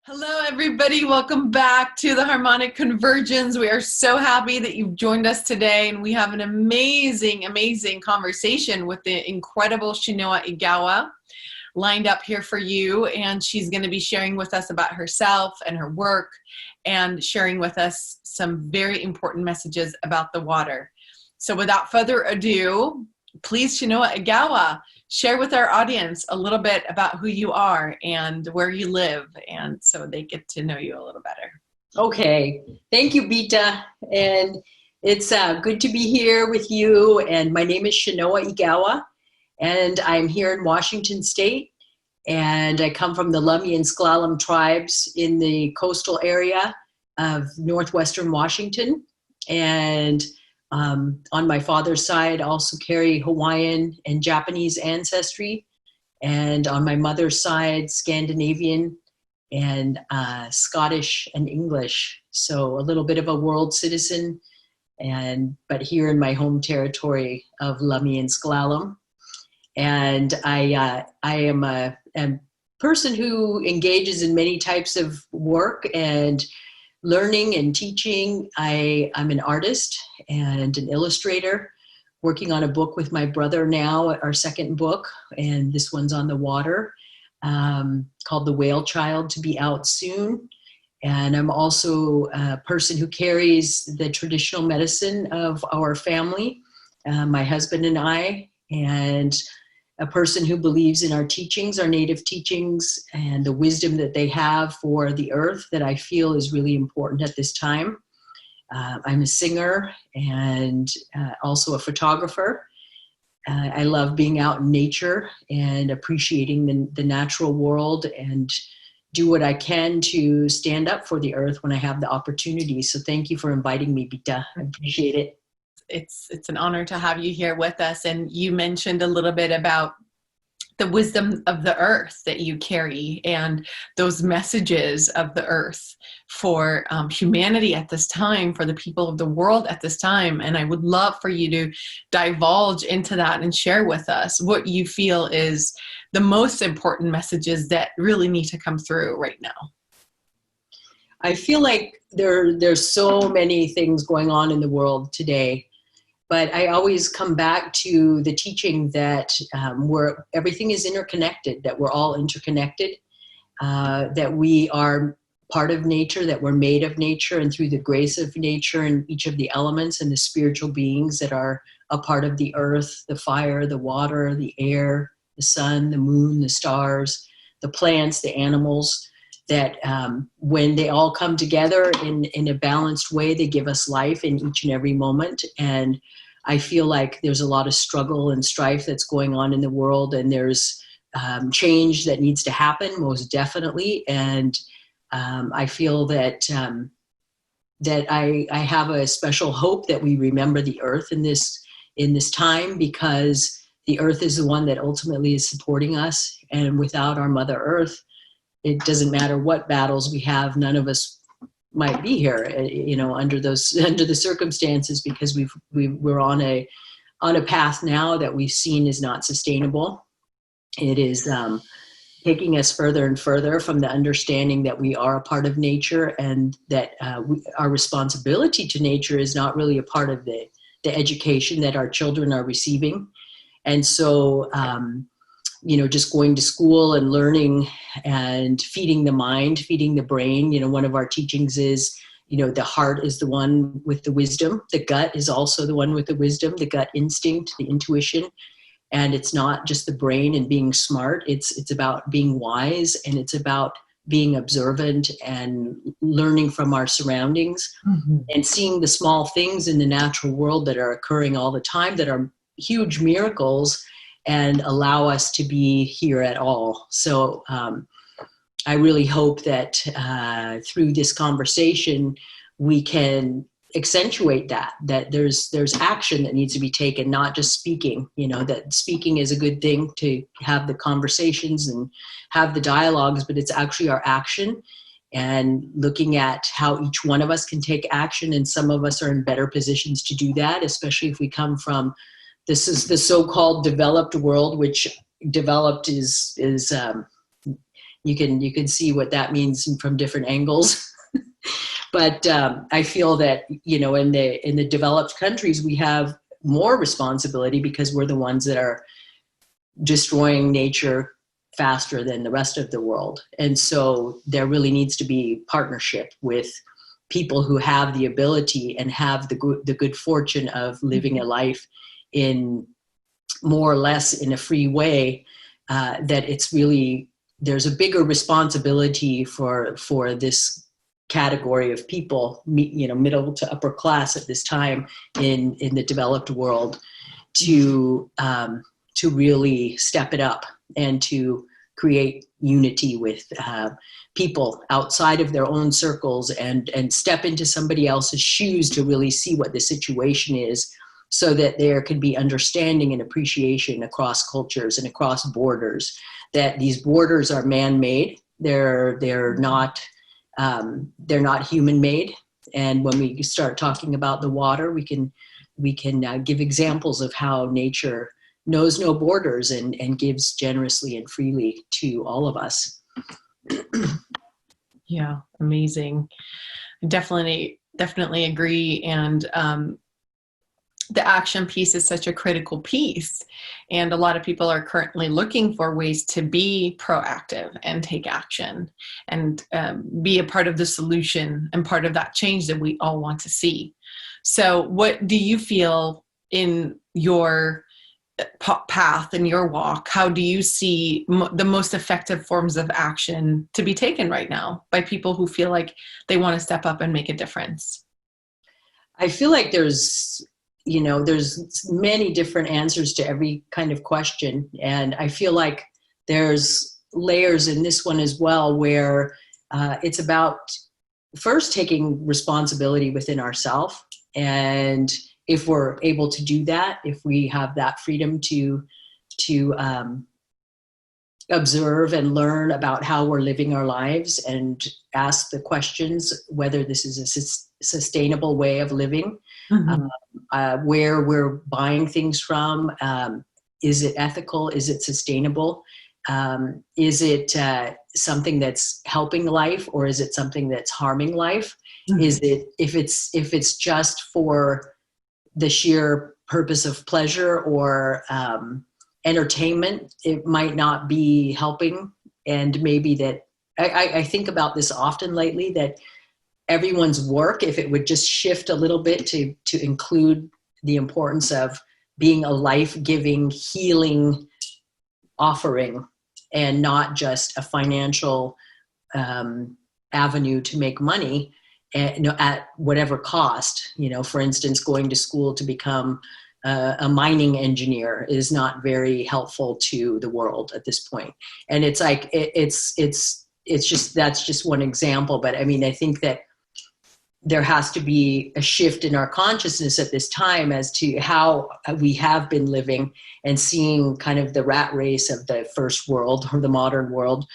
Hello, everybody. Welcome back to the Harmonic Convergence. We are so happy that you've joined us today, and we have an amazing, amazing conversation with the incredible Shinoa Igawa lined up here for you, and she's going to be sharing with us about herself and her work and sharing with us some very important messages about the water. So without further ado, please, Shinoa Igawa, share with our audience a little bit about who you are and where you live, and so they get to know you a little better. Okay, thank you, Bita, and it's good to be here with you. And my name is Shinoa Igawa, and I'm here in Washington State, and I come from the Lummi and S'Klallam tribes in the coastal area of northwestern Washington, and on my father's side, I also carry Hawaiian and Japanese ancestry. And on my mother's side, Scandinavian and Scottish and English. So a little bit of a world citizen, but here in my home territory of Lummi and S'Klallam. And I am a person who engages in many types of work and learning and teaching. I'm an artist and an illustrator, working on a book with my brother now, our second book, and this one's on the water, called The Whale Child, to be out soon. And I'm also a person who carries the traditional medicine of our family, my husband and I, and a person who believes in our teachings, our native teachings, and the wisdom that they have for the earth that I feel is really important at this time. I'm a singer and also a photographer. I love being out in nature and appreciating the natural world, and do what I can to stand up for the earth when I have the opportunity. So thank you for inviting me, Bita. I appreciate it. It's an honor to have you here with us. And you mentioned a little bit about the wisdom of the earth that you carry and those messages of the earth for humanity at this time, for the people of the world at this time. And I would love for you to divulge into that and share with us what you feel is the most important messages that really need to come through right now. I feel like there's so many things going on in the world today, but I always come back to the teaching that everything is interconnected, that we're all interconnected, that we are part of nature, that we're made of nature, and through the grace of nature and each of the elements and the spiritual beings that are a part of the earth, the fire, the water, the air, the sun, the moon, the stars, the plants, the animals, that when they all come together in a balanced way, they give us life in each and every moment. And I feel like there's a lot of struggle and strife that's going on in the world, and there's change that needs to happen, most definitely. And I feel that I have a special hope that we remember the earth in this time, because the earth is the one that ultimately is supporting us. And without our Mother Earth, it doesn't matter what battles we have, none of us might be here, under the circumstances, because we're on a path now that we've seen is not sustainable. It is taking us further and further from the understanding that we are a part of nature, and that our responsibility to nature is not really a part of the education that our children are receiving. And so, just going to school and learning and feeding the mind, feeding the brain. One of our teachings is, the heart is the one with the wisdom. The gut is also the one with the wisdom, the gut instinct, the intuition. And it's not just the brain and being smart. It's about being wise, and it's about being observant and learning from our surroundings, and seeing the small things in the natural world that are occurring all the time that are huge miracles and allow us to be here at all. So I really hope that through this conversation, we can accentuate that there's action that needs to be taken, not just speaking. That speaking is a good thing, to have the conversations and have the dialogues, but it's actually our action, and looking at how each one of us can take action. And some of us are in better positions to do that, especially if we come from, this is the so-called developed world, which developed is you can see what that means from different angles. But I feel that, you know, in the developed countries, we have more responsibility because we're the ones that are destroying nature faster than the rest of the world. And so there really needs to be partnership with people who have the ability and have the good fortune of living a life in more or less in a free way, that it's really, there's a bigger responsibility for this category of people, you know, middle to upper class at this time in the developed world, to really step it up and to create unity with people outside of their own circles, and step into somebody else's shoes to really see what the situation is, so that there can be understanding and appreciation across cultures and across borders, that these borders are man-made. They're not human-made. And when we start talking about the water, we can give examples of how nature knows no borders and gives generously and freely to all of us. Yeah, amazing. Definitely agree. And the action piece is such a critical piece. And a lot of people are currently looking for ways to be proactive and take action and be a part of the solution and part of that change that we all want to see. So what do you feel in your path and your walk? How do you see the most effective forms of action to be taken right now by people who feel like they want to step up and make a difference? I feel like there's many different answers to every kind of question. And I feel like there's layers in this one as well, where it's about first taking responsibility within ourselves. And if we're able to do that, if we have that freedom to observe and learn about how we're living our lives and ask the questions whether this is a sustainable way of living, where we're buying things from, is it ethical, is it sustainable, is it something that's helping life, or is it something that's harming life? Is it, if it's just for the sheer purpose of pleasure or entertainment, it might not be helping. And maybe that I think about this often lately, that everyone's work, if it would just shift a little bit to include the importance of being a life-giving, healing offering, and not just a financial avenue to make money at whatever cost. You know, for instance, going to school to become a mining engineer is not very helpful to the world at this point. And it's like, it's just, that's just one example. But I mean, I think that there has to be a shift in our consciousness at this time as to how we have been living and seeing kind of the rat race of the first world or the modern world,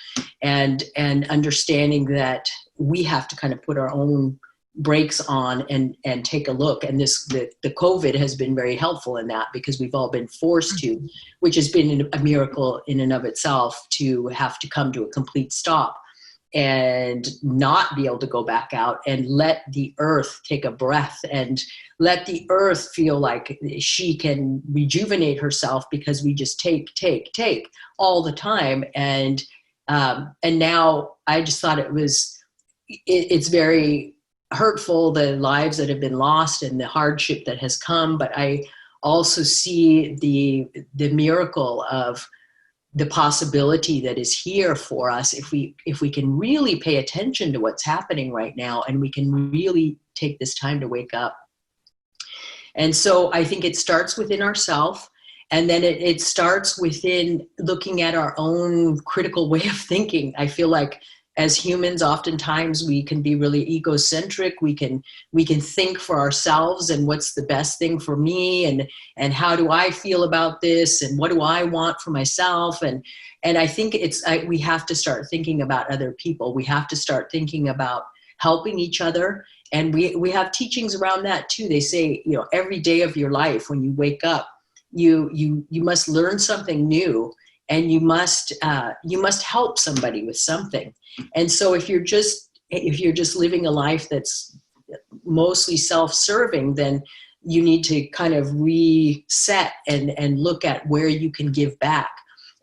and understanding that we have to kind of put our own brakes on and take a look. And the COVID has been very helpful in that, because we've all been forced to, which has been a miracle in and of itself, to have to come to a complete stop and not be able to go back out and let the earth take a breath and let the earth feel like she can rejuvenate herself, because we just take all the time. And now I just thought it's very hurtful, the lives that have been lost and the hardship that has come. But I also see the miracle of the possibility that is here for us if we can really pay attention to what's happening right now, and we can really take this time to wake up. And so I think it starts within ourselves, and then it starts within looking at our own critical way of thinking. I feel like as humans, oftentimes we can be really egocentric. We can think for ourselves, and what's the best thing for me, and how do I feel about this, and what do I want for myself? And I think we have to start thinking about other people. We have to start thinking about helping each other. And we have teachings around that too. They say, you know, every day of your life when you wake up, you must learn something new and you must help somebody with something. And so if you're just living a life that's mostly self-serving, then you need to kind of reset and look at where you can give back,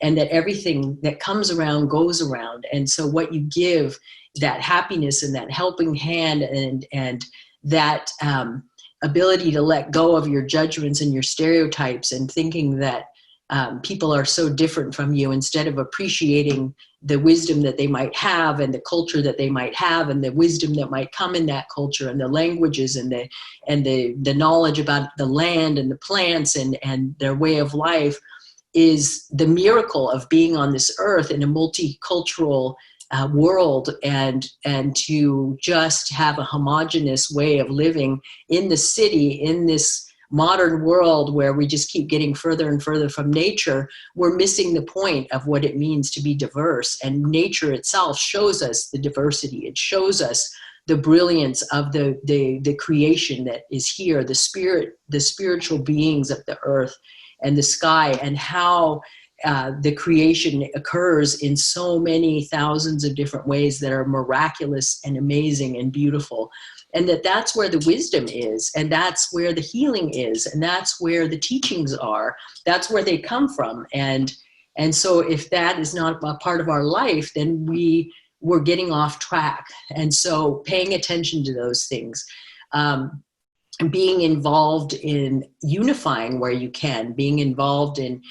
and that everything that comes around goes around. And so what you give, that happiness and that helping hand and that ability to let go of your judgments and your stereotypes and thinking that people are so different from you, instead of appreciating the wisdom that they might have and the culture that they might have and the wisdom that might come in that culture and the languages and the knowledge about the land and the plants and their way of life, is the miracle of being on this earth in a multicultural world, and to just have a homogenous way of living in the city, in this modern world where we just keep getting further and further from nature. We're missing the point of what it means to be diverse. And nature itself shows us the diversity. It shows us the brilliance of the creation that is here, the spiritual beings of the earth and the sky, and how the creation occurs in so many thousands of different ways that are miraculous and amazing and beautiful. And that's where the wisdom is, and that's where the healing is, and that's where the teachings are. That's where they come from. And so if that is not a part of our life, then we're getting off track. And so paying attention to those things, being involved in unifying where you can, being involved in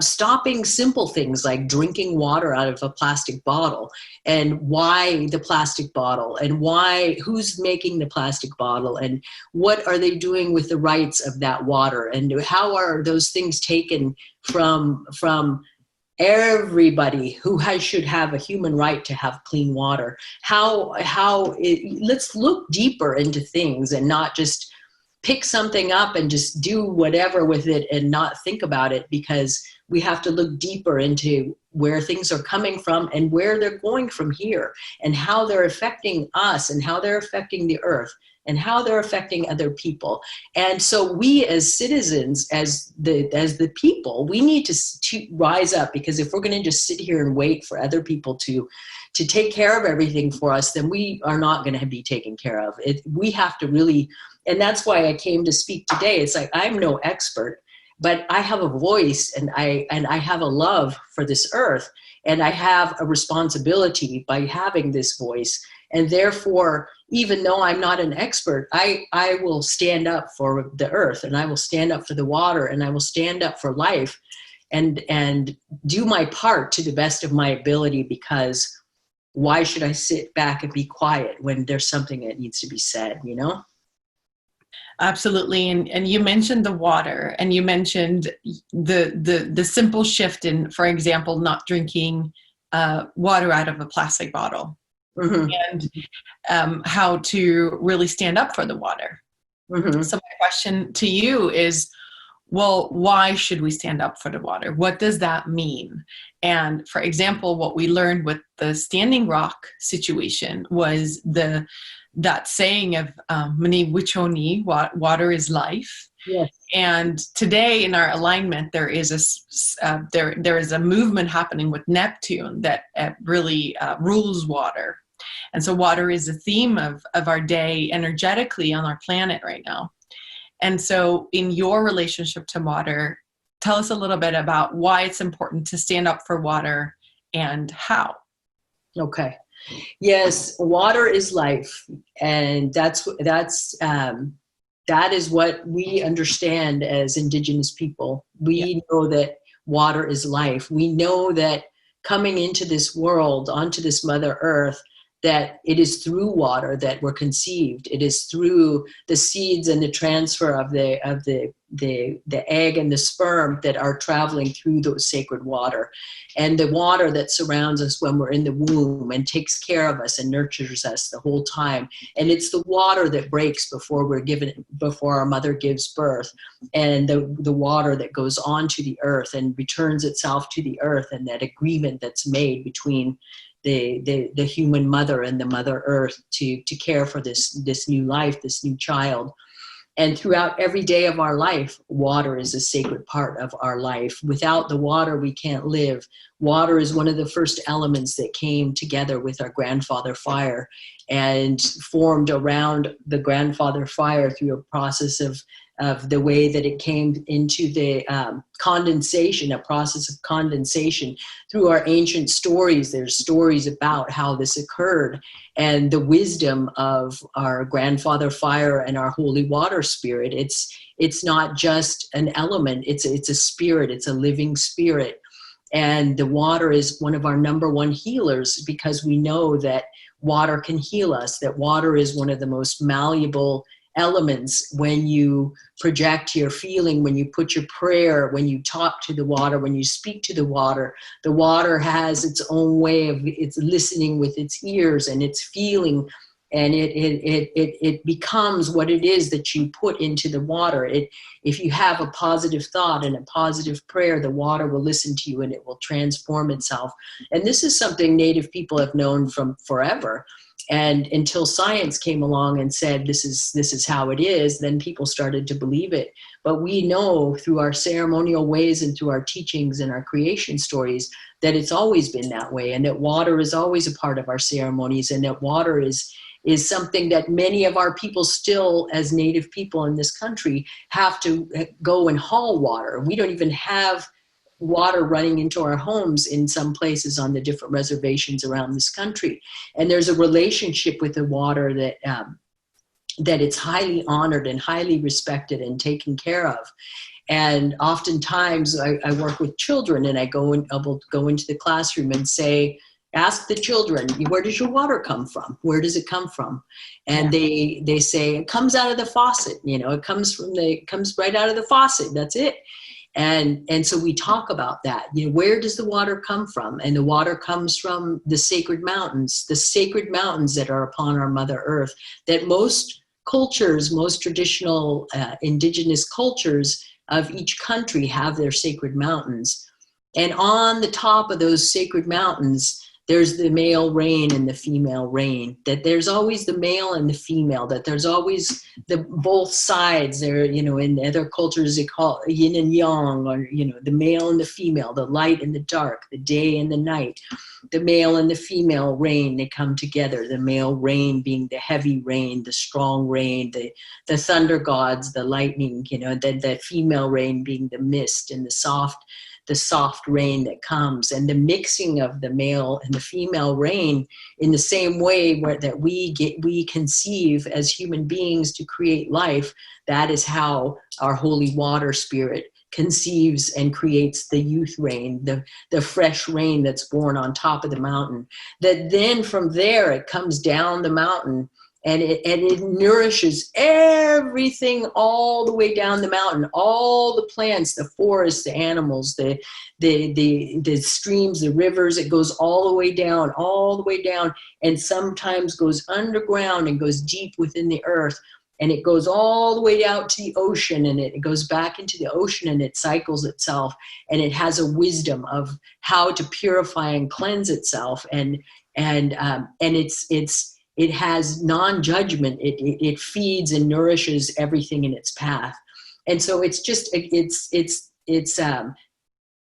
stopping simple things like drinking water out of a plastic bottle, and why the plastic bottle, and who's making the plastic bottle, and what are they doing with the rights of that water, and how are those things taken from everybody who should have a human right to have clean water. Let's look deeper into things and not just pick something up and just do whatever with it and not think about it, because we have to look deeper into where things are coming from and where they're going from here, and how they're affecting us, and how they're affecting the earth, and how they're affecting other people. And so we as citizens, as the people, we need to rise up, because if we're going to just sit here and wait for other people to take care of everything for us, then we are not going to be taken care of. We have to really, and that's why I came to speak today. It's like, I'm no expert, but I have a voice, and I have a love for this earth, and I have a responsibility by having this voice. And therefore, even though I'm not an expert, I will stand up for the earth, and I will stand up for the water, and I will stand up for life, and do my part to the best of my ability, because why should I sit back and be quiet when there's something that needs to be said, you know? Absolutely. And you mentioned the water, and you mentioned the simple shift in, for example, not drinking water out of a plastic bottle. Mm-hmm. And how to really stand up for the water. Mm-hmm. So my question to you is, well, why should we stand up for the water? What does that mean? And for example, what we learned with the Standing Rock situation was that saying of Mani Wichoni, water is life. Yes. And today in our alignment, there is a movement happening with Neptune that really rules water. And so water is a theme of our day energetically on our planet right now. And so in your relationship to water, tell us a little bit about why it's important to stand up for water and how. Okay. Yes, water is life. And that is what we understand as Indigenous people. We know that water is life. We know that coming into this world, onto this Mother Earth, that it is through water that we're conceived. It is through the seeds and the transfer of the egg and the sperm that are traveling through those sacred water. And the water that surrounds us when we're in the womb and takes care of us and nurtures us the whole time. And it's the water that breaks before our mother gives birth, and the water that goes onto the earth and returns itself to the earth, and that agreement that's made between the human mother and the Mother Earth to care for this new life, this new child. And throughout every day of our life, water is a sacred part of our life. Without the water, we can't live. Water is one of the first elements that came together with our grandfather fire and formed around the grandfather fire through a process of the way that it came into the condensation, a process of condensation through our ancient stories. There's stories about how this occurred and the wisdom of our grandfather fire and our holy water spirit. It's not just an element, it's a spirit, it's a living spirit. And the water is one of our number one healers, because we know that water can heal us, that water is one of the most malleable elements when you project your feeling, when you put your prayer, when you talk to the water, when you speak to the water has its own way of it's listening with its ears and its feeling, and it becomes what it is that you put into the water. If you have a positive thought and a positive prayer, the water will listen to you and it will transform itself. And this is something Native people have known from forever. And until science came along and said, this is how it is, then people started to believe it. But we know through our ceremonial ways and through our teachings and our creation stories that it's always been that way, and that water is always a part of our ceremonies, and that water is something that many of our people still, as Native people in this country, have to go and haul water. We don't even have water running into our homes in some places on the different reservations around this country. And there's a relationship with the water that it's highly honored and highly respected and taken care of. And oftentimes I work with children, and I will go into the classroom and say, ask the children, where does your water come from? Where does it come from? And they say, it comes out of the faucet. It comes right out of the faucet. That's it. And so we talk about that. Where does the water come from? And the water comes from the sacred mountains that are upon our Mother Earth, that most cultures, most traditional indigenous cultures of each country have their sacred mountains. And on the top of those sacred mountains, there's the male rain and the female rain, that there's always the male and the female, that there's always both sides there. In other cultures they call it yin and yang, or the male and the female, the light and the dark, the day and the night. The male and the female rain, they come together, the male rain being the heavy rain, the strong rain, the thunder gods, the lightning, that female rain being the mist and the soft rain that comes. And the mixing of the male and the female rain in the same way that we conceive as human beings to create life, that is how our holy water spirit conceives and creates the youth rain, the fresh rain that's born on top of the mountain. That then from there it comes down the mountain, and it nourishes everything all the way down the mountain, all the plants, the forests, the animals, the streams, the rivers. It goes all the way down, and sometimes goes underground and goes deep within the earth. And it goes all the way out to the ocean, and it goes back into the ocean, and it cycles itself, and it has a wisdom of how to purify and cleanse itself, and it has non-judgment. It feeds and nourishes everything in its path. And so it's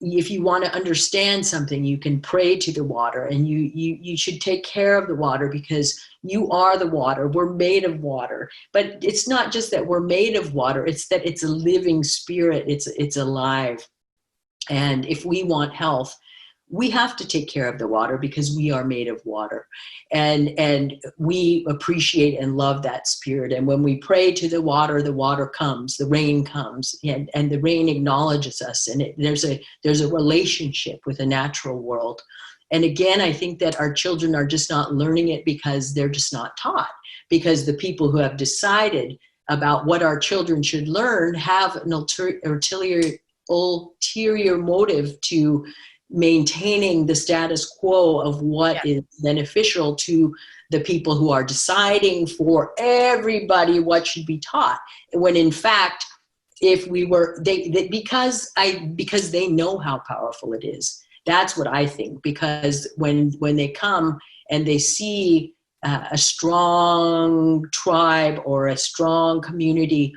if you want to understand something, you can pray to the water, and you should take care of the water, because you are the water. We're made of water. But it's not just that we're made of water, it's that it's a living spirit. It's alive. And if we want health, we have to take care of the water, because we are made of water, and we appreciate and love that spirit. And when we pray to the water comes, the rain comes, and the rain acknowledges us. And there's a relationship with the natural world. And again, I think that our children are just not learning it because they're just not taught, because the people who have decided about what our children should learn have an ulterior motive to maintaining the status quo of what is beneficial to the people who are deciding for everybody what should be taught. When in fact, if we were, because they know how powerful it is. That's what I think, because when they come and they see a strong tribe or a strong community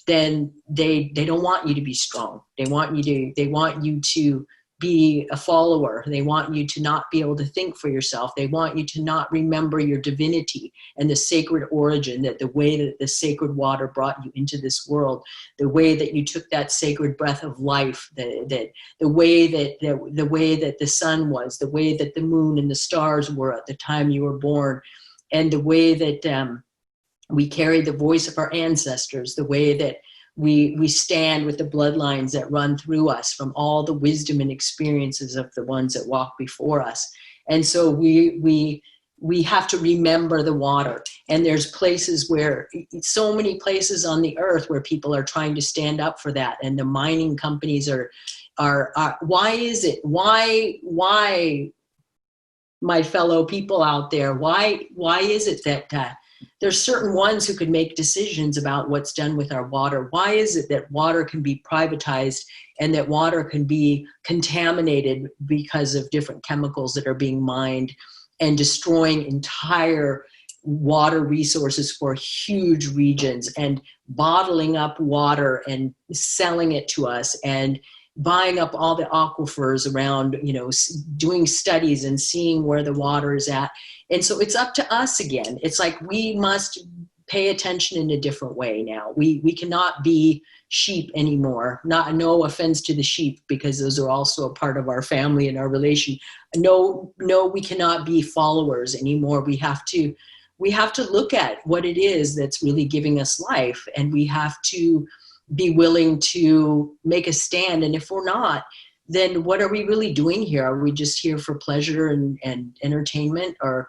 then they don't want you to be strong. They want you to be a follower. They want you to not be able to think for yourself. They want you to not remember your divinity and the sacred origin, that the way that the sacred water brought you into this world, the way that you took that sacred breath of life, the way that the sun was, the way that the moon and the stars were at the time you were born, and the way that we carry the voice of our ancestors, the way that we stand with the bloodlines that run through us from all the wisdom and experiences of the ones that walk before us. And so we have to remember the water. And there's places where, so many places on the earth where people are trying to stand up for that. And the mining companies are why is it? Why, my fellow people out there, why is it that there's certain ones who could make decisions about what's done with our water? Why is it that water can be privatized and that water can be contaminated because of different chemicals that are being mined and destroying entire water resources for huge regions, and bottling up water and selling it to us, and buying up all the aquifers around, doing studies and seeing where the water is at? And so it's up to us again. It's like we must pay attention in a different way now. We cannot be sheep anymore. No offense to the sheep, because those are also a part of our family and our relation. No, we cannot be followers anymore. We have to look at what it is that's really giving us life, and we have to be willing to make a stand. And if we're not, then what are we really doing here? Are we just here for pleasure and entertainment? Or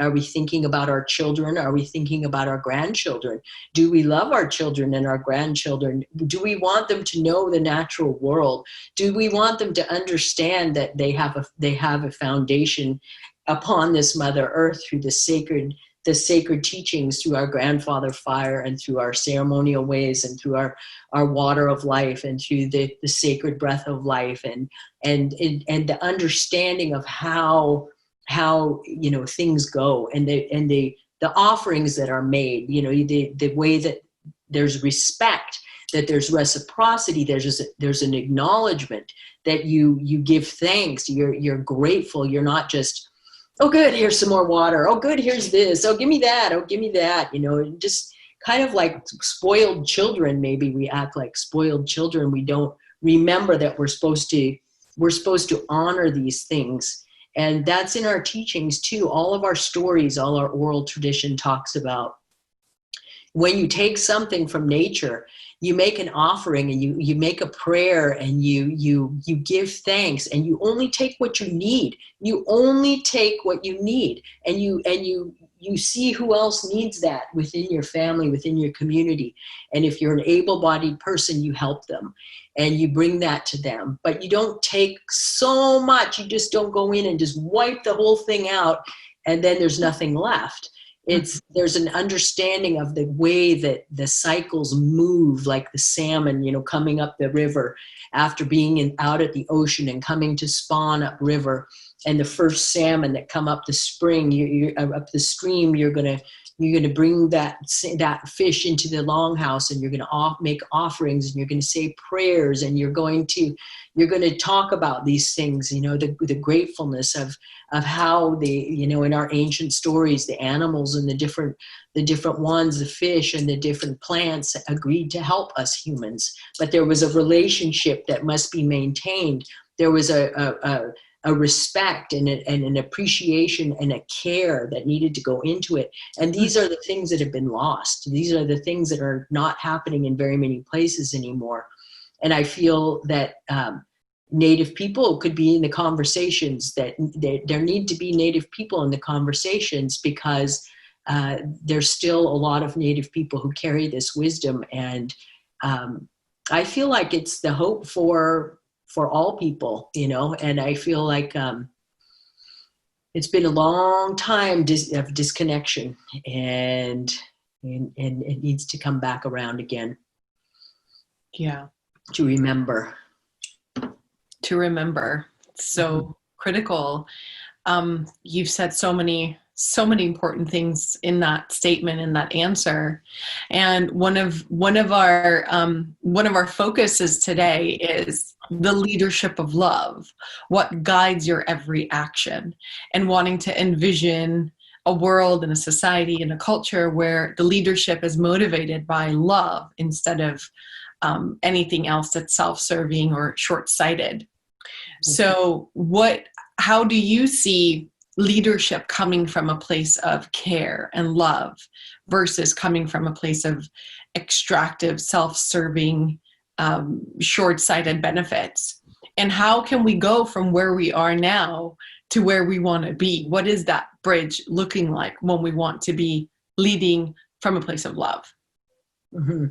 are we thinking about our children? Are we thinking about our grandchildren? Do we love our children and our grandchildren? Do we want them to know the natural world? Do we want them to understand that they have a foundation upon this Mother Earth through the sacred teachings, through our grandfather fire, and through our ceremonial ways, and through our water of life, and through the sacred breath of life, and the understanding of how things go, and the offerings that are made, the way that there's respect, that there's reciprocity, there's an acknowledgement that you give thanks, you're grateful, you're not just, oh good, here's some more water, oh good, here's this, oh give me that, just kind of like spoiled children. Maybe we act like spoiled children. We don't remember that we're supposed to honor these things. And that's in our teachings too. All of our stories, all our oral tradition talks about when you take something from nature, you make an offering, and you make a prayer, and you give thanks, and you only take what you need. You only take what you need, and you see who else needs that within your family, within your community. And if you're an able-bodied person, you help them and you bring that to them. But you don't take so much. You just don't go in and just wipe the whole thing out, and then there's nothing left. There's an understanding of the way that the cycles move, like the salmon, coming up the river after being out at the ocean and coming to spawn upriver. And the first salmon that come up the spring, up the stream, you're gonna bring that fish into the longhouse, and you're gonna make offerings, and you're gonna say prayers, and you're going to talk about these things, the gratefulness of how in our ancient stories, the animals and the different ones, the fish and the different plants agreed to help us humans. But there was a relationship that must be maintained. There was a respect and an appreciation and a care that needed to go into it. And these are the things that have been lost. These are the things that are not happening in very many places anymore. And I feel that Native people could be in the conversations, that there need to be Native people in the conversations, because there's still a lot of Native people who carry this wisdom. And I feel like it's the hope for all people, and I feel like it's been a long time of disconnection, and it needs to come back around again. Yeah. To remember. So critical. You've said so many so many important things in that statement, in that answer. And one of our focuses today is the leadership of love, what guides your every action, and wanting to envision a world and a society and a culture where the leadership is motivated by love instead of anything else that's self-serving or short-sighted. So how do you see leadership coming from a place of care and love versus coming from a place of extractive, self-serving, short-sighted benefits? And how can we go from where we are now to where we want to be? What is that bridge looking like when we want to be leading from a place of love? Mm-hmm.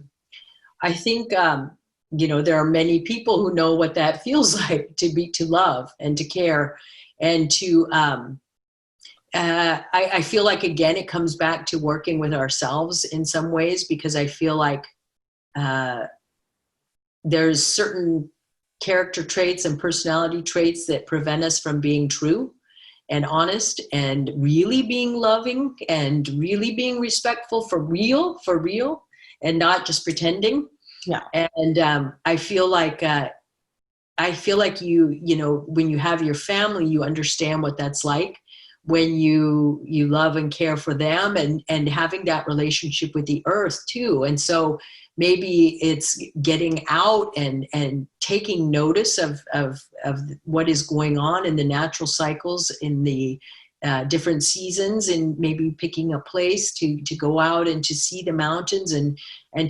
I think, there are many people who know what that feels like, to love and to care and to, I feel like, again, it comes back to working with ourselves in some ways, because I feel like there's certain character traits and personality traits that prevent us from being true and honest and really being loving and really being respectful for real and not just pretending. Yeah. And I feel like you when you have your family, you understand what that's like when you love and care for them and having that relationship with the earth too. And so maybe it's getting out and taking notice of what is going on in the natural cycles in the different seasons, and maybe picking a place to go out and to see the mountains and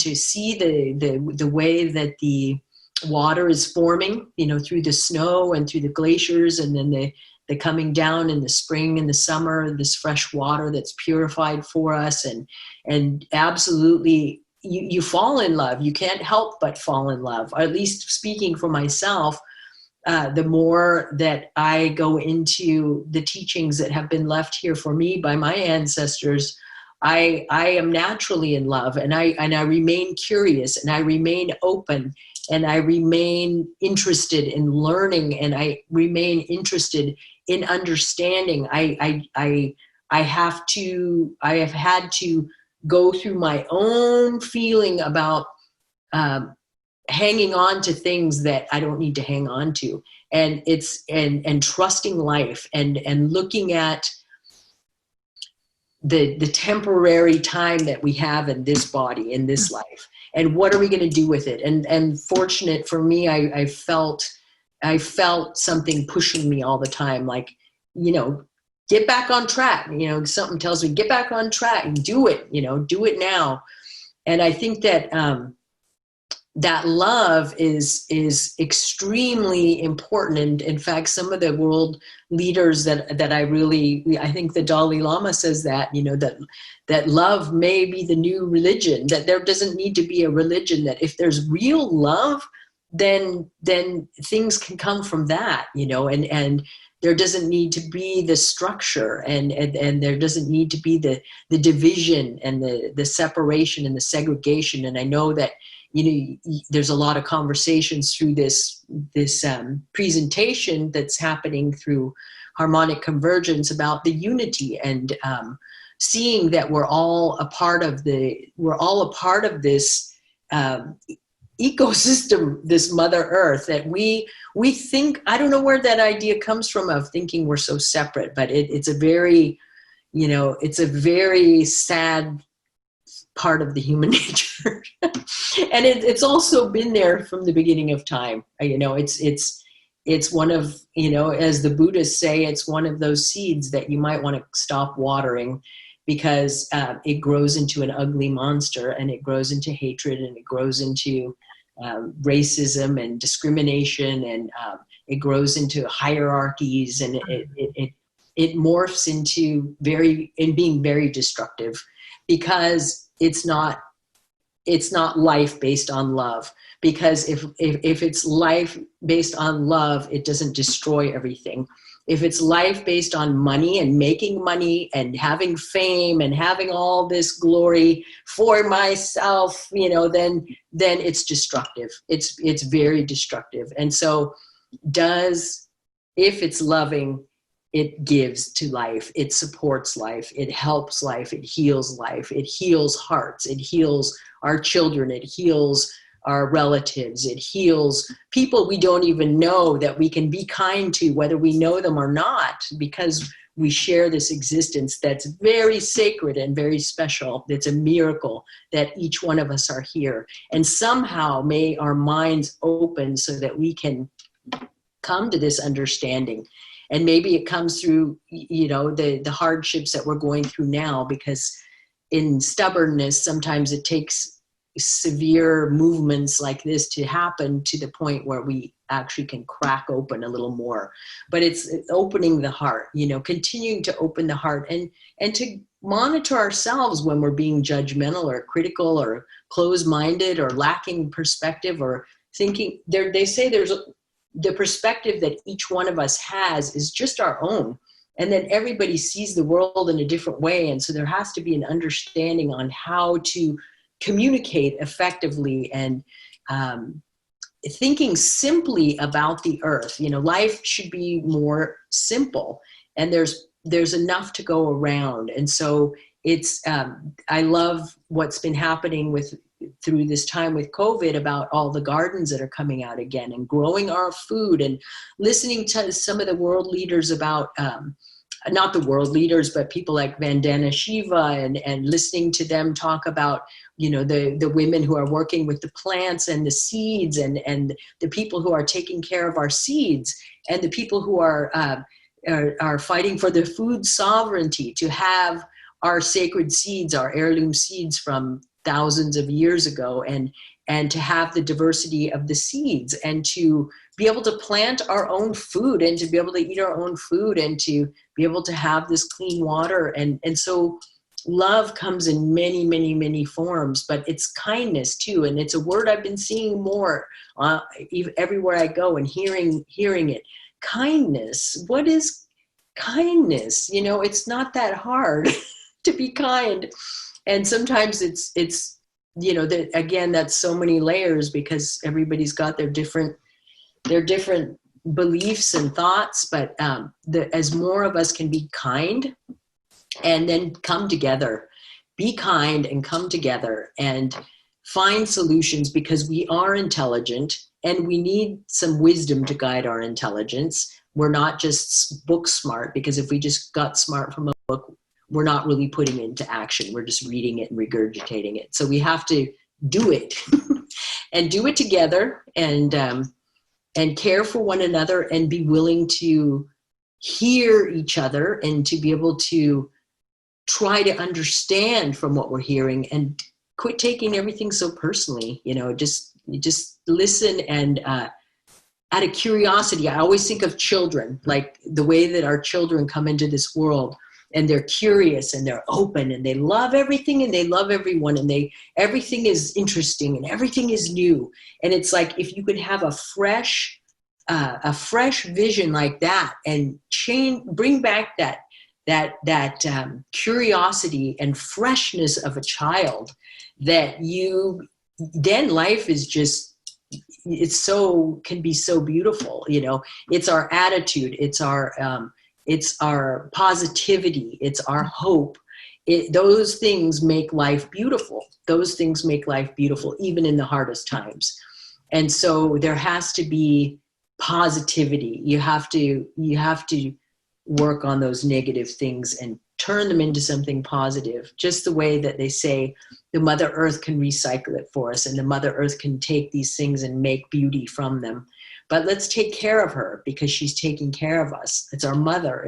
to see the way that the water is forming, through the snow and through the glaciers, and then the coming down in the spring and the summer, this fresh water that's purified for us, and absolutely you fall in love. You can't help but fall in love. Or at least speaking for myself, the more that I go into the teachings that have been left here for me by my ancestors, I am naturally in love, and I remain curious, and I remain open, and I remain interested in learning, and I remain interested in understanding. I have had to go through my own feeling about hanging on to things that I don't need to hang on to. And it's, and trusting life and looking at the temporary time that we have in this body, in this life, and what are we going to do with it? And fortunate for me, I felt something pushing me all the time, like, get back on track. Something tells me, get back on track and do it, do it now. And I think that, that love is extremely important. And in fact, some of the world leaders that I think the Dalai Lama says that, that love may be the new religion, that there doesn't need to be a religion, that if there's real love, then things can come from that, and there doesn't need to be the structure, and there doesn't need to be the division and the separation and the segregation. And I know that, there's a lot of conversations through this presentation that's happening through Harmonic Convergence about the unity, and seeing that we're all a part of this ecosystem, this Mother Earth, that we think, I don't know where that idea comes from of thinking we're so separate, but it's a very, it's a very sad part of the human nature. And it's also been there from the beginning of time. It's one of, as the Buddhists say, it's one of those seeds that you might want to stop watering, because it grows into an ugly monster, and it grows into hatred, and it grows into racism and discrimination, and it grows into hierarchies, and it morphs into being very destructive, because it's not life based on love. Because if it's life based on love, it doesn't destroy everything. If it's life based on money and making money and having fame and having all this glory for myself, then it's destructive. It's very destructive. And so if it's loving, it gives to life, it supports life, it helps life, it heals hearts, it heals our children, it heals our relatives, it heals people we don't even know that we can be kind to, whether we know them or not, because we share this existence that's very sacred and very special. It's a miracle that each one of us are here. And somehow may our minds open so that we can come to this understanding. And maybe it comes through, the hardships that we're going through now, because in stubbornness, sometimes it takes severe movements like this to happen to the point where we actually can crack open a little more. But it's opening the heart, continuing to open the heart and to monitor ourselves when we're being judgmental or critical or closed-minded or lacking perspective or thinking. They say there's the perspective that each one of us has is just our own. And then everybody sees the world in a different way. And so there has to be an understanding on how to communicate effectively and thinking simply about the earth. Life should be more simple, and there's enough to go around. And so it's I love what's been happening through this time with COVID about all the gardens that are coming out again and growing our food, and listening to some of the world leaders about not the world leaders, but people like Vandana Shiva, and listening to them talk about, the women who are working with the plants and the seeds, and the people who are taking care of our seeds, and the people who are fighting for the food sovereignty, to have our sacred seeds, our heirloom seeds from thousands of years ago, and to have the diversity of the seeds, and to be able to plant our own food, and to be able to eat our own food, and to be able to have this clean water. And so love comes in many, many, many forms, but it's kindness too. And it's a word I've been seeing more everywhere I go and hearing it. Kindness. What is kindness? It's not that hard to be kind. And sometimes it's again, that's so many layers, because everybody's got their different beliefs and thoughts. But as more of us can be kind and then come together, be kind and come together and find solutions, because we are intelligent and we need some wisdom to guide our intelligence. We're not just book smart, because if we just got smart from a book, we're not really putting it into action. We're just reading it and regurgitating it. So we have to do it and do it together, and care for one another, and be willing to hear each other, and to be able to try to understand from what we're hearing, and quit taking everything so personally. Just listen, and out of curiosity. I always think of children, like the way that our children come into this world, and they're curious and they're open and they love everything and they love everyone, and everything is interesting and everything is new. And it's like, if you could have a fresh vision like that, and bring back that curiosity and freshness of a child, then life is just, can be so beautiful. It's our attitude, it's our positivity, it's our hope. Those things make life beautiful. Those things make life beautiful, even in the hardest times. And so there has to be positivity. You have to work on those negative things and turn them into something positive. Just the way that they say the Mother Earth can recycle it for us, and the Mother Earth can take these things and make beauty from them. But let's take care of her, because she's taking care of us. It's our mother.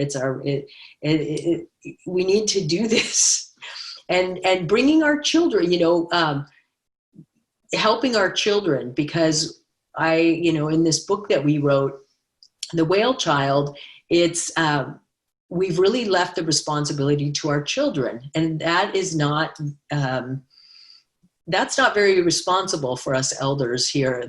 We need to do this, and bringing our children, helping our children, because in this book that we wrote, The Whale Child, we've really left the responsibility to our children, and that is not. That's not very responsible for us elders here.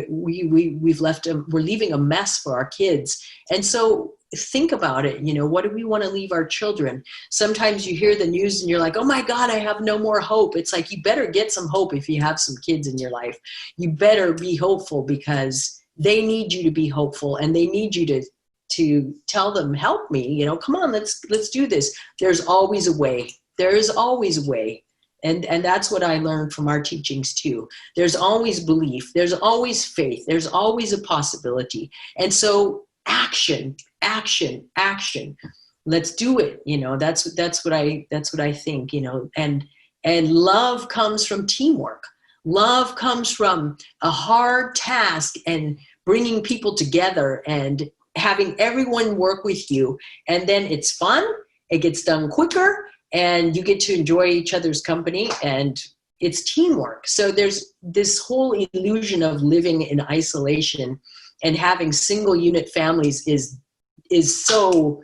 We've left we're leaving a mess for our kids. And so think about it. What do we want to leave our children? Sometimes you hear the news and you're like, oh my God, I have no more hope. It's like, you better get some hope if you have some kids in your life. You better be hopeful, because they need you to be hopeful, and they need you tell them, help me, you know, come on, let's do this. There's always a way. There is always a way. And that's what I learned from our teachings too. There's always belief. There's always faith. There's always a possibility. And so action. Let's do it. You know, that's what I think, you know, and love comes from teamwork. Love comes from a hard task and bringing people together and having everyone work with you. And then it's fun. It gets done quicker. And you get to enjoy each other's company, and it's teamwork. So there's this whole illusion of living in isolation and having single unit families is so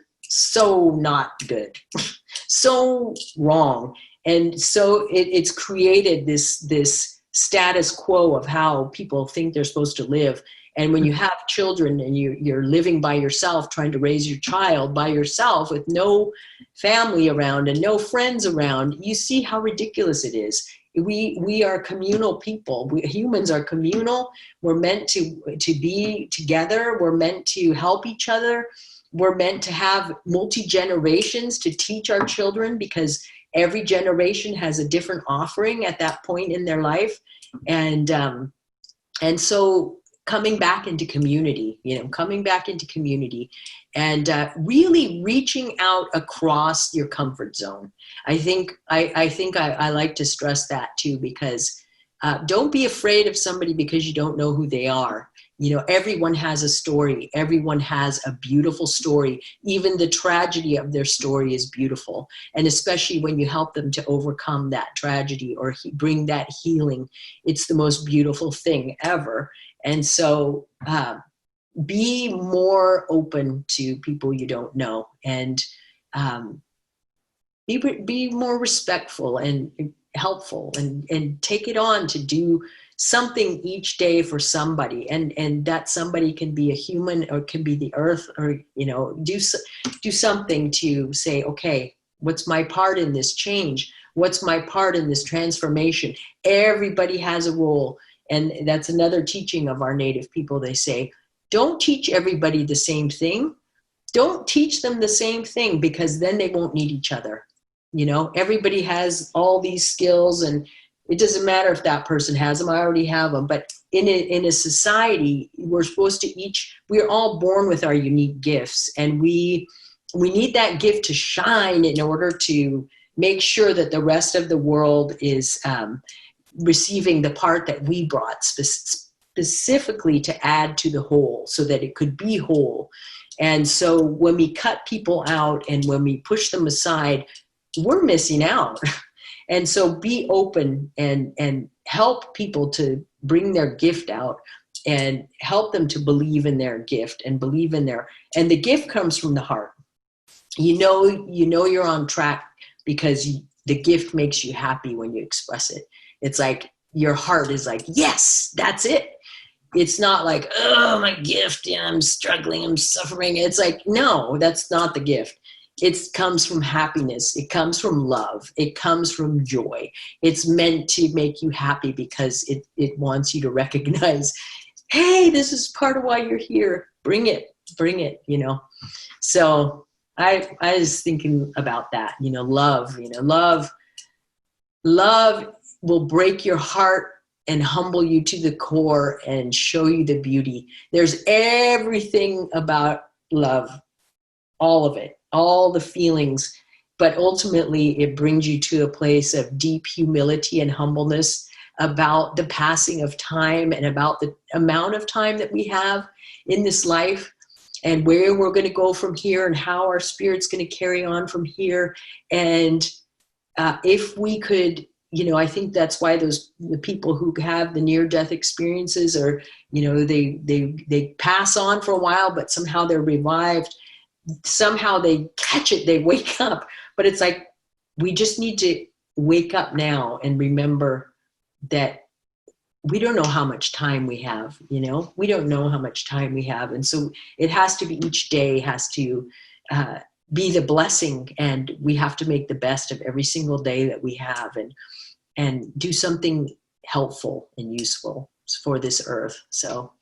not good, so wrong. And so it's created this status quo of how people think they're supposed to live. And when you have children and you're living by yourself, trying to raise your child by yourself with no family around and no friends around, you see how ridiculous it is. We are communal people. Humans are communal. We're meant to be together. We're meant to help each other. We're meant to have multi-generations to teach our children, because every generation has a different offering at that point in their life. And so coming back into community, and really reaching out across your comfort zone. I think I like to stress that too, because don't be afraid of somebody because you don't know who they are. You know, everyone has a story. Everyone has a beautiful story. Even the tragedy of their story is beautiful. And especially when you help them to overcome that tragedy or bring that healing, it's the most beautiful thing ever. And so be more open to people you don't know, and be more respectful and helpful, and take it on to do something each day for somebody. And that somebody can be a human, or it can be the earth, or, you know, do something to say, okay, what's my part in this change? What's my part in this transformation? Everybody has a role. And that's another teaching of our Native people. They say, don't teach everybody the same thing. Don't teach them the same thing, because then they won't need each other. You know, everybody has all these skills, and it doesn't matter if that person has them. I already have them. But in a society, we're all born with our unique gifts, and we need that gift to shine in order to make sure that the rest of the world is receiving the part that we brought specifically to add to the whole, so that it could be whole. And so when we cut people out and when we push them aside, we're missing out. And so be open and help people to bring their gift out, and help them to believe in their gift and believe in and the gift comes from the heart. You know you're on track because the gift makes you happy when you express it. It's like your heart is like, yes, that's it. It's not like, oh, my gift, yeah, I'm struggling, I'm suffering. It's like, no, that's not the gift. It comes from happiness. It comes from love. It comes from joy. It's meant to make you happy because it wants you to recognize, hey, this is part of why you're here. Bring it, you know. So I was thinking about that, you know, love will break your heart and humble you to the core and show you the beauty. There's everything about love, all of it, all the feelings, but ultimately it brings you to a place of deep humility and humbleness about the passing of time and about the amount of time that we have in this life, and where we're going to go from here, and how our spirit's going to carry on from here. And if we could, you know, I think that's why the people who have the near-death experiences are, you know, they pass on for a while, but somehow they're revived. Somehow they catch it, they wake up. But it's like, we just need to wake up now and remember that we don't know how much time we have, you know? We don't know how much time we have. And so it has to be, each day has to be the blessing, and we have to make the best of every single day that we have, and do something helpful and useful for this earth. So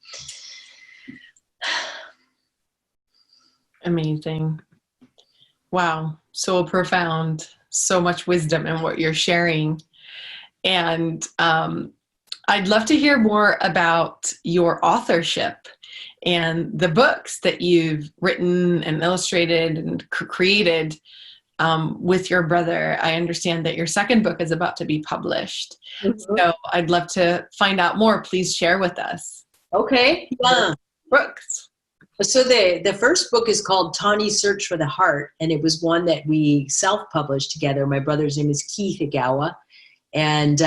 Amazing. Wow. So profound. So much wisdom in what you're sharing. And I'd love to hear more about your authorship and the books that you've written and illustrated and created with your brother. I understand that your second book is about to be published. Mm-hmm. So I'd love to find out more. Please share with us. Okay. Yeah. Books. So the first book is called Tawny's Search for the Heart, and it was one that we self-published together. My brother's name is Keith Igawa, and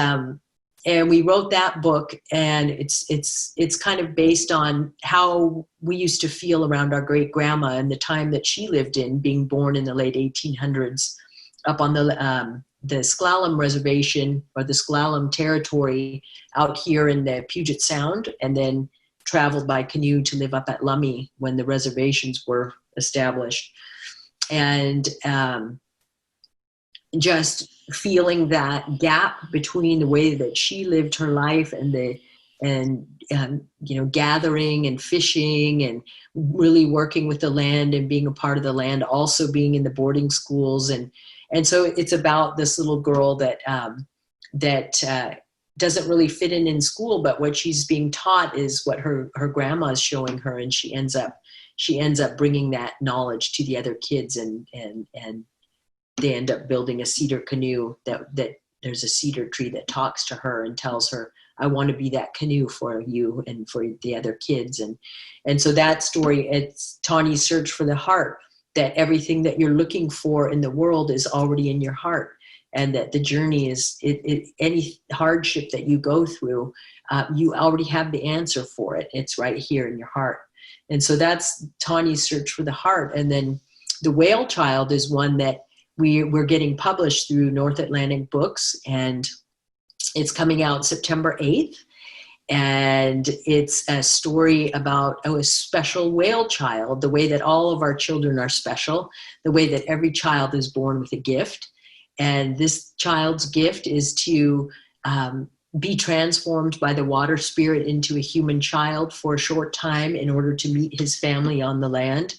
we wrote that book, and it's kind of based on how we used to feel around our great grandma and the time that she lived in, being born in the late 1800s, up on the Sklallam Reservation or the Sklallam Territory out here in the Puget Sound, and then traveled by canoe to live up at Lummi when the reservations were established. And just feeling that gap between the way that she lived her life and gathering and fishing and really working with the land and being a part of the land, also being in the boarding schools. And so it's about this little girl that doesn't really fit in school, but what she's being taught is what her grandma is showing her, and she ends up bringing that knowledge to the other kids, and they end up building a cedar canoe that there's a cedar tree that talks to her and tells her, I want to be that canoe for you and for the other kids. And so that story, it's Tawny's Search for the Heart, that everything that you're looking for in the world is already in your heart. And that the journey is, any hardship that you go through, you already have the answer for it. It's right here in your heart. And so that's Tawny's Search for the Heart. And then The Whale Child is one that we're getting published through North Atlantic Books, and it's coming out September 8th. And it's a story about a special whale child, the way that all of our children are special, the way that every child is born with a gift. And this child's gift is to be transformed by the water spirit into a human child for a short time in order to meet his family on the land,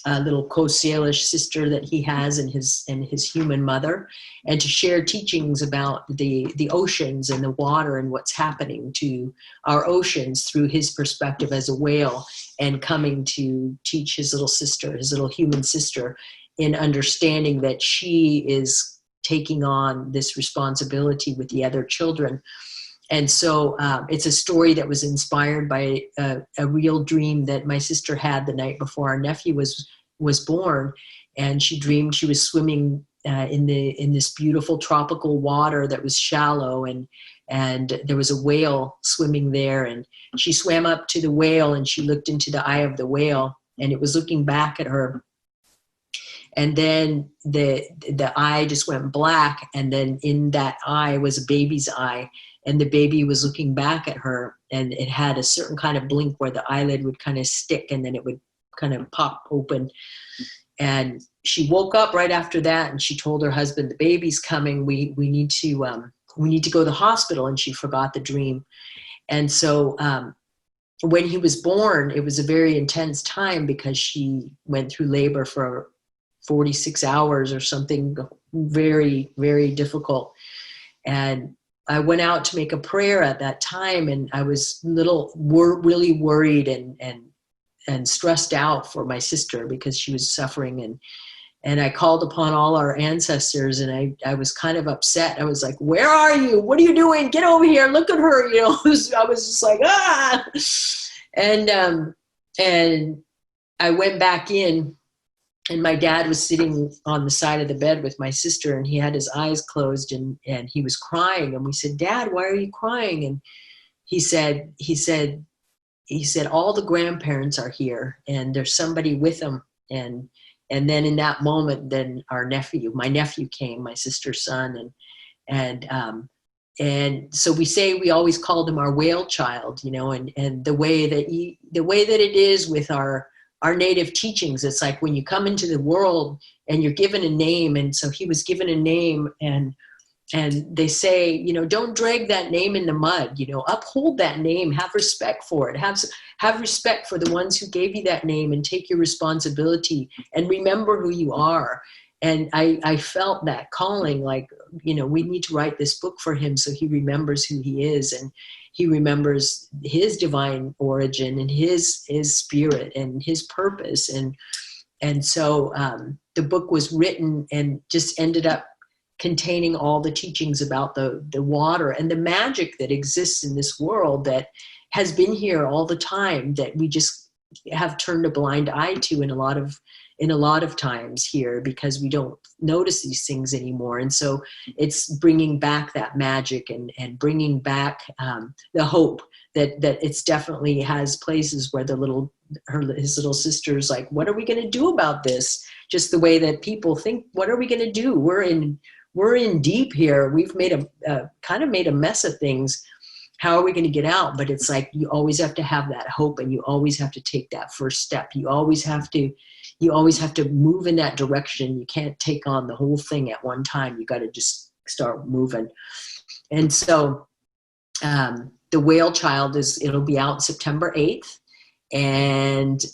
a little Coast Salish sister that he has and his human mother, and to share teachings about the oceans and the water and what's happening to our oceans through his perspective as a whale, and coming to teach his little sister, his little human sister, in understanding that she is taking on this responsibility with the other children. And so it's a story that was inspired by a real dream that my sister had the night before our nephew was born. And she dreamed she was swimming in this beautiful tropical water that was shallow, and there was a whale swimming there. And she swam up to the whale, and she looked into the eye of the whale, and it was looking back at her. And then the eye just went black, and then in that eye was a baby's eye, and the baby was looking back at her, and it had a certain kind of blink where the eyelid would kind of stick, and then it would kind of pop open. And she woke up right after that, and she told her husband, the baby's coming, we need to go to the hospital. And she forgot the dream. And so when he was born, it was a very intense time, because she went through labor for 46 hours or something, very, very difficult. And I went out to make a prayer at that time, and I was really worried and stressed out for my sister, because she was suffering. And I called upon all our ancestors, and I was kind of upset. I was like, where are you? What are you doing? Get over here. Look at her. You know, I was just like, ah. And I went back in, and my dad was sitting on the side of the bed with my sister, and he had his eyes closed, and he was crying. And we said, Dad, why are you crying? And he said, all the grandparents are here, and there's somebody with them. And then in that moment, then my nephew came, my sister's son. And so we always called him our whale child, you know, and the way that it is with our native teachings, it's like when you come into the world and you're given a name. And so he was given a name, and they say, you know, don't drag that name in the mud, you know, uphold that name, have respect for it, have respect for the ones who gave you that name, and take your responsibility and remember who you are. And I felt that calling, like, you know, we need to write this book for him so he remembers who he is, and he remembers his divine origin and his spirit and his purpose. And so the book was written and just ended up containing all the teachings about the water and the magic that exists in this world that has been here all the time, that we just have turned a blind eye to in a lot of times here, because we don't notice these things anymore. And so it's bringing back that magic and bringing back the hope that it's definitely has places where his little sister's like, what are we going to do about this? Just the way that people think, what are we going to do? We're in deep here. We've made kind of made a mess of things. How are we going to get out? But it's like, you always have to have that hope, and you always have to take that first step. You always have to move in that direction. You can't take on the whole thing at one time. You got to just start moving. And so The Whale Child it'll be out September 8th. And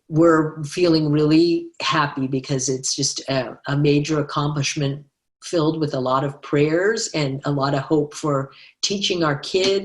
we're feeling really happy because it's just a major accomplishment filled with a lot of prayers and a lot of hope for teaching our kids